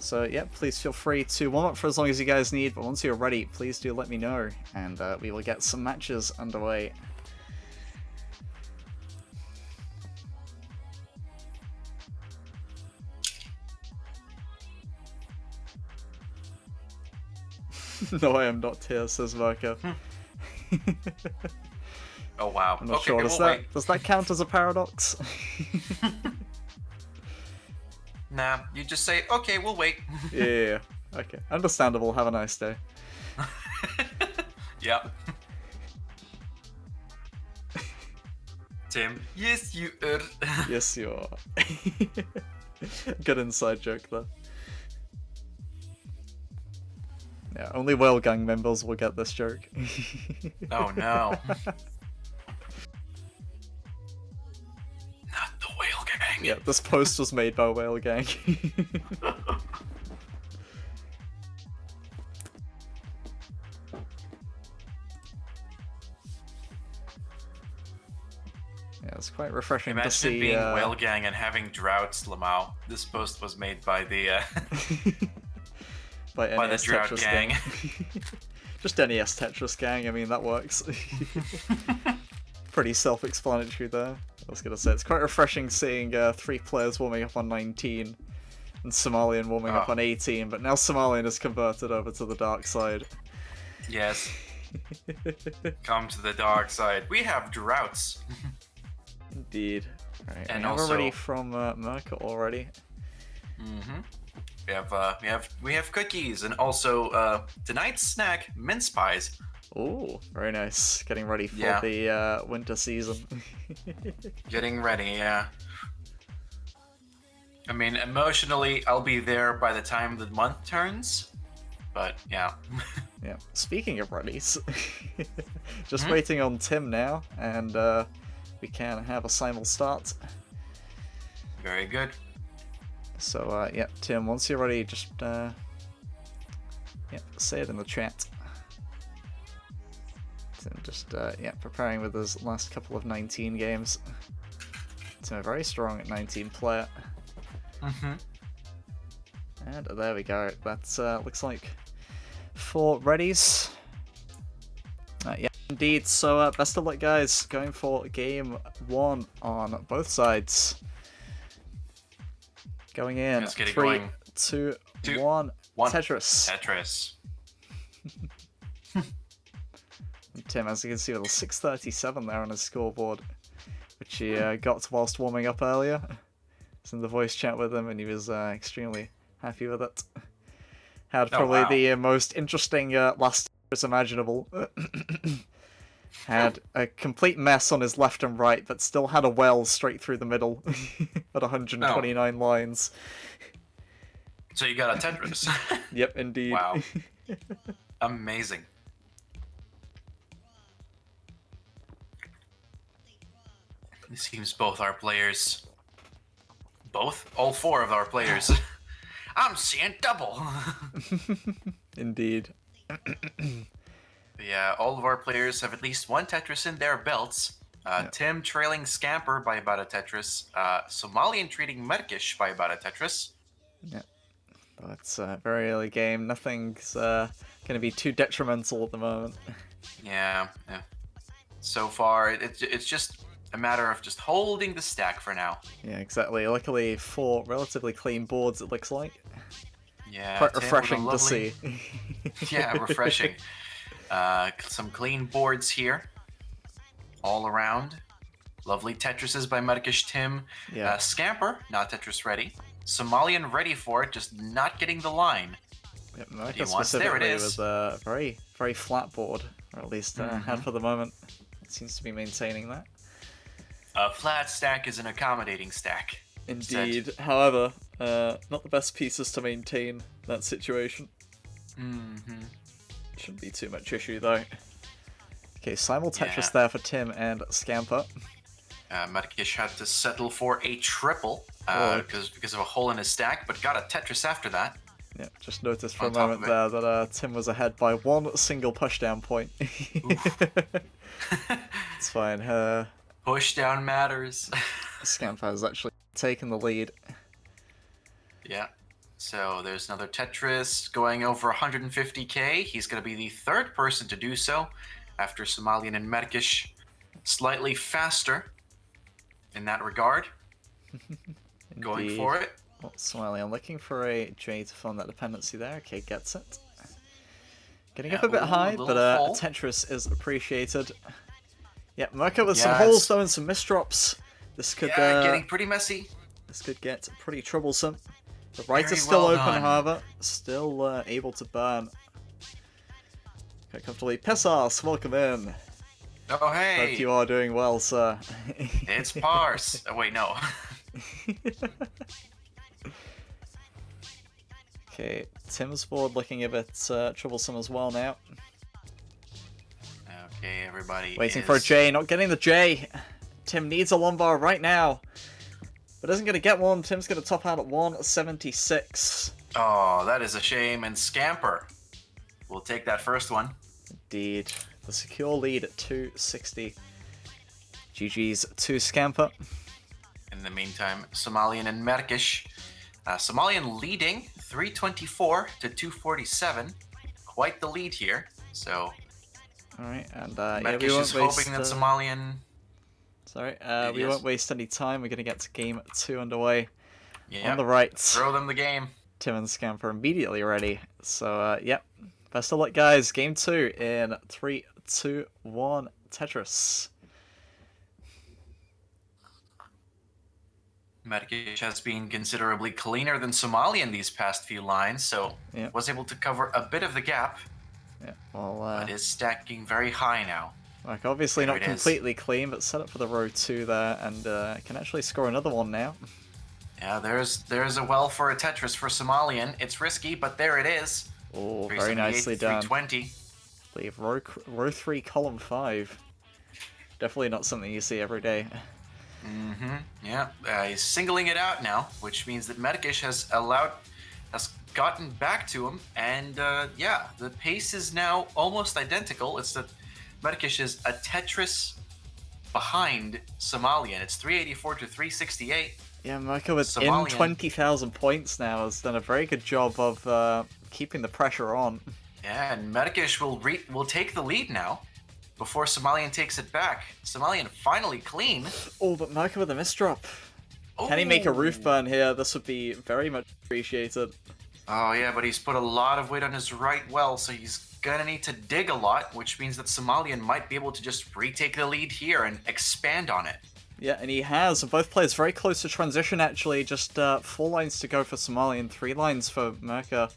So, yeah, please feel free to warm up for as long as you guys need, but once you're ready, please do let me know, and we will get some matches underway. No, I am not here, says Marco. Oh wow. I'm not Okay, sure. we'll wait. Does that count as a paradox? Nah, you just say, okay, we'll wait. Yeah. Okay. Understandable. Have a nice day. Yep. Tim, yes, you are. Yes, you are. Good inside joke there. Yeah, only Whale Gang members will get this joke. Oh no. Not the Whale Gang. Yeah, this post was made by Whale Gang. Yeah, it's quite refreshing to Imagine see. it being Whale Gang and having droughts, Lamau. This post was made by the by by the NES Drought Tetris Gang. Just NES Tetris Gang, I mean, that works. Pretty self-explanatory there. I was gonna say, it's quite refreshing seeing 3 players warming up on 19 and Somalian warming up on 18, but now Somalian is converted over to the dark side. Yes. Come to the dark side. We have droughts. Indeed. Right, And we have also- already from Merca already. Mm-hmm. We have cookies and also tonight's snack, mince pies. Ooh, very nice. Getting ready for Yeah. the winter season. Getting ready, yeah. I mean, emotionally, I'll be there by the time the month turns. But yeah. Yeah. Speaking of readies, just waiting on Tim now, and we can have a simul start. Very good. So yeah, Tim, once you're ready, just say it in the chat. Tim just preparing with his last couple of 19 games. Tim very strong at 19 player. Mm-hmm. And there we go. That looks like 4 readies. Yeah, indeed. So best of luck, guys. Going for game 1 on both sides. Going in. Let's get it 3, going. 2, 2, 1. 1. Tetris. Tetris. Tim, as you can see, with a 637 there on his scoreboard, which he got whilst warming up earlier. I was in the voice chat with him, and he was extremely happy with it. Had probably the most interesting last Tetris imaginable. Had a complete mess on his left and right, but still had a well straight through the middle at 129 lines. So you got a Tetris. Yep, indeed. Wow. Amazing. It seems both our players... Both? All 4 of our players. I'm seeing double. Indeed. Yeah, all of our players have at least 1 Tetris in their belts. Tim trailing Scamper by about a Tetris. Somalian treating Merkish by about a Tetris. Yeah. That's a very early game. Nothing's going to be too detrimental at the moment. Yeah. So far, it's just a matter of just holding the stack for now. Yeah, exactly. Luckily, 4 relatively clean boards, it looks like. Yeah, Quite Tim with a refreshing to lovely- see. Yeah, refreshing. Some clean boards here, all around. Lovely Tetrises by Merkish Tim. Yeah. Scamper, not Tetris ready. Somalian ready for it, just not getting the line. Yep, he Merca wants- there it specifically is. with a very, very flat board, or at least had for the moment. It seems to be maintaining that. A flat stack is an accommodating stack. Indeed. However, not the best pieces to maintain that situation. Mm-hmm. Shouldn't be too much issue though. Okay, simul Tetris Yeah. there for Tim and Scamper. Merkish had to settle for a triple Oh. because of a hole in his stack, but got a Tetris after that. Yeah, just noticed for a On top moment of there that Tim was ahead by 1 single pushdown point. It's fine. Push down matters. Scamper has actually taken the lead. Yeah. So there's another Tetris going over 150k. He's going to be the 3rd person to do so after Somalian and Merkish. Slightly faster in that regard. Going Indeed. for it. Oh, Smiley, I'm looking for a J to fund that dependency there. Okay, gets it. Getting up a bit ooh, high, a little but full. Tetris is appreciated. Yeah, Mirko with some Yeah, holes it's- though and some misdrops. This could Getting pretty messy. this could get pretty troublesome. The right Very is still well open, done. however, still able to burn. Quite comfortably. Pessars, welcome in. Oh, hey. Hope you are doing well, sir. It's Pars. Oh, wait, no. Okay, Tim's board looking a bit troublesome as well now. Okay, everybody. Waiting for a J, not getting the J. Tim needs a lumbar right now, but isn't going to get one. Tim's going to top out at 176. Oh, that is a shame. And Scamper. We'll take that first one. Indeed. The secure lead at 260. GG's to Scamper. In the meantime, Somalian and Merkish. Somalian leading 324 to 247. Quite the lead here. So, Alright, and yeah, Merkish we won't is waste... hoping that Somalian... Sorry, we yes. won't waste any time. We're going to get to game 2 underway. Yeah, On the right, throw them the game. Tim and Scamper immediately ready. So, yep. Best of luck, guys. Game 2 in 3, 2, 1, Tetris. Merkish has been considerably cleaner than Somalian these past few lines, so Yeah. was able to cover a bit of the gap, Yeah, well, but is stacking very high now. like obviously There not it is. completely clean, but set up for the row 2 there, and can actually score another one now. Yeah, there's a well for a Tetris for Somalian. It's risky, but there it is. Oh, very nicely done. 320. Leave row 3, column 5. Definitely not something you see every day. Mm-hmm. Yeah, he's singling it out now, which means that Merkish has gotten back to him, and yeah, the pace is now almost identical. It's that Merkish is a Tetris behind Somalian. It's 384 to 368. Yeah, Mirko within Somalian. 20,000 points now has done a very good job of keeping the pressure on. Yeah, and Merkish will take the lead now before Somalian takes it back. Somalian finally clean. Oh, but Mirko with a misdrop. Can he make a roof Ooh. burn here? This would be very much appreciated. Oh yeah, but he's put a lot of weight on his right well, so he's gonna need to dig a lot, which means that Somalian might be able to just retake the lead here and expand on it. Yeah, and he has. Both players very close to transition, actually. Just 4 lines to go for Somalian, 3 lines for Mirko.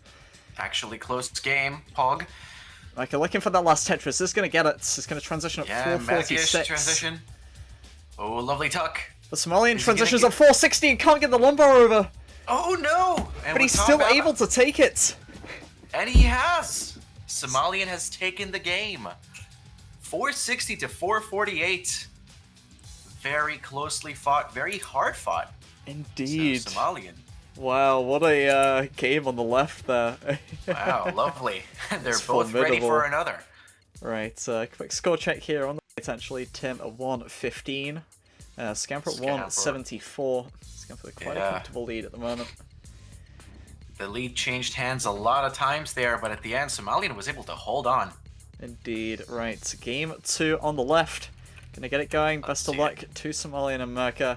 Actually, close game, Pog. Mirko looking for that last Tetris. This is going to get it. It's going to transition at Yeah, 446. Merkish transition. Oh, lovely tuck. The Somalian Is he gonna transitions get- at 460 and can't get the lumbar over. Oh no! And But with he's top still out- able to take it. And he has! Somalian has taken the game. 460 to 448. Very closely fought, very hard fought. Indeed. So, Somalian. Wow, what a game on the left there. Wow, lovely. They're It's both ready formidable. for another. Right, quick score check here on the right, actually. Tim at 115. Scamper at Scamper. 174. Scamper with quite a Yeah. comfortable lead at the moment. The lead changed hands a lot of times there, but at the end, Somalian was able to hold on. Indeed. Right, game 2 on the left. Gonna get it going. Best of see luck to Somalian and Mirko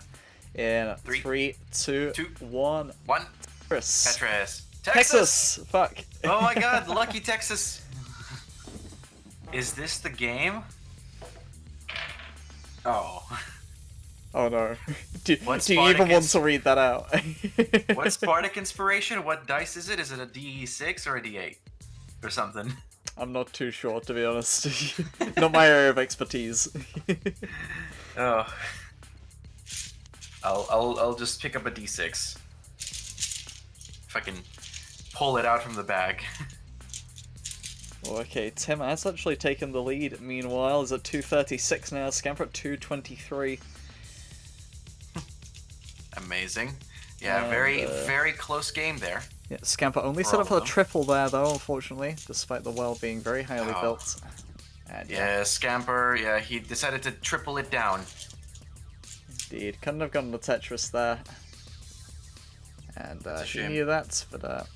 in 3, 3, 2, 1. 1. Tetris. Tetris. Texas! Fuck. Oh my god, lucky Texas. Is this the game? Oh. Oh no. Do What's you even want Spartacus? to read that out? What's Spartak Inspiration? What dice is it? Is it a D6 or a D8? Or something? I'm not too sure, to be honest. Not my area of expertise. Oh. I'll just pick up a D6. If I can pull it out from the bag. Well, okay, Tim has actually taken the lead. Meanwhile, is at 236 now. Scamper at 223. Amazing. Yeah, And, very close game there. Yeah, Scamper only For set all up for of the them. triple there, though, unfortunately, despite the well being very highly Oh. built. And Yeah, Scamper, yeah, he decided to triple it down. indeed, couldn't have gotten the Tetris there. And a he shame. knew that, but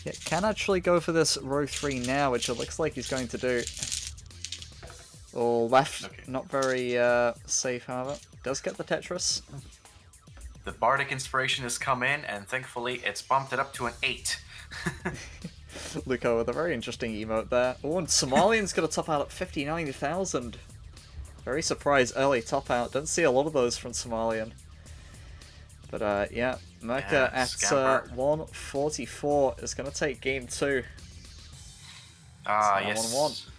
yeah, can actually go for this row 3 now, which it looks like he's going to do. Or left, Okay. not very safe, however. Does get the Tetris. The Bardic Inspiration has come in, and thankfully it's bumped it up to an 8. Luco with a very interesting emote there. Oh, and Somalian's going to top out at 59,000. Very surprised early top out. Don't see a lot of those from Somalian. But yeah, Merca at Scamper. 144 is going to take game 2. Ah, It's now yes. 1-1.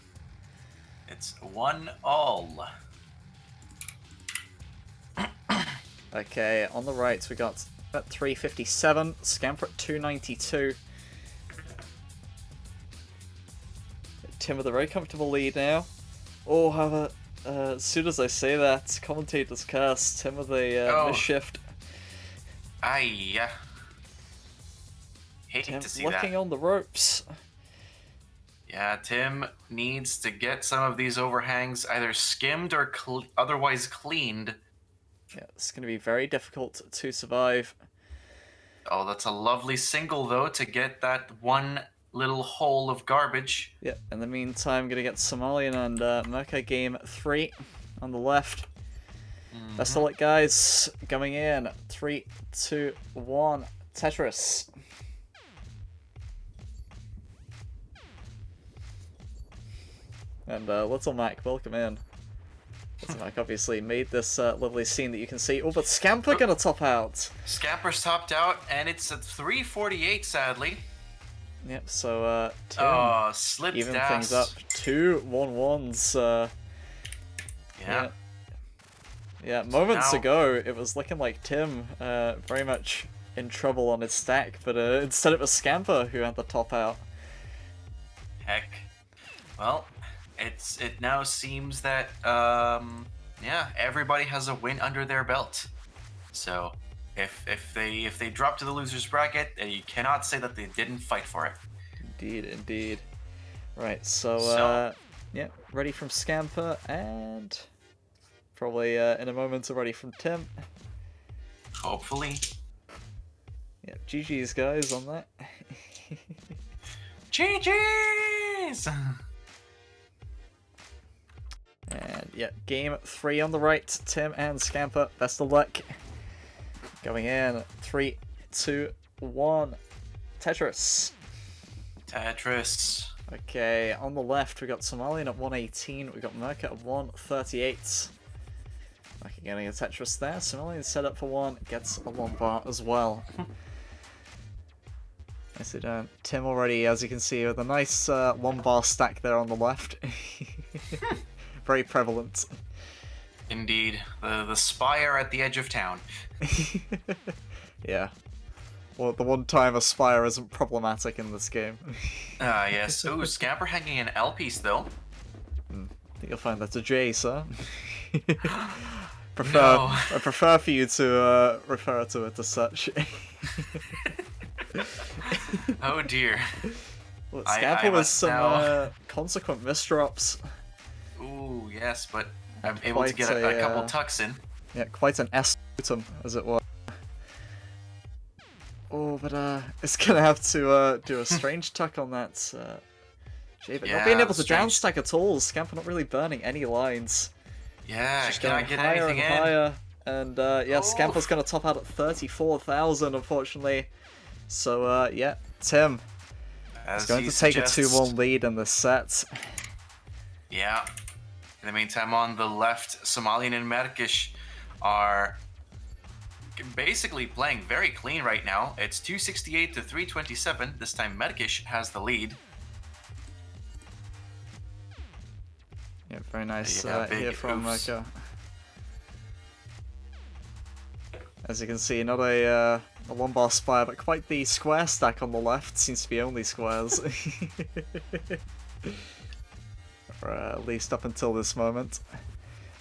It's 1-all. Okay, on the right we got at 357, Scamper at 292. Tim with a very comfortable lead now. Oh, however, as soon as I say that, commentator's curse. Tim with a misshift. Aye. Hate Tim to see looking that. on the ropes. Yeah, Tim needs to get some of these overhangs either skimmed or otherwise cleaned. Yeah, it's going to be very difficult to survive. Oh, that's a lovely single, though, to get that one little hole of garbage. Yeah, in the meantime, going to get Somalian and Merca game 3 on the left. Best of luck, guys. Going in. 3, 2, 1. Tetris. And Little Mac, welcome in. Little Mac obviously made this lovely scene that you can see. Oh, but Scamper gonna top out. Scamper's topped out, and it's at 348, sadly. Yep, so Tim Oh, slipped even ass. things up. 2 1-1s. Yeah, moments now- ago it was looking like Tim very much in trouble on his stack, but instead it was Scamper who had the top out. Heck. Well, it now seems that everybody has a win under their belt. So if they drop to the losers bracket, you cannot say that they didn't fight for it. Indeed. Right, so yeah, ready from Scamper and probably in a moment already from Tim. Hopefully. Yeah, GG's guys on that. GG's! And yeah, game 3 on the right, Tim and Scamper. Best of luck. Going in, 3, 2, 1. Tetris. Tetris. Okay, on the left we got Somalian at 118, we got Merca at 138. Okay, getting a Tetris there. Somalian set up for 1, gets a 1 bar as well. Nicely done. Tim already, as you can see, with a nice 1 bar stack there on the left. Very prevalent. Indeed. The spire at the edge of town. Yeah. Well, the one time a spire isn't problematic in this game. Ah, yes. Ooh, Scamper hanging an L piece, though. I think you'll find that's a J, sir. No. I prefer for you to refer to it as such. Oh, dear. Well, I Scamper with must some now- consequent misdrops. Ooh, yes, but I'm able to Quite get a a, couple tucks in. Yeah, quite an S-totem, as it were. Oh, but it's gonna have to do a strange tuck on that. J, but not being Yeah, able to down strange. stack at all. Scamper not really burning any lines. Yeah, I Just cannot going get higher anything and in. higher. And yeah, Oh. Scamper's gonna top out at 34,000, unfortunately. So yeah, Tim As is going he to take suggests. a 2-1 lead in this set. Yeah. In the meantime, on the left, Somalian and Merkish are basically playing very clean right now. It's 268 to 327. This time, Merkish has the lead. Yeah, very nice Yeah, big here from oops. Merca. As you can see, not a 1-bar spire, but quite the square stack on the left. Seems to be only squares. Or at least up until this moment.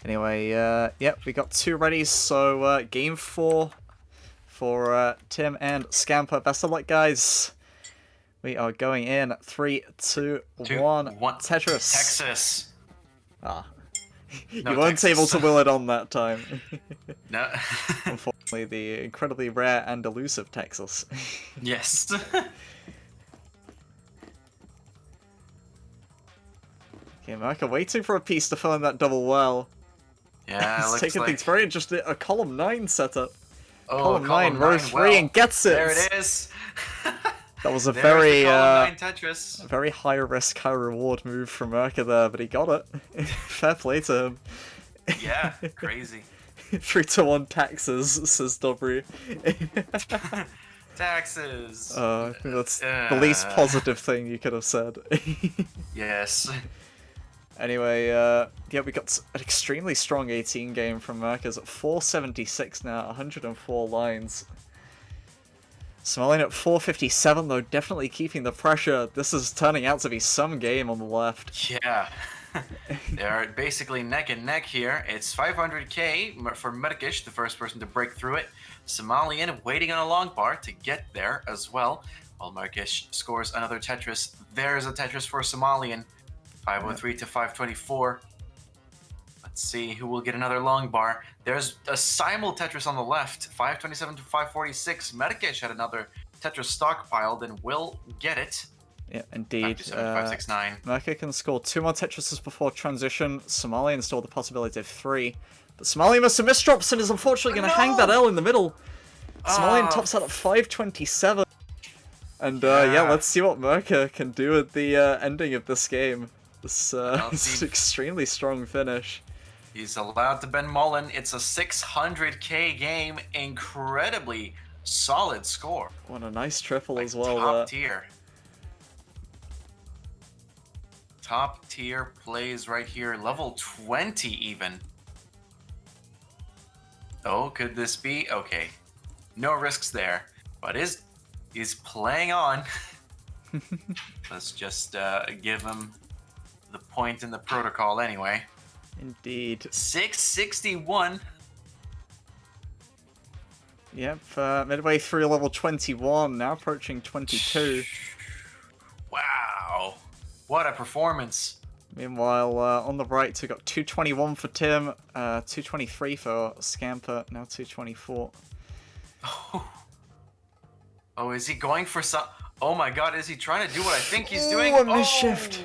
Anyway, yep, we got 2 readies, so game 4 for Tim and Scamper. Best of luck, guys. We are going in 3, 2, 1. Tetris. Texas. Ah. You No, weren't Texas. able to will it on that time. No. Unfortunately, the incredibly rare and elusive Texas. Yes. Okay, Merca waiting for a piece to fill in that double well. Yeah, He's looks taking like... things very interesting. A column 9 setup. Oh, column 9, row 3, well, and gets it! There it is. That was a There's the very column 9 Tetris. very high risk, high reward move from Merca there, but he got it. Fair play to him. Yeah, crazy. 3-1 taxes, says Dobry. Taxes. I think that's the least positive thing you could have said. Yes. Anyway, yeah, we got an extremely strong 18 game from Merca's at 476 now, 104 lines. Somalian at 457 though, definitely keeping the pressure. This is turning out to be some game on the left. Yeah. They're basically neck and neck here. It's 500k for Medikish, the first person to break through it. Somalian waiting on a long bar to get there as well. While Medikish scores another Tetris. There's a Tetris for Somalian. 503 to 524. Let's see who will get another long bar. There's a simul Tetris on the left. 527 to 546. Medikish had another Tetris stockpiled and will get it. Yeah, indeed. 569. Merca can score 2 more Tetrises before transition. Somalian still the possibility of 3. But Somalian with some misdrops and is unfortunately going to hang that L in the middle. Somalian tops out at 527. And yeah, let's see what Merca can do at the ending of this game. This is an extremely strong finish. He's allowed to Ben Mullen. It's a 600k game. Incredibly solid score. What a nice triple as well. Top tier. Top tier plays right here. Level 20 even. Oh, could this be? Okay. No risks there. But he's playing on. Let's just give him the point in the protocol anyway. Indeed. 661. Yep, midway through level 21, now approaching 22. Wow. What a performance. Meanwhile, on the right, we got 221 for Tim, 223 for Scamper, now 224. Oh, is he going for some... Oh my god, is he trying to do what I think he's doing? A misshift.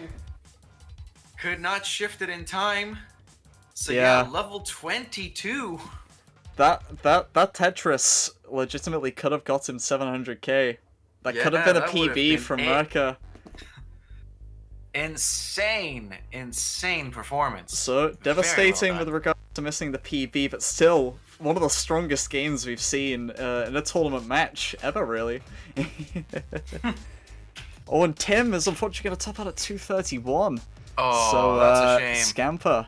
Could not shift it in time. So Yeah. yeah, level 22. That Tetris legitimately could have got him 700k. That could have been a that would have PB been from it. Merca. Insane performance. So devastating with regards to missing the PB, but still one of the strongest games we've seen in a tournament match ever, really. Oh, and Tim is unfortunately going to top out at 231. Oh, so, that's a shame. Scamper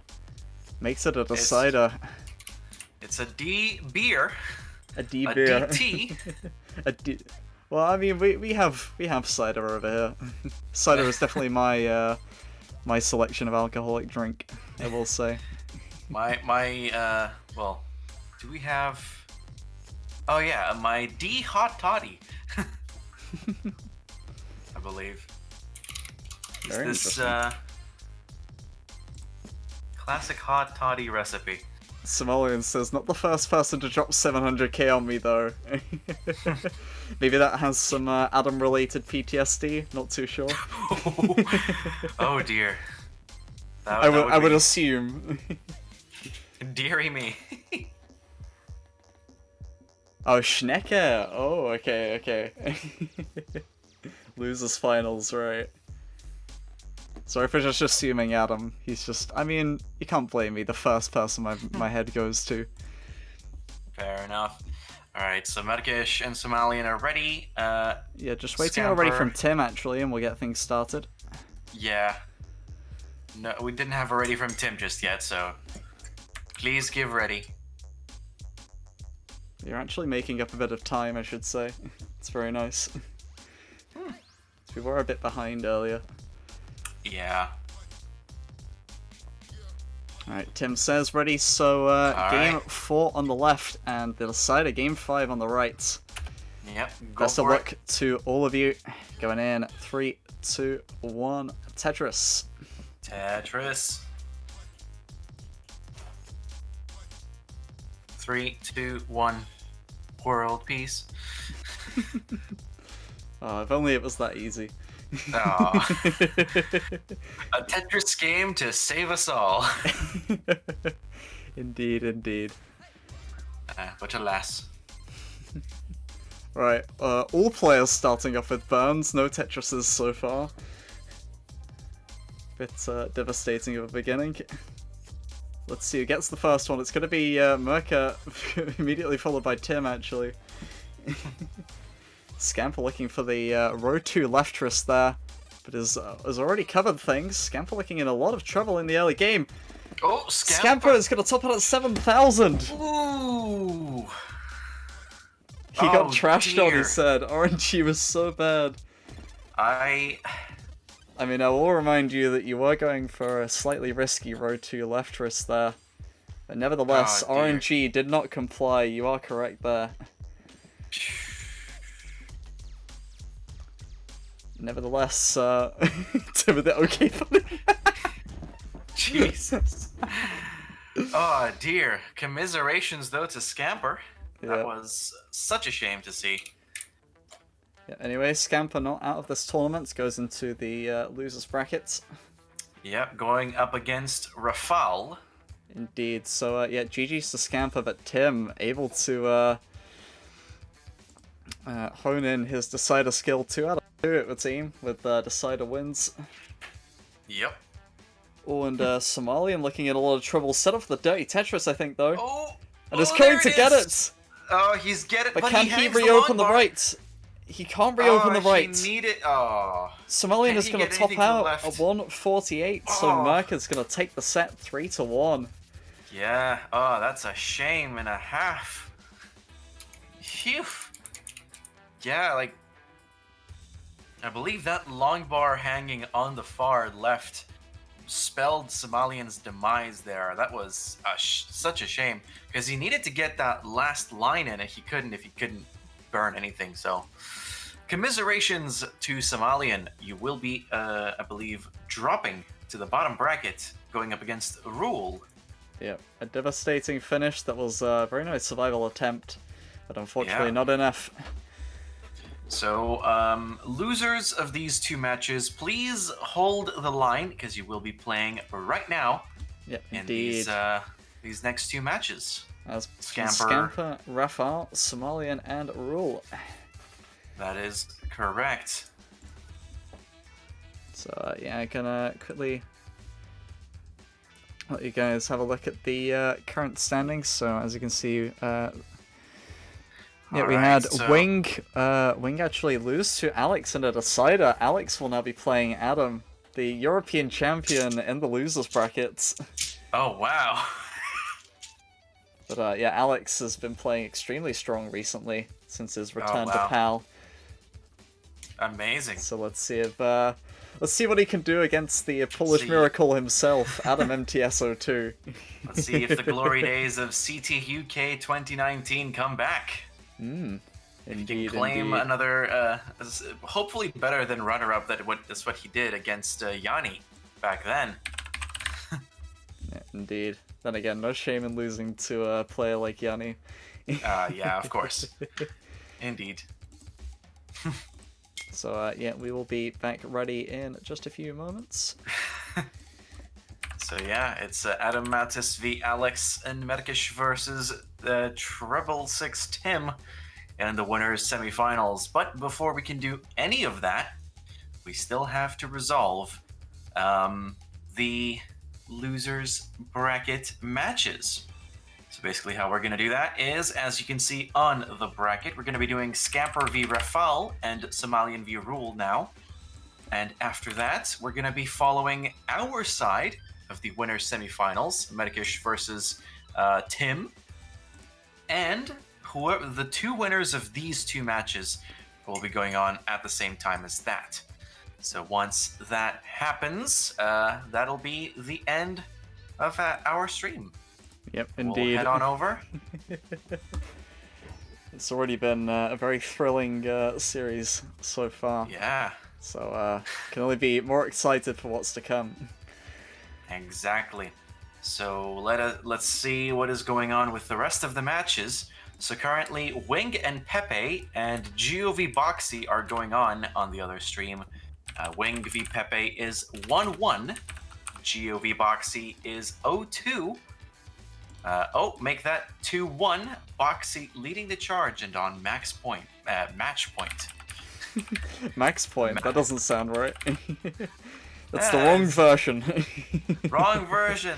makes it a decider. It's a D beer. A D A beer. DT. A D. Well, I mean, we have cider over here. Cider is definitely my my selection of alcoholic drink, I will say. Well, do we have... Oh yeah, my D hot toddy. I believe. Very Is this interesting. classic hot toddy recipe? Somalian says, not the first person to drop 700k on me, though. Maybe that has some Adam-related PTSD, not too sure. Oh dear. I would assume. Deary me. Oh, Schnecker! Oh, okay. Losers finals, right. Sorry for just assuming Adam. He's just... I mean, you can't blame me. The first person my head goes to. Fair enough. Alright, so Medikish and Somalian are ready. Yeah, just waiting already from Tim, actually, and we'll get things started. Yeah. No, we didn't have a ready from Tim just yet, so... Please give ready. You're actually making up a bit of time, I should say. It's very nice. We were a bit behind earlier. Yeah. Alright, Tim says ready, so game 4 on the left, and the decider game 5 on the right. Yep, go Best of for luck it. to all of you. Going in, 3, 2, 1, Tetris. Tetris. 3, 2, 1. World peace. Oh, if only it was that easy. Aw. A Tetris game to save us all. Indeed. But alas. Right, all players starting off with burns, no Tetrises so far. Bit devastating of a beginning. Let's see who gets the first one. It's going to be Merca, immediately followed by Tim, actually. Scamper looking for the row 2 left wrist there, but has already covered things. Scamper looking in a lot of trouble in the early game. Oh, Scamper is going to top out at 7,000! Ooh! He got trashed on, he said. RNG was so bad. I mean, I will remind you that you were going for a slightly risky row 2 left wrist there. But nevertheless, RNG did not comply. You are correct there. Nevertheless, Timothy, okay, funny. Jesus. Oh dear. Commiserations though to Scamper. That was such a shame to see. Yeah, anyway, Scamper not out of this tournament, goes into the losers brackets. Yep, going up against Rafal. Indeed. So yeah, GG's to Scamper, but Tim able to hone in his Decider skill 2 out of 2, it would seem, with Decider wins. Yep. Oh, and Somalian looking at a lot of trouble. Set up for the Dirty Tetris, I think, though. Oh! And is going to get it! Oh, he's get it, but can he reopen the right? He can't reopen the right. He need it. Oh. Somalian is going to top out a 148, so Merca's going to take the set 3-1. Yeah. Oh, that's a shame and a half. Phew. Yeah, like, I believe that long bar hanging on the far left spelled Somalian's demise there. That was such a shame, because he needed to get that last line in, and he couldn't if he couldn't burn anything. So commiserations to Somalian. You will be, I believe, dropping to the bottom bracket, going up against Rule. Yep, a devastating finish. That was a very nice survival attempt, but unfortunately not enough. So, losers of these two matches, please hold the line, because you will be playing right now in these next two matches. As Scamper, Rafal, Somalian, and Rule. That is correct. So, yeah, I'm gonna quickly let you guys have a look at the current standings. So, as you can see, yeah, we had Wing actually lose to Alex in a decider. Alex will now be playing Adam, the European champion in the losers brackets. Oh, wow. But yeah, Alex has been playing extremely strong recently since his return to PAL. Amazing. So let's see if let's see what he can do against the Polish miracle himself, Adam MTS02. Let's see if the glory days of CT UK 2019 come back. If he can claim another, hopefully better than runner-up. That's what he did against Yanni back then. Yeah, indeed. Then again, no shame in losing to a player like Yanni. Yeah, of course. Indeed. So yeah, we will be back ready in just a few moments. So yeah, it's Adam Mattis v Alex and Merkish versus the Treble 6 Tim in the winners semifinals. But before we can do any of that, we still have to resolve the losers bracket matches. So basically how we're going to do that is, as you can see on the bracket, we're going to be doing Scamper v Rafal and Somalian v Rule now. And after that, we're going to be following our side of the winners semifinals, Medikish versus Tim. And whoever the two winners of these two matches will be going on at the same time as that. So once that happens, that'll be the end of our stream. Yep, indeed. We'll head on over. It's already been a very thrilling series so far. Yeah. So can only be more excited for what's to come. Exactly. So let's see what is going on with the rest of the matches. So currently, Wing and Pepe and Gio v Boxy are going on the other stream. Wing v Pepe is 1-1. Gio v Boxy is 0-2. Make that 2-1. Boxy leading the charge and on max point, match point. Max point? That doesn't sound right. That's the Yeah, wrong it's- version. Wrong version.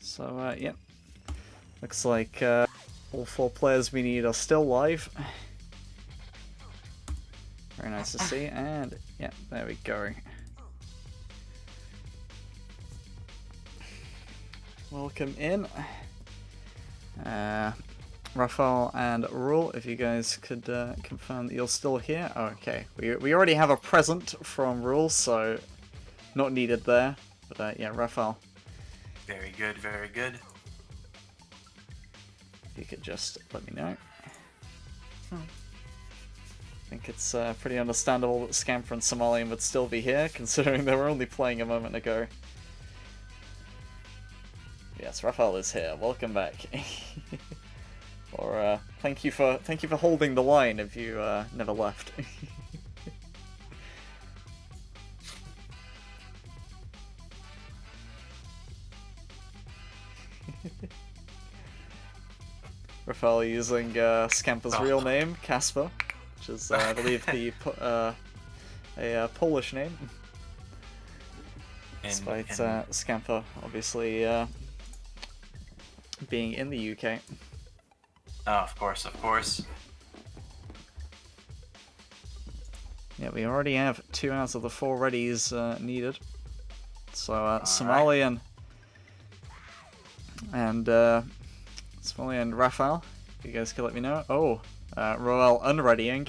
So, yep. Looks like all 4 players we need are still live. Very nice to see, and yeah, there we go. Welcome in. Raphael and Rule, if you guys could confirm that you're still here. Oh, okay, we already have a present from Rule, so not needed there. But yeah, Raphael. Very good, very good. If you could just let me know. I think it's pretty understandable that Scamper and Somalian would still be here, considering they were only playing a moment ago. Yes, Raphael is here. Welcome back. Or thank you for holding the line if you never left. Raphael using Scamper's real name, Casper, which is, I believe, a Polish name. Despite Scamper, obviously, being in the UK. Oh, of course, of course. Yeah, we already have 2 out of the 4 readies needed. So, Somalian and Raphael, if you guys can let me know. Oh, Roel unreadying.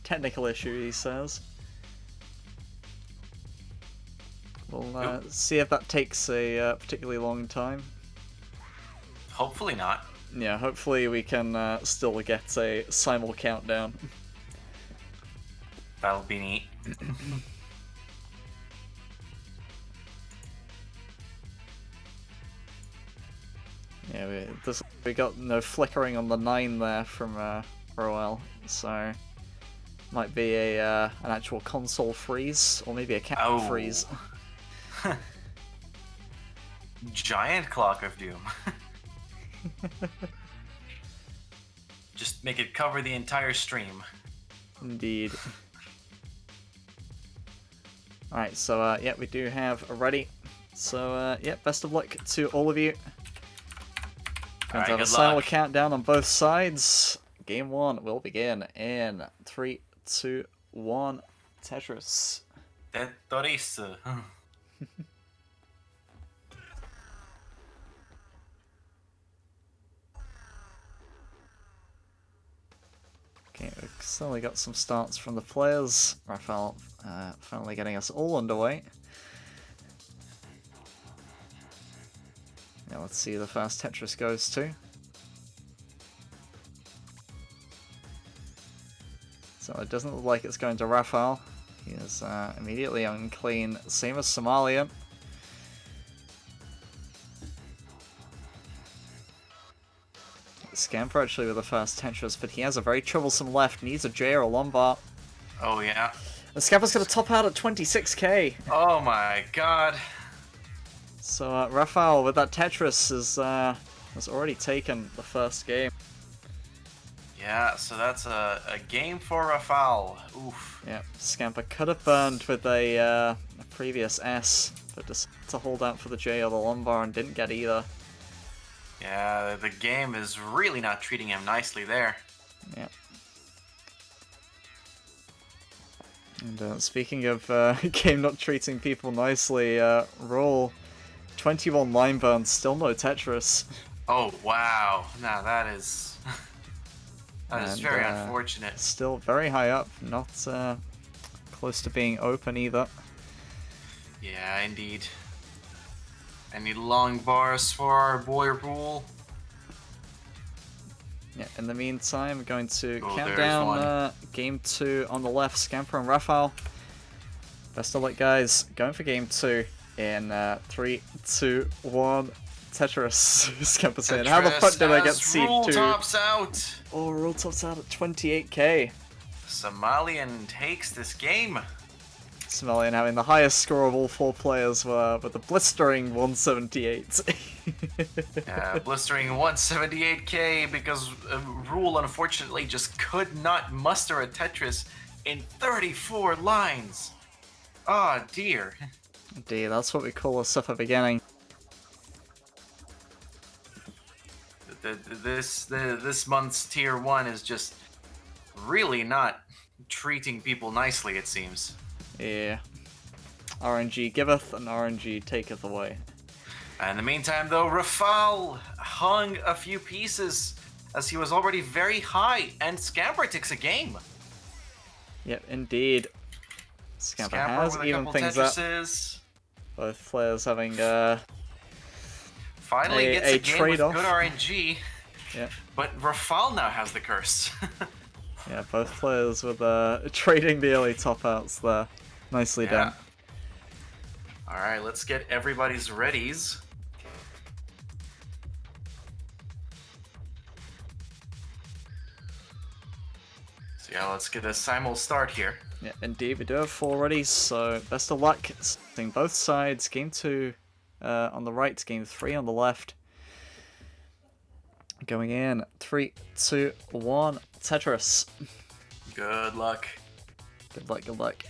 Technical issue, he says. We'll see if that takes a particularly long time. Hopefully not. Yeah, hopefully we can still get a simul countdown. That'll be neat. Yeah, we got no flickering on the 9 there from Roel, so might be an actual console freeze, or maybe a cat freeze. Giant Clock of Doom. Just make it cover the entire stream. Indeed. Alright, so yeah, we do have a ready. So yeah, best of luck to all of you. Going to have a simul countdown on both sides. Game 1 will begin in 3, 2, 1. Tetris. Tetris. Okay, we've slowly got some starts from the players. Raphael finally getting us all underway. Now let's see who the first Tetris goes to. So it doesn't look like it's going to Raphael. He is immediately unclean, same as Somalia. Scamper actually with the first Tetris, but he has a very troublesome left. Needs a J or a lumbar. Oh yeah. And Scamper's going to top out at 26k. Oh my god. So Raphael with that Tetris has already taken the first game. Yeah, so that's a game for Rafal. Oof. Yeah, Scamper could have burned with a previous S, but just to hold out for the J or the lumbar and didn't get either. Yeah, the game is really not treating him nicely there. Yeah. And speaking of game not treating people nicely, roll 21 line burns, still no Tetris. Oh wow, now that is that is very unfortunate. Still very high up, not close to being open either. Yeah, indeed. Any long bars for our boy Rule? Yeah, in the meantime, we're going to count there's down one. game 2 on the left. Scamper and Raphael. Best of luck, guys. Going for game 2 in 3, 2, 1. Tetris. Scamper saying, how the fuck did I get seed 2? Rule tops out. Oh, rule tops out at 28k. Somalian takes this game. Somalian having the highest score of all 4 players with a blistering 178. Blistering 178k because Rule unfortunately just could not muster a Tetris in 34 lines. Oh dear. Indeed, that's what we call a suffer beginning. This month's tier 1 is just really not treating people nicely, it seems. Yeah. RNG giveth and RNG taketh away. In the meantime, though, Rafal hung a few pieces as he was already very high, and Scamper takes a game. Yep, indeed. Scamper has with a even couple things up. Tetrises. Both players having Finally a gets a game with trade-off. good RNG, yeah, but Rafal now has the curse. yeah, both players with trading the early top outs there. Nicely done. Alright, let's get everybody's readies. So yeah, let's get a simul start here. Yeah, indeed, we do have 4 ready, so best of luck. Seeing both sides. Game 2 on the right, game 3 on the left. Going in, 3, 2, 1, Tetris. Good luck. Good luck, good luck.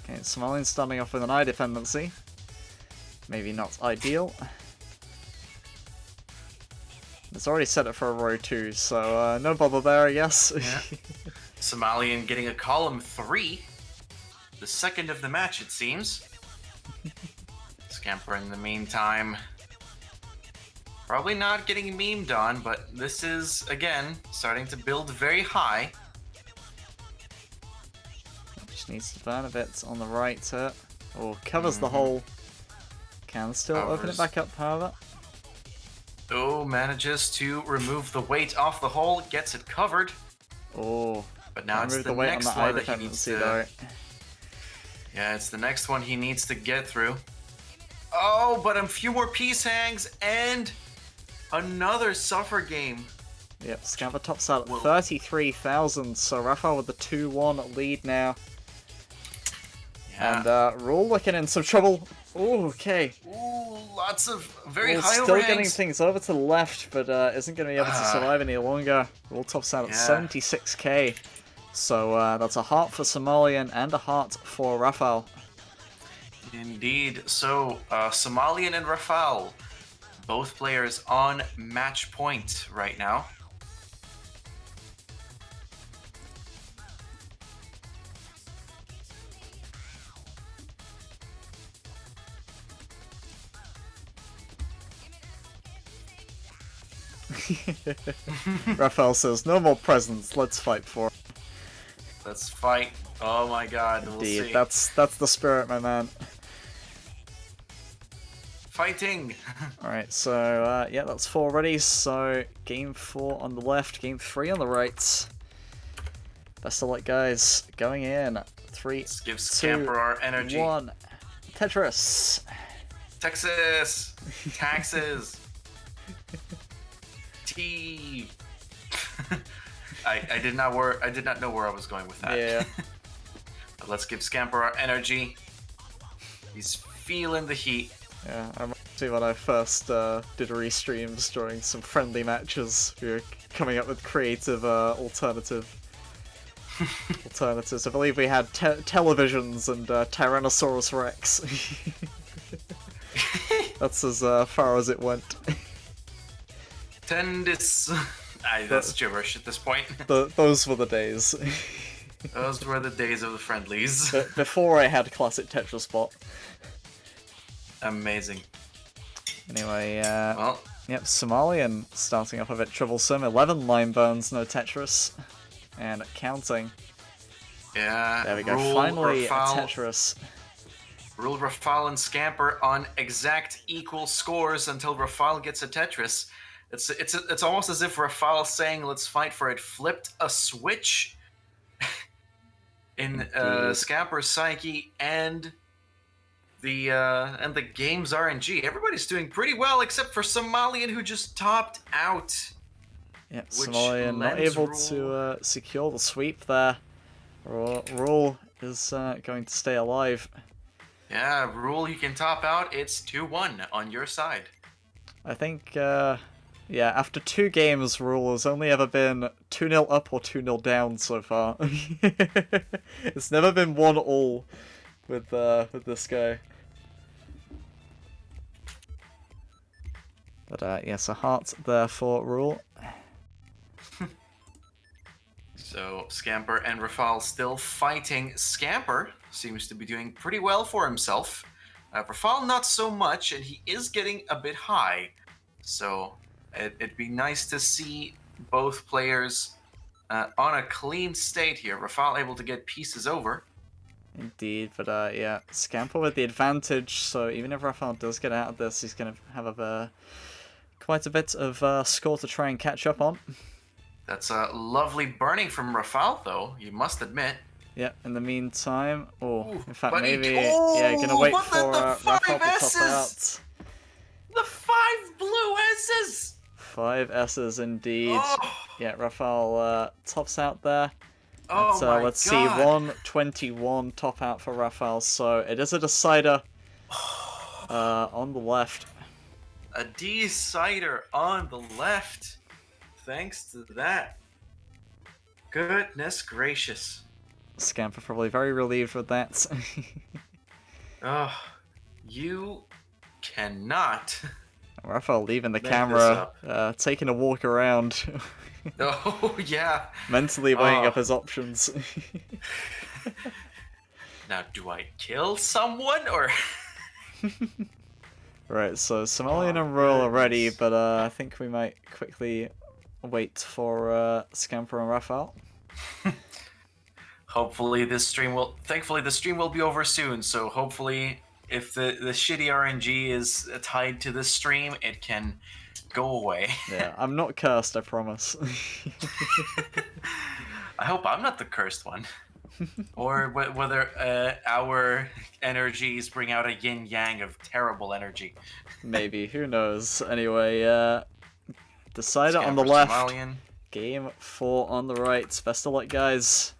Okay, Somalian starting off with an eye dependency. Maybe not ideal. It's already set it for a row 2, so no bubble there, I guess. Yeah. Somalian getting a column 3. The second of the match, it seems. Scamper in the meantime. Probably not getting memed on, but this is, again, starting to build very high. Just needs to burn a bit on the right here. Or covers the hole. Can still open it back up, however. Oh, manages to remove the weight off the hole, gets it covered. Oh, but now it's the weight next on the eye one that he needs dependency, to... though. Yeah, it's the next one he needs to get through. Oh, but a few more piece hangs and another suffer game. Yep, Scamper tops out at 33,000, so Raphael with the 2-1 lead now. Yeah. And Rule looking in some trouble. Ooh, okay. Ooh, lots of very Rule high still overhangs. getting things over to the left, but isn't going to be able to survive any longer. Rule tops out at 76k. So that's a heart for Somalian and a heart for Raphael. Indeed. So, Somalian and Rafal, both players on match point right now. Raphael says, no more presents, let's fight for it. Let's fight. Oh my god, we'll Indeed, see. that's the spirit, my man. Fighting! Alright, so yeah, that's 4 ready, so game 4 on the left, game 3 on the right. Best of luck, guys. Going in. 3, Let's give 2, Scamper our energy. 1. Tetris. Texas! Taxes! T. I did not know where I was going with that. Yeah. But let's give Scamper our energy. He's feeling the heat. Yeah, I remember when I first did restreams during some friendly matches. We were coming up with creative alternatives. I believe we had televisions and Tyrannosaurus Rex. That's as far as it went. Tendis. That's gibberish at this point. Those were the days. Those were the days of the friendlies. Before I had Classic Tetris bot. Amazing. Anyway, Well, yep, Somalian starting off a bit troublesome. 11 line burns, no Tetris. And counting. Yeah. There we go. Rule, Finally, a Rafal, Tetris. Rule, Rafal, and Scamper on exact equal scores until Rafal gets a Tetris. It's almost as if Rafal saying "Let's fight for it" flipped a switch in Indeed. Scamper's psyche and the game's RNG. Everybody's doing pretty well except for Somalian, who just topped out. Yeah, Which Somalian not lends able Rule- to secure the sweep there. Rule is going to stay alive. Yeah, Rule, you can top out. It's 2-1 on your side. I think, yeah, after 2 games, Rule has only ever been 2-0 up or 2-0 down so far. It's never been 1-all with this guy. But yes, a heart there for Rule. So Scamper and Rafal still fighting. Scamper seems to be doing pretty well for himself. Rafal not so much, and he is getting a bit high. So it'd be nice to see both players on a clean state here. Rafal able to get pieces over. Indeed, but yeah, Scamper with the advantage, so even if Rafael does get out of this, he's going to have quite a bit of score to try and catch up on. That's a lovely burning from Rafal, though, you must admit. Yeah, in the meantime, Ooh, in fact, but he- maybe, yeah, gonna wait what for the Rafael to top S's? out. The 5 blue S's! 5 S's indeed. Oh, Yeah, Rafael tops out there. oh my Let's see, God. 121 top out for Rafael, so it is a decider on the left. A decider on the left. Thanks to that. Goodness gracious. Scamper probably very relieved with that. Oh, you cannot. Rafael leaving the Make camera, taking a walk around, Oh, yeah. mentally weighing Oh. up his options. Now, do I kill someone or... Right, so Somalian Oh, and Royal are ready, goodness. but I think we might quickly wait for Scamper and Rafael. Hopefully this stream will... Thankfully, the stream will be over soon, so hopefully if the shitty RNG is tied to this stream, it can go away. Yeah, I'm not cursed, I promise. I hope I'm not the cursed one. Or whether our energies bring out a yin-yang of terrible energy. Maybe, who knows. Anyway, decider on the Scamper left, Somalian. game 4 on the right. Best of luck, guys.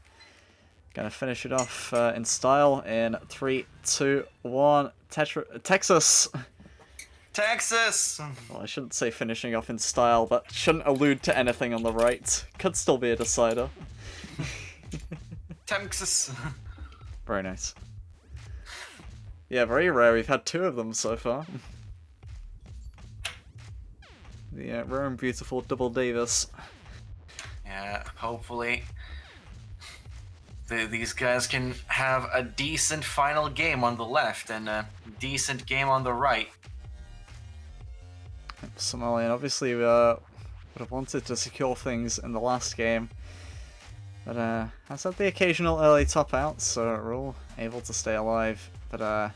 Gonna finish it off in style in 3, 2, 1. Texas! Texas! Well, I shouldn't say finishing off in style. That shouldn't allude to anything on the right. Could still be a decider. Texas! Very nice. Yeah, very rare. We've had 2 of them so far. The rare and beautiful Double Davis. Yeah, hopefully these guys can have a decent final game on the left and a decent game on the right. Somalian obviously would have wanted to secure things in the last game, but has had the occasional early top out, so we're all able to stay alive. But yeah,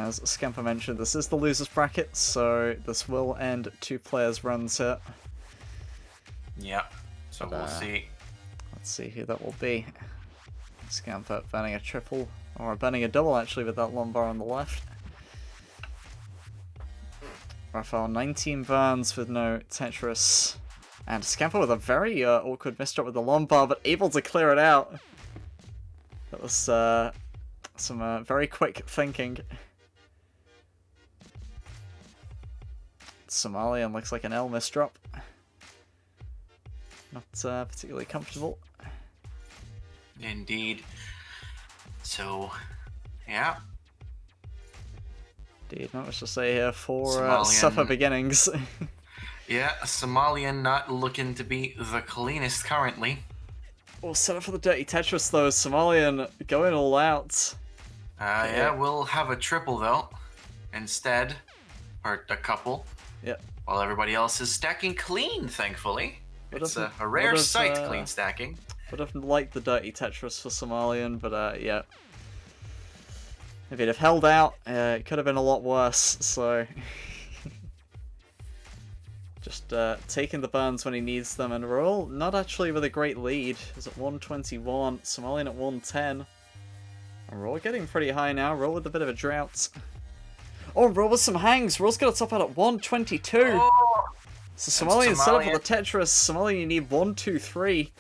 as Scamper mentioned, this is the losers bracket, so this will end 2 players' runs here. Yeah, so we'll see. Let's see who that will be. Scamper banning a triple, or banning a double actually with that lumbar on the left. Rafael 19 burns with no Tetris. And Scamper with a very awkward misdrop with the lumbar, but able to clear it out. That was some very quick thinking. Somalian looks like an L misdrop. Not particularly comfortable. Indeed. So, yeah. Indeed, not much to say here for Somalian. suffer beginnings. Yeah, Somalian not looking to be the cleanest currently. Well, set up for the dirty Tetris though. Somalian going all out. Yeah, we'll have a triple though, instead. Or a couple. Yep. While everybody else is stacking clean, thankfully. What It's if- a rare what if, sight, clean stacking. Would have liked the dirty Tetris for Somalian, but yeah. If he'd have held out, it could have been a lot worse, so... Just taking the burns when he needs them, and Royal not actually with a great lead. He's at 121, Somalian at 110. And Royal getting pretty high now, Royal with a bit of a drought. Oh, Royal with some hangs, Royal's got to top out at 122! Oh, So Somalian set up for the Tetris, Somalian you need 1, 2, 3.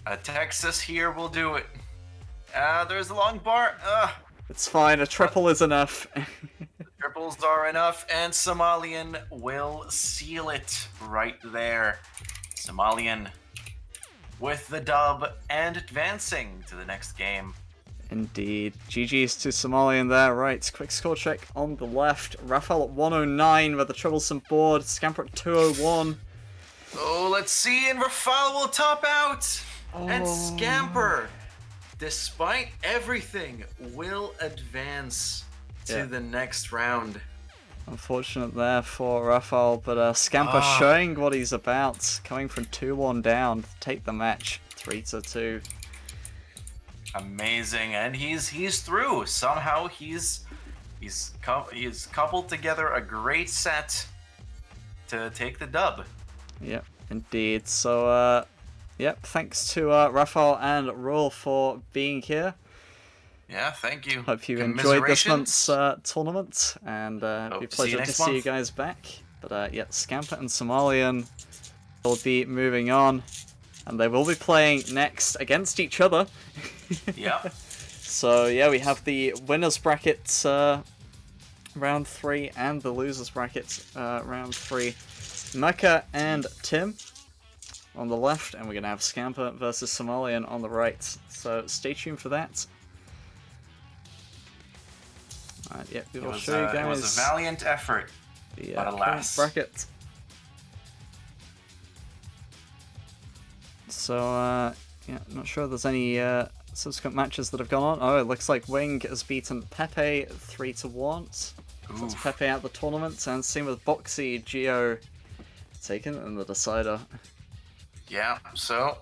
a Texas here will do it. There's a long bar. It's fine, a triple is enough. Triples are enough, and Somalian will seal it right there. Somalian with the dub and advancing to the next game. Indeed. GG's to Somalian there. Right, quick score check on the left. Raphael at 109 with a troublesome board. Scamper at 201. Oh, let's see, and Rafal will top out. And Scamper, despite everything, will advance to the next round. Unfortunate there for Raphael, but Scamper showing what he's about. Coming from 2-1 down to take the match 3-2. Amazing, and he's through. Somehow he's coupled together a great set to take the dub. Yep, indeed. So, yep, thanks to Raphael and Royal for being here. Yeah, thank you. Hope you enjoyed this month's tournament, and it'll be a pleasure to see you guys back. But yeah, Scamper and Somalian will be moving on, and they will be playing next against each other. Yeah. So yeah, we have the winners bracket round 3 and the losers bracket round 3. Mecca and Tim on the left, and we're gonna have Scamper versus Somalian on the right. So stay tuned for that. Yeah, we will show you guys. It was a valiant effort, but alas. Bracket. So, yeah, not sure there's any subsequent matches that have gone on. Oh, it looks like Wing has beaten Pepe 3-1. So it's Pepe out the tournament, and same with Boxy, Geo taken in the decider. Yeah, so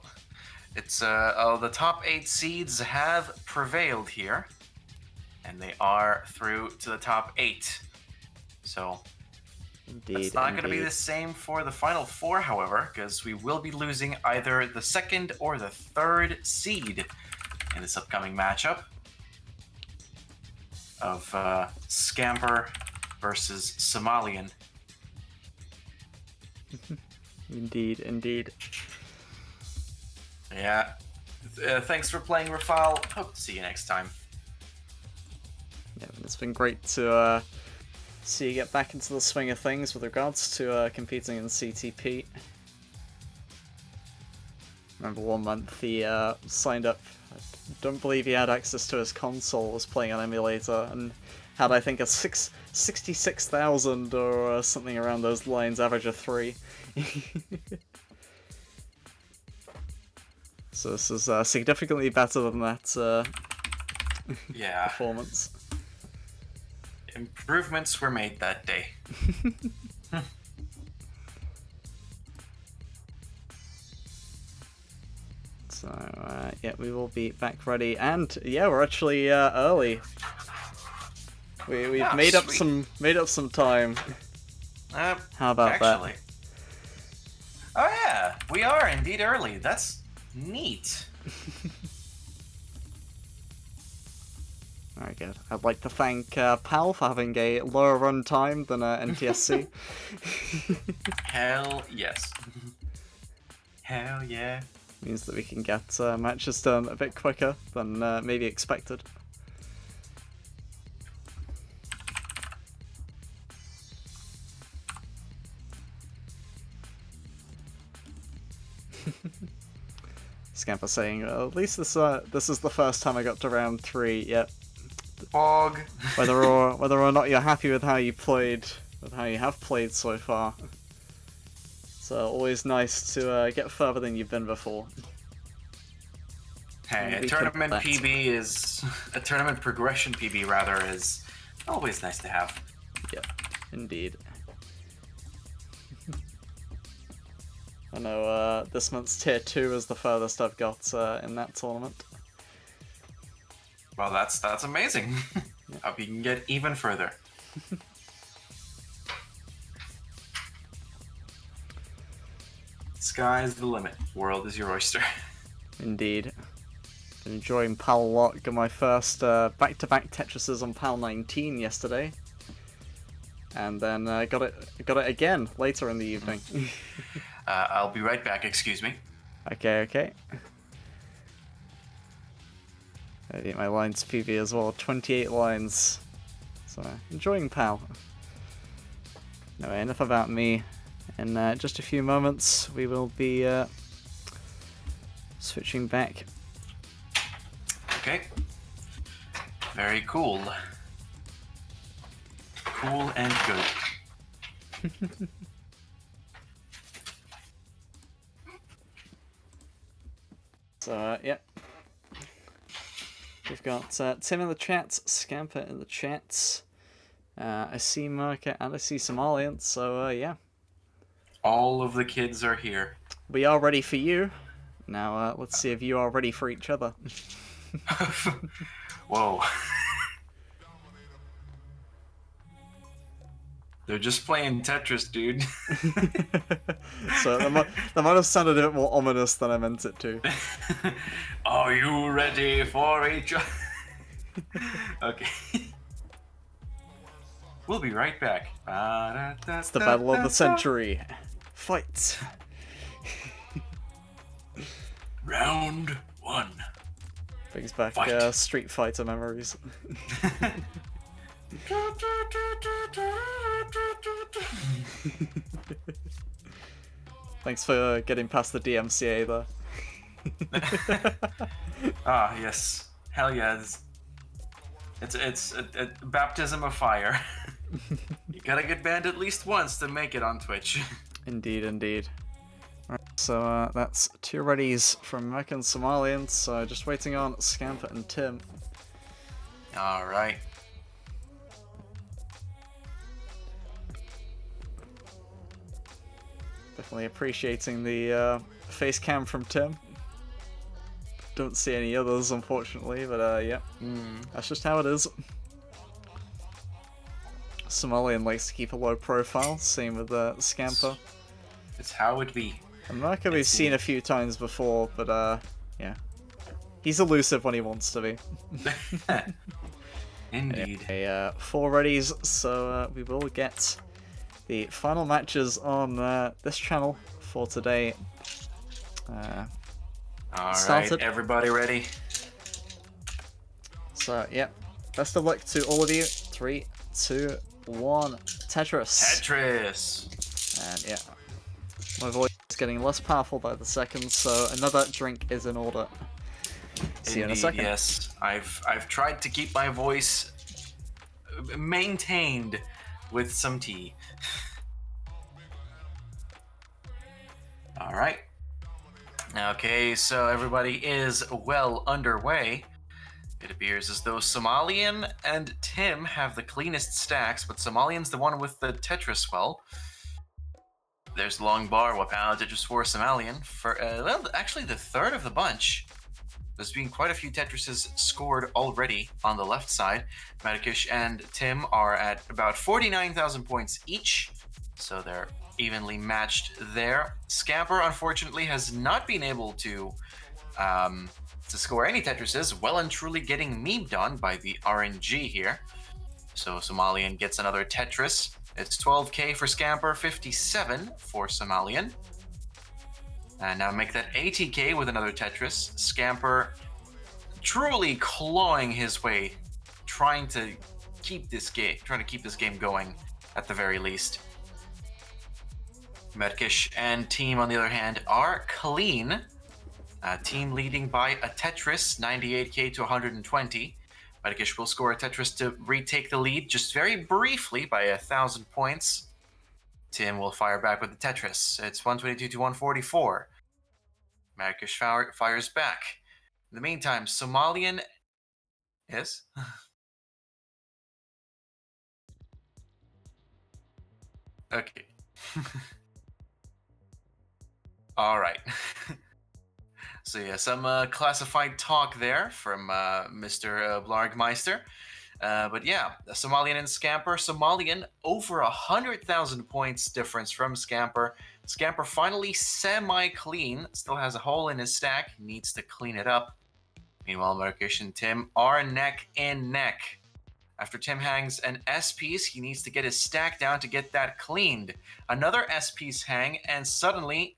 it's the top 8 seeds have prevailed here. And they are through to the top 8. So it's not going to be the same for the final 4, however, because we will be losing either the 2nd or the 3rd seed in this upcoming matchup of Scamper versus Somalian. Indeed, indeed. Yeah. Thanks for playing, Rafal. Hope to see you next time. Yeah, it's been great to see you get back into the swing of things with regards to competing in CTP. Remember one month he signed up, I don't believe he had access to his console, was playing on emulator, and had I think a 66,000 or something around those lines, average of 3. So this is significantly better than that yeah. performance. Improvements were made that day. So, yeah, we will be back ready, and yeah, we're actually early. We've made up some time. How about actually. that? Oh yeah, we are indeed early. That's neat. Very good. I'd like to thank PAL for having a lower run time than NTSC. Hell yes. Hell yeah. Means that we can get matches done a bit quicker than maybe expected. Scamper saying, at least this is the first time I got to round 3. Yep. Fog. Whether or not you're happy with how you played, with how you have played so far. So always nice to get further than you've been before. Hey, a tournament PB is a tournament progression PB rather is always nice to have. Yep, indeed. I know this month's tier 2 is the furthest I've got in that tournament. Well, that's amazing. Hope you can get even further. Sky's the limit. World is your oyster. Indeed. Been enjoying PAL a lot. Got my first back-to-back Tetrises on PAL 19 yesterday. And then got it again later in the evening. I'll be right back, excuse me. Okay. I need my lines PV as well, 28 lines. So, enjoying PAL. Anyway, enough about me. In just a few moments, we will be switching back. Okay. Very cool. Cool and good. So, yeah. We've got Tim in the chat, Scamper in the chat. I see Merca and I see Somalian, so yeah. All of the kids are here. We are ready for you. Now, let's see if you are ready for each other. Whoa. They're just playing Tetris, dude. So that might have sounded a bit more ominous than I meant it to. Are you ready for each other? Okay. We'll be right back. It's the battle of the century. Fight! Round 1. Brings back Street Fighter memories. Thanks for getting past the DMCA there. Ah, yes. Hell yes. It's a baptism of fire. You gotta get banned at least once to make it on Twitch. Indeed. Right, so that's 2 readies from American Somalians, so just waiting on Scamper and Tim. Alright. Definitely appreciating the face cam from Tim. Don't see any others, unfortunately, but yeah. That's just how it is. Somalian likes to keep a low profile, same with Scamper. It's how it be. And Merca we've seen a few times before, but yeah. He's elusive when he wants to be. Indeed. Anyway, 4 readies, so we will get the final matches on this channel for today. Alright, everybody ready? So, yeah. Best of luck to all of you. 3, 2, 1. Tetris. Tetris! And yeah. My voice is getting less powerful by the second, so another drink is in order. See you in a second. Yes, I've tried to keep my voice maintained with some tea. All right. Okay, so everybody is well underway. It appears as though Somalian and Tim have the cleanest stacks, but Somalian's the one with the Tetris well. There's Long Bar, Wapao, Tetris 4, Somalian. For well, actually the third of the bunch. There's been quite a few Tetrises scored already on the left side. Matakish and Tim are at about 49,000 points each, so they're evenly matched there. Scamper, unfortunately, has not been able to score any Tetrises, well and truly getting memed on by the RNG here. So Somalian gets another Tetris. It's 12k for Scamper, 57 for Somalian. And now make that 80k with another Tetris. Scamper truly clawing his way, trying to keep this game going at the very least. Medkish and team, on the other hand, are clean. Team leading by a Tetris, 98k to 120. Medkish will score a Tetris to retake the lead just very briefly by 1,000 points. Tim will fire back with the Tetris. It's 122 to 144. Medkish fires back. In the meantime, Somalian... Yes? Okay. All right. So yeah, some classified talk there from Mr. Blargmeister. But yeah, the Somalian and Scamper. Somalian over 100,000 points difference from Scamper. Scamper finally semi-clean. Still has a hole in his stack. Needs to clean it up. Meanwhile, Markish and Tim are neck and neck. After Tim hangs an S piece, he needs to get his stack down to get that cleaned. Another S piece hang, and suddenly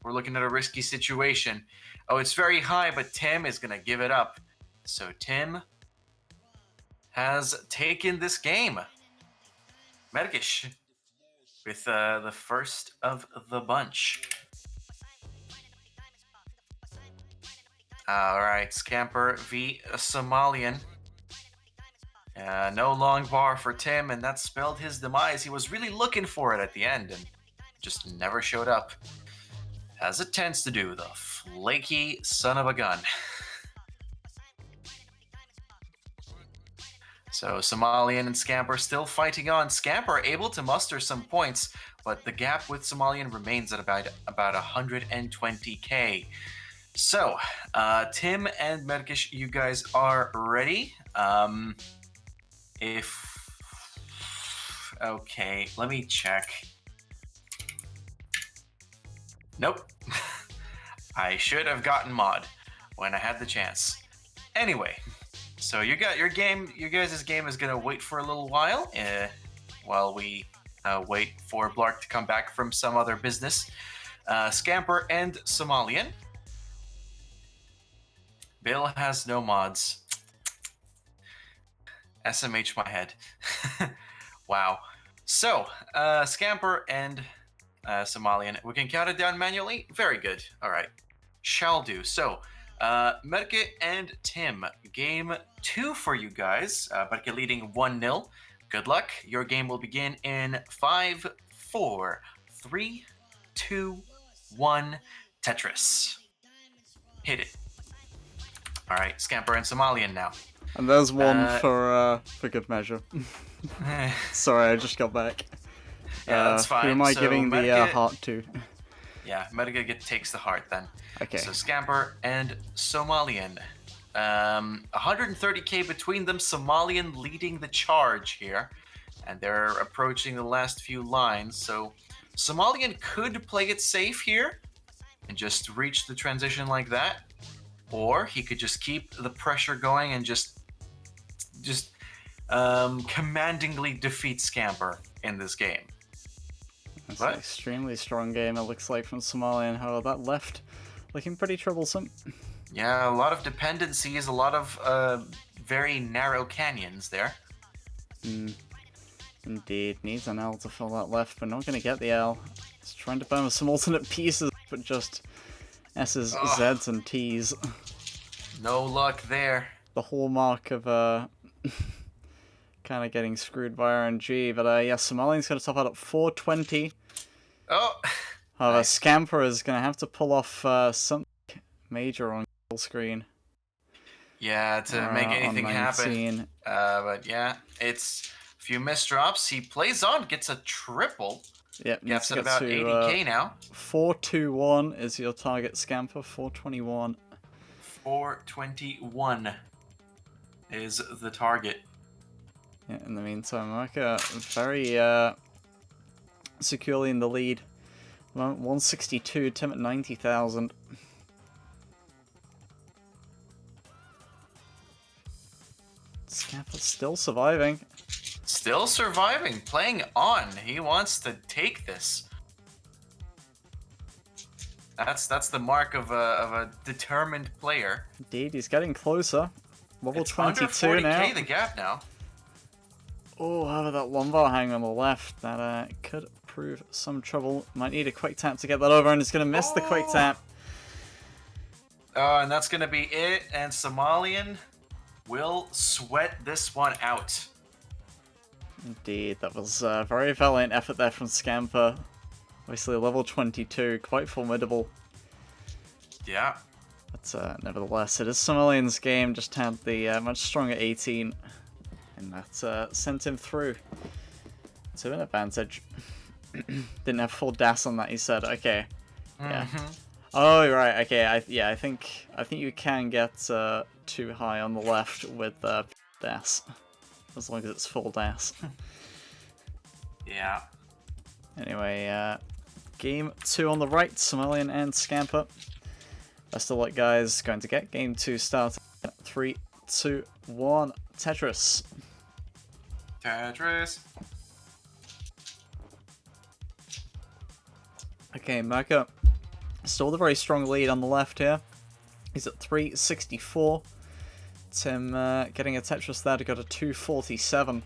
we're looking at a risky situation. Oh, it's very high, but Tim is going to give it up. So Tim has taken this game. Merkish with the first of the bunch. All right, Scamper v Somalian. No long bar for Tim, and that spelled his demise. He was really looking for it at the end and just never showed up. As it tends to do, the flaky son of a gun. So Somalian and Scamper still fighting on. Scamper able to muster some points, but the gap with Somalian remains at about 120k. So, Tim and Merkish, you guys are ready. Okay, let me check. Nope. I should have gotten mod when I had the chance. Anyway, so you got your game. You guys' game is gonna wait for a little while, while we wait for Blark to come back from some other business. Scamper and Somalian. Bill has no mods. SMH my head. Wow. So, Scamper and Somalian. We can count it down manually? Very good. All right. Shall do. So, Merke and Tim. Game 2 for you guys. Merke leading 1-0. Good luck. Your game will begin in 5, 4, 3, 2, 1. Tetris. Hit it. All right. Scamper and Somalian now. And there's one for good measure. Sorry, I just got back. Yeah, that's fine. Who am I giving the heart to? Yeah, Medica takes the heart then. Okay. So Scamper and Somalian. 130k between them. Somalian leading the charge here. And they're approaching the last few lines. So Somalian could play it safe here and just reach the transition like that. Or he could just keep the pressure going and just commandingly defeat Scamper in this game. That's an extremely strong game, it looks like, from Somalian. However, that left looking pretty troublesome. Yeah, a lot of dependencies, a lot of very narrow canyons there. Indeed, needs an L to fill that left, but not going to get the L. He's trying to burn with some alternate pieces, but just S's, Z's, and T's. No luck there. The hallmark of kind of getting screwed by RNG, but yeah, Somalian's going to top out at 420. Oh! However, Nice. Scamper is going to have to pull off something major on full screen. Yeah, to make anything happen. 19. But yeah, it's a few misdrops. He plays on, gets a triple. Yep, Gets at about 80k now. 421 is your target, Scamper. 421. 421 is the target. Yeah, in the meantime, Marka very securely in the lead. 162, Tim at 90,000. Scamper's still surviving. Still surviving, playing on. He wants to take this. That's the mark of a determined player. Indeed, he's getting closer. Level It's 22 under 40k now. the gap now. Oh, however, that lumbar hang on the left, that could prove some trouble. Might need a quick tap to get that over, and he's going to miss the quick tap. Oh, and that's going to be it. And Somalian will sweat this one out. Indeed, that was a very valiant effort there from Scamper. Obviously, level 22, quite formidable. Yeah. But nevertheless, it is Somalian's game, just had the much stronger 18. And that sent him through to an advantage. Didn't have full DAS on that, he said. Okay, Yeah. Mhm. Oh right, okay. I think you can get too high on the left with DAS, as long as it's full DAS. Yeah. Anyway, game 2 on the right, Somalian and Scamper. Best of luck, guys. Going to get game 2 started. 3, 2, 1, Tetris. Tetris. Okay, Merca, still with a very strong lead on the left here. He's at 364. Tim getting a Tetris there to go to 247.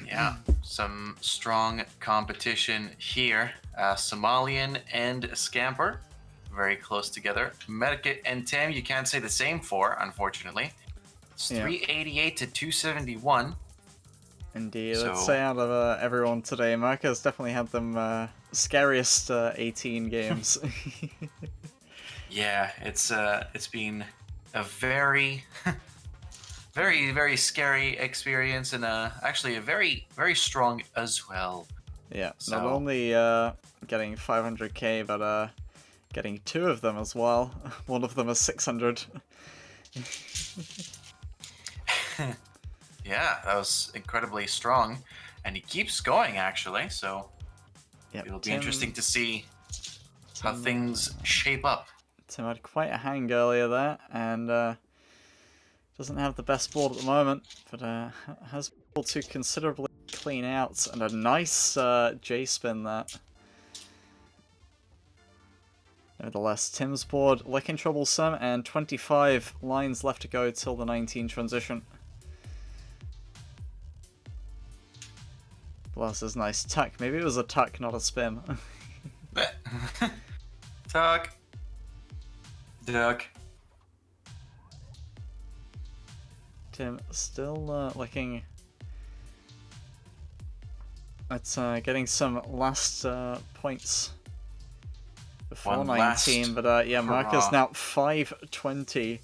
Yeah, some strong competition here. Somalian and Scamper, very close together. Medikit and Tim, you can't say the same for, unfortunately. It's Yeah. 388 to 271. Indeed, So- let's say out of everyone today, Merca's definitely had them scariest 18 games. Yeah, it's been a very, very, very scary experience, and actually a very, very strong as well. Yeah, So- not only getting 500k, but getting 2 of them as well. One of them is 600. Yeah, that was incredibly strong, and he keeps going actually. So Yep, it'll be Tim- interesting to see how Tim, things shape up. Tim had quite a hang earlier there, and doesn't have the best board at the moment, but has been able to considerably clean out, and a nice J-spin there. Nevertheless, Tim's board looking troublesome, and 25 lines left to go till the 19 transition. Plus his nice tuck. Maybe it was a tuck, not a spin. Tuck. Duck. Tim still looking at getting some last points before One 19, last but yeah, Marcus hurrah. now 520.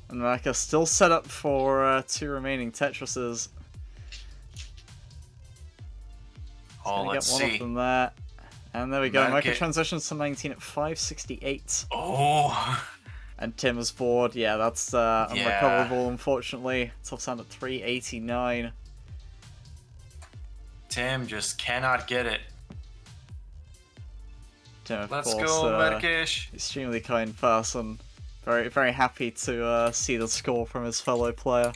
And Marcus still set up for 2 remaining Tetrises. Oh, Gonna let's get one see. of them there. And there we go, Marcus Okay. transitions to 19 at 568. Oh. And Tim's board, yeah, that's unrecoverable, unfortunately. Tops out at 389. Tim just cannot get it. Tim, of Let's course, go, Medikish. extremely kind person. Very, very happy to see the score from his fellow player.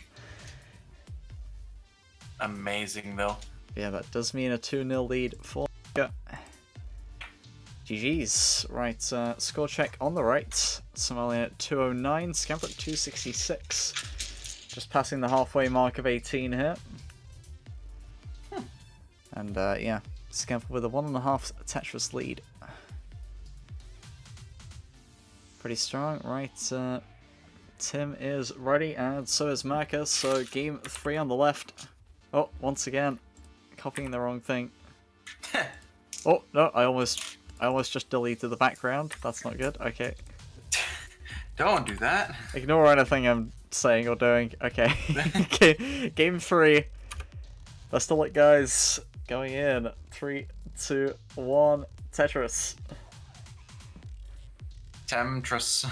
Amazing though. Yeah, that does mean a 2-0 lead for GG's. Right, score check on the right. Somalian at 209, Scamper at 266. Just passing the halfway mark of 18 here. And yeah, Scamper with a 1.5 Tetris lead. Pretty strong, right? Tim is ready, and so is Marcus. So game 3 on the left. Oh, once again, copying the wrong thing. Oh no, I almost just deleted the background. That's not good. Okay, Don't do that. ignore anything I'm saying or doing. Okay, okay. Game 3. Best of luck, guys. Going in 3, 2, 1. Tetris. Temptress.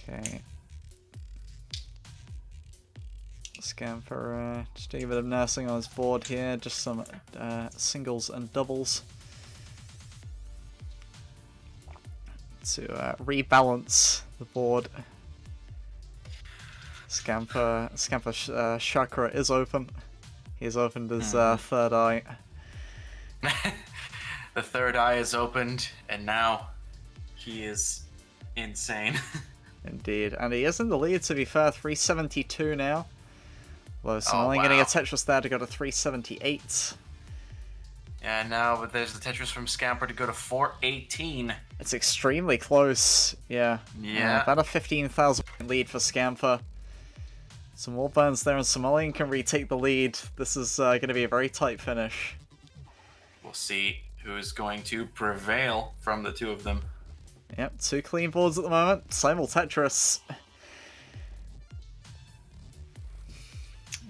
Okay. Scamper just doing a bit of nursing on his board here, just some singles and doubles to rebalance the board. Scamper chakra is open. He's opened his third eye. The third eye is opened, and now he is insane. Indeed, and he is in the lead, to be fair, 372 now. Although Somalian getting a wow. Tetris there to go to 378. Yeah, now but there's the Tetris from Scamper to go to 418. It's extremely close, yeah. Yeah. About a 15,000 lead for Scamper. Some more burns there, and Somalian can retake the lead. This is going to be a very tight finish. We'll see who is going to prevail from the two of them. Yep, 2 clean boards at the moment. Simul Tetris.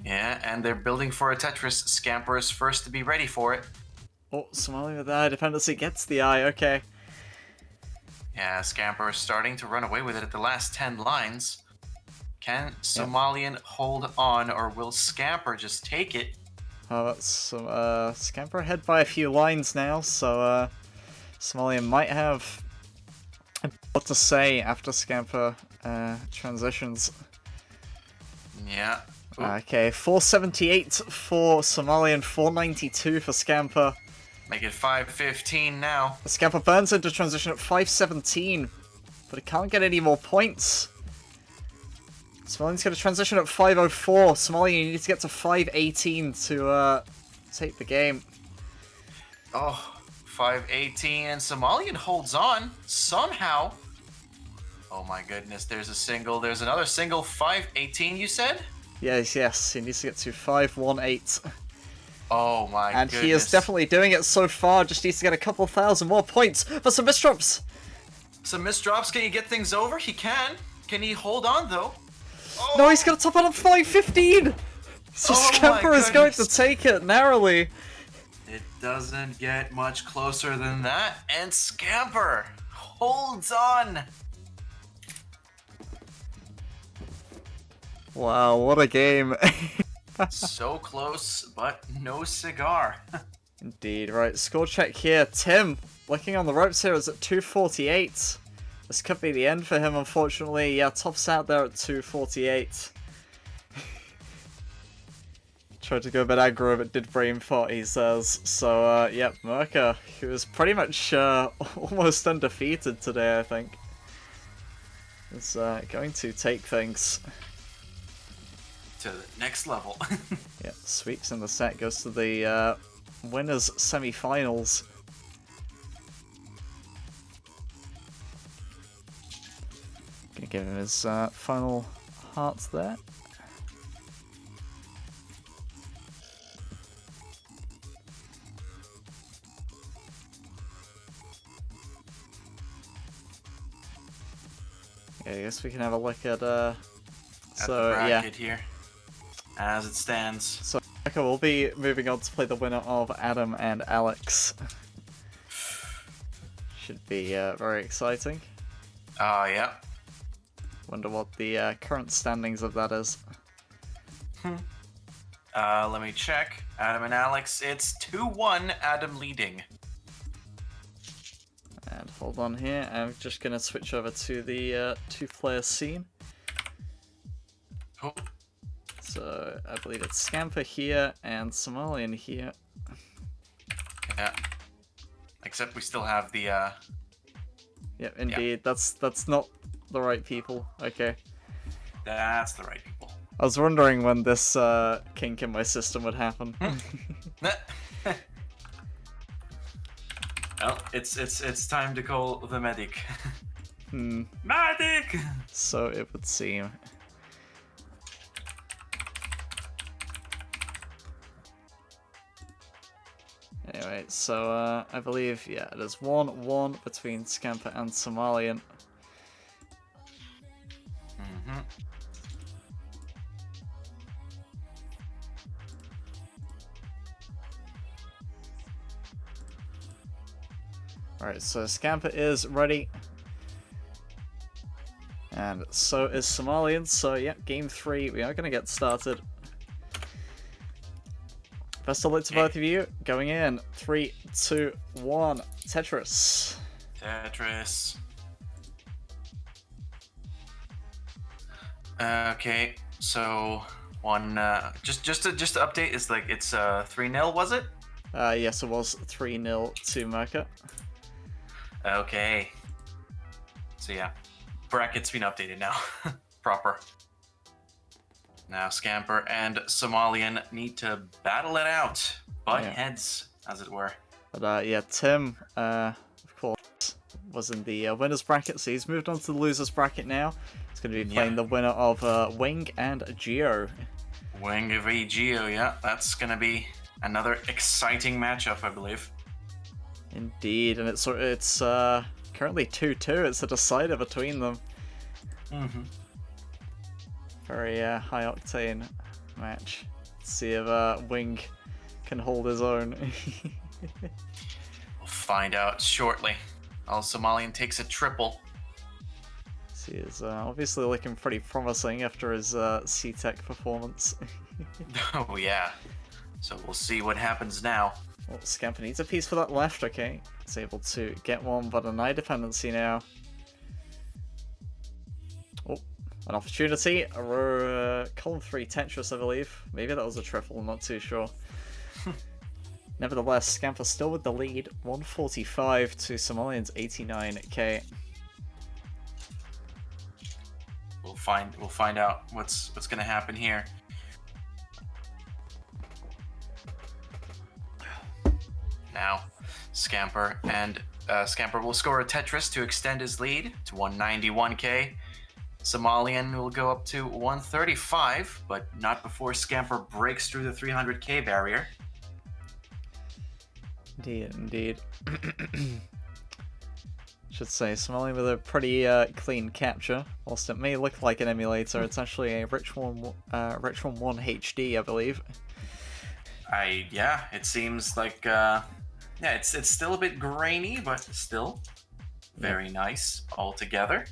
Yeah, and they're building for a Tetris. Scamper is first to be ready for it. Oh, Somalian with the eye dependency gets the eye, okay. Yeah, Scamper is starting to run away with it at the last 10 lines. Can Somalian hold on, or will Scamper just take it? Oh, that's some, Scamper ahead by a few lines now, so, Somalian might have what to say after Scamper, transitions. Yeah. Ooh. Okay, 478 for Somalian, 492 for Scamper. Make it 5:15 now. Scamper burns into transition at 517, but it can't get any more points. Somalian's going to transition at 504. Somalian, you need to get to 518 to take the game. Oh, 5:18, and Somalian holds on somehow. Oh my goodness, there's a single, there's another single, 5:18 you said? Yes, he needs to get to 518. Oh my and goodness. And he is definitely doing it so far, just needs to get a couple thousand more points for some misdrops. Some misdrops, can he get things over? He can. Can he hold on though? Oh. No, he's going to top out at 515! So Scamper is going to take it narrowly. It doesn't get much closer than that, and Scamper holds on. Wow, what a game. So close, but no cigar. Indeed, right, score check here. Tim, looking on the ropes here, is at 248. This could be the end for him, unfortunately. Yeah, tops out there at 248. Tried to go a bit aggro, but did brain fart, he says. So, yep, Merca, who was pretty much almost undefeated today, I think, is going to take things to the next level. Yeah, sweeps in the set, goes to the winners semi-finals. Gonna give him his final hearts there. Yeah, I guess we can have a look at the bracket here, as it stands. So okay, we'll be moving on to play the winner of Adam and Alex. Should be very exciting. Yeah. Wonder what the current standings of that is. Let me check. Adam and Alex, it's 2-1, Adam leading. And hold on here, I'm just gonna switch over to the two-player scene. Oh. So I believe it's Scamper here and Somalian here. Yeah. Except we still have the Yep, indeed. Yeah. That's not the right people. Okay. That's the right people. I was wondering when this kink in my system would happen. Well, it's time to call the medic. Medic! So it would seem. Anyway, so I believe, yeah, it is 1-1 between Scamper and Somalian. Alright, so Scamper is ready. And so is Somalian, so yeah, game 3, we are going to get started. Best of luck to both of you. Going in, 3, 2, 1, Tetris. Tetris. Okay, so one just to update is like it's 3-0, was it? Yes, it was 3-0 to Merca. Okay. So yeah, bracket's been updated now. Proper. Now Scamper and Somalian need to battle it out. Butt heads, as it were. But yeah, Tim, of course, was in the winner's bracket, so he's moved on to the loser's bracket now. He's going to be playing the winner of Wing and Geo. Wing v Geo, yeah. That's going to be another exciting matchup, I believe. Indeed, and it's currently 2-2. It's a decider between them. Very high octane match. See if Wing can hold his own. We'll find out shortly. Somalian takes a triple. He is obviously looking pretty promising after his C-Tech performance. Oh yeah. So we'll see what happens now. Well, Scamper needs a piece for that left, okay. He's able to get one, but an eye dependency now. Oh, an opportunity. Column 3 Tetris, I believe. Maybe that was a triple, I'm not too sure. Nevertheless, Scamper still with the lead. 145 to Somalian's 89k. We'll find out what's gonna happen here. Now, Scamper will score a Tetris to extend his lead to 191k. Somalian will go up to 135, but not before Scamper breaks through the 300k barrier. Indeed. Should say, Somalian with a pretty clean capture. Whilst it may look like an emulator, it's actually a Restream 1 HD, I believe. Yeah, it seems like it's still a bit grainy, but still very nice altogether.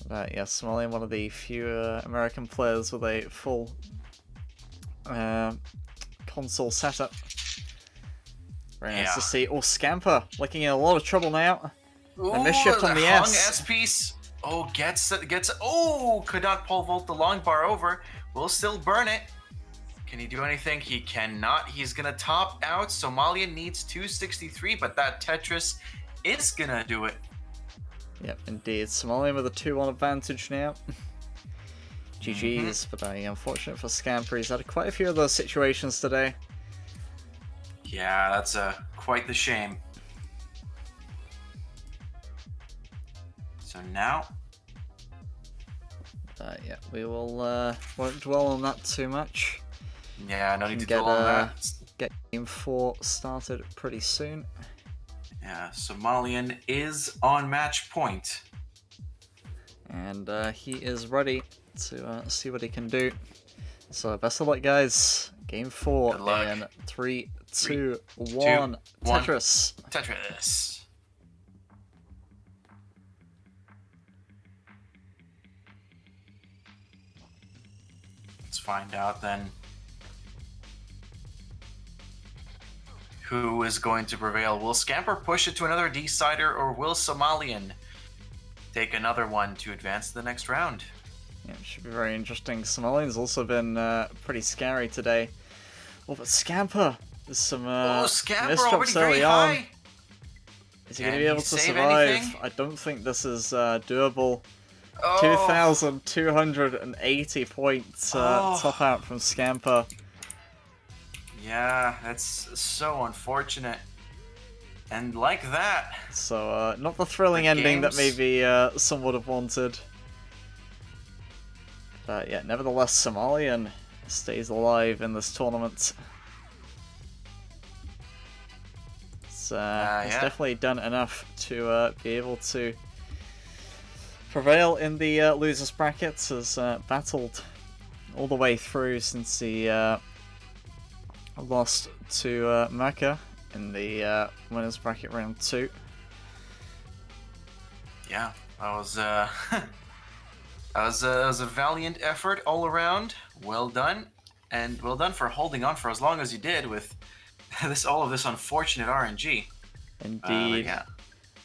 Yes, Somalian, one of the few American players with a full console setup. Very nice to see. Oh, Scamper looking in a lot of trouble now. Ooh, a misshift on the hung S. piece. Oh, could not pole vault the long bar over. Will still burn it. Can he do anything? He cannot. He's gonna top out. Somalian needs 263, but that Tetris is gonna do it. Yep, indeed. Somalian with a 2-1 advantage now. GG's, but unfortunate for Scamper. He's had quite a few of those situations today. Yeah, that's quite the shame. So now... yeah, we will won't dwell on that too much. Yeah, no need to dwell on that. Get game 4 started pretty soon. Yeah, Somalian is on match point. And he is ready to see what he can do. So best of luck, guys. Game 4 in 3, 2, 1. Tetris. Tetris. Let's find out then who is going to prevail. Will Scamper push it to another decider, or will Somalian take another one to advance to the next round? Yeah, it should be very interesting. Somalian's also been pretty scary today. Oh, but Scamper! There's some Scamper misdrops already very early high. on. Is he going to be able to survive? Anything? I don't think this is doable. 2,280 points top out from Scamper. Yeah, that's so unfortunate. And like that. So, not the thrilling ending that maybe some would have wanted. But yeah, nevertheless, Somalian stays alive in this tournament. He's definitely done enough to be able to prevail in the losers brackets. Has battled all the way through since he lost to Mecca in the winners bracket round 2. Yeah, that was that was a valiant effort all around. Well done, and well done for holding on for as long as you did with all of this unfortunate RNG. Indeed. Yeah.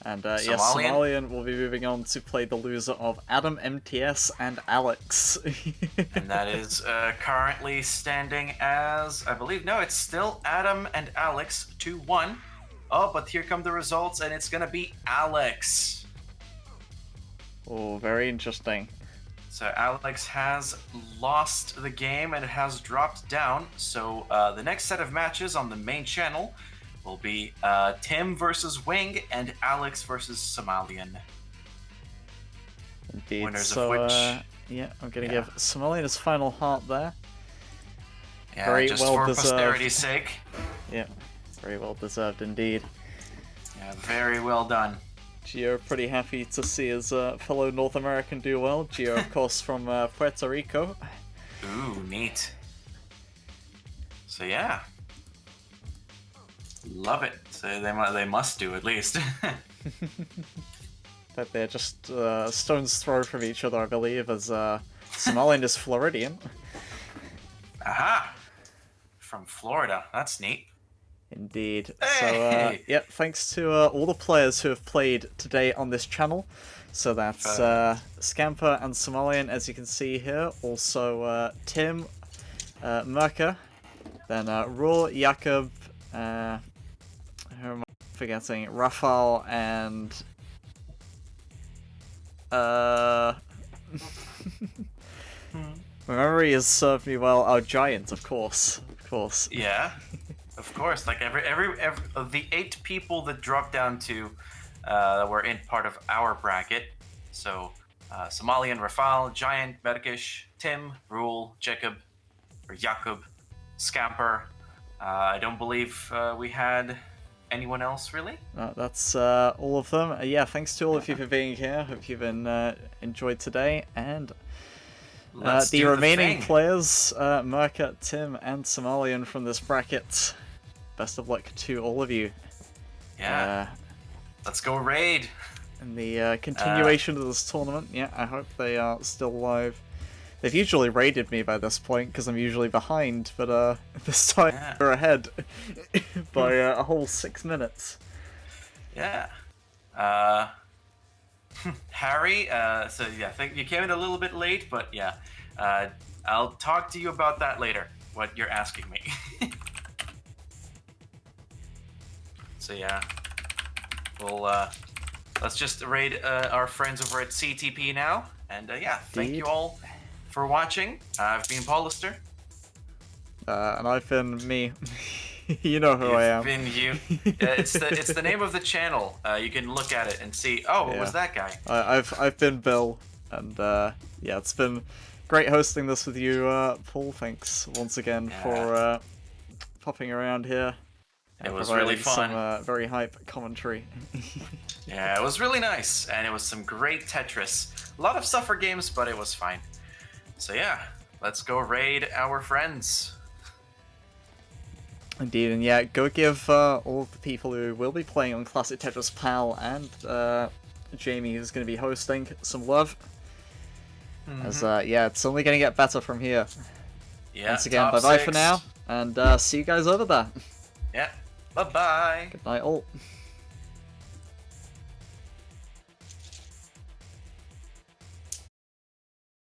And yes, Somalian will be moving on to play the loser of Adam, MTS, and Alex. And that is currently standing as, I believe, no, it's still Adam and Alex 2-1. Oh, but here come the results, and it's going to be Alex. Oh, very interesting. So Alex has lost the game, and it has dropped down. So the next set of matches on the main channel will be Tim versus Wing and Alex versus Somalian. Indeed. Winners so, of which... yeah, I'm going to give Somalian his final heart there. Yeah, very just well for deserved. posterity's sake. Yeah, very well deserved indeed. Yeah, very well done. Gio pretty happy to see his fellow North American do well. Gio, of course, from Puerto Rico. Ooh, neat. So yeah, love it. So they must do at least. That they're just stone's throw from each other, I believe, as Somalian is Floridian. Aha! From Florida. That's neat. Indeed. Hey! So, yeah, thanks to all the players who have played today on this channel. So that's Scamper and Somalian, as you can see here. Also, Tim, Merca, then Raw, Jakob, who am I forgetting? Rafal and... My memory has served me well. Oh, Giant, of course. Of course. Yeah. Of course, like every of the 8 people that dropped down to that were in part of our bracket. So Somalian, Rafal, Giant, Berkish, Tim, Rule, Jacob, Scamper. I don't believe we had anyone else really. That's all of them. Yeah, thanks to all of you for being here. Hope you've been enjoyed today. And the remaining players, Merca, Tim, and Somalian from this bracket. Best of luck to all of you. Yeah. Let's go raid. In the continuation of this tournament. Yeah, I hope they are still alive. They've usually raided me by this point because I'm usually behind, but this time we're ahead by a whole 6 minutes. Yeah. Harry, so yeah, I think you came in a little bit late, but yeah. I'll talk to you about that later, what you're asking me. So yeah, we'll let's just raid our friends over at CTP now, and yeah, thank you all for watching. I've been Paulister. And I've been me. You know who I am. Been you. It's the name of the channel. You can look at it and see. Oh, it was that guy. I've been Bill, and yeah, it's been great hosting this with you, Paul. Thanks once again for popping around here. It was really fun. Some very hype commentary. Yeah, it was really nice, and it was some great Tetris. A lot of suffer games, but it was fine. So yeah, let's go raid our friends. Indeed, and yeah, go give all of the people who will be playing on Classic Tetris PAL and Jamie, who's going to be hosting, some love. As yeah, it's only going to get better from here. Yeah. Once again, bye bye for now, and see you guys over there. Yeah. Bye bye. Good night, all.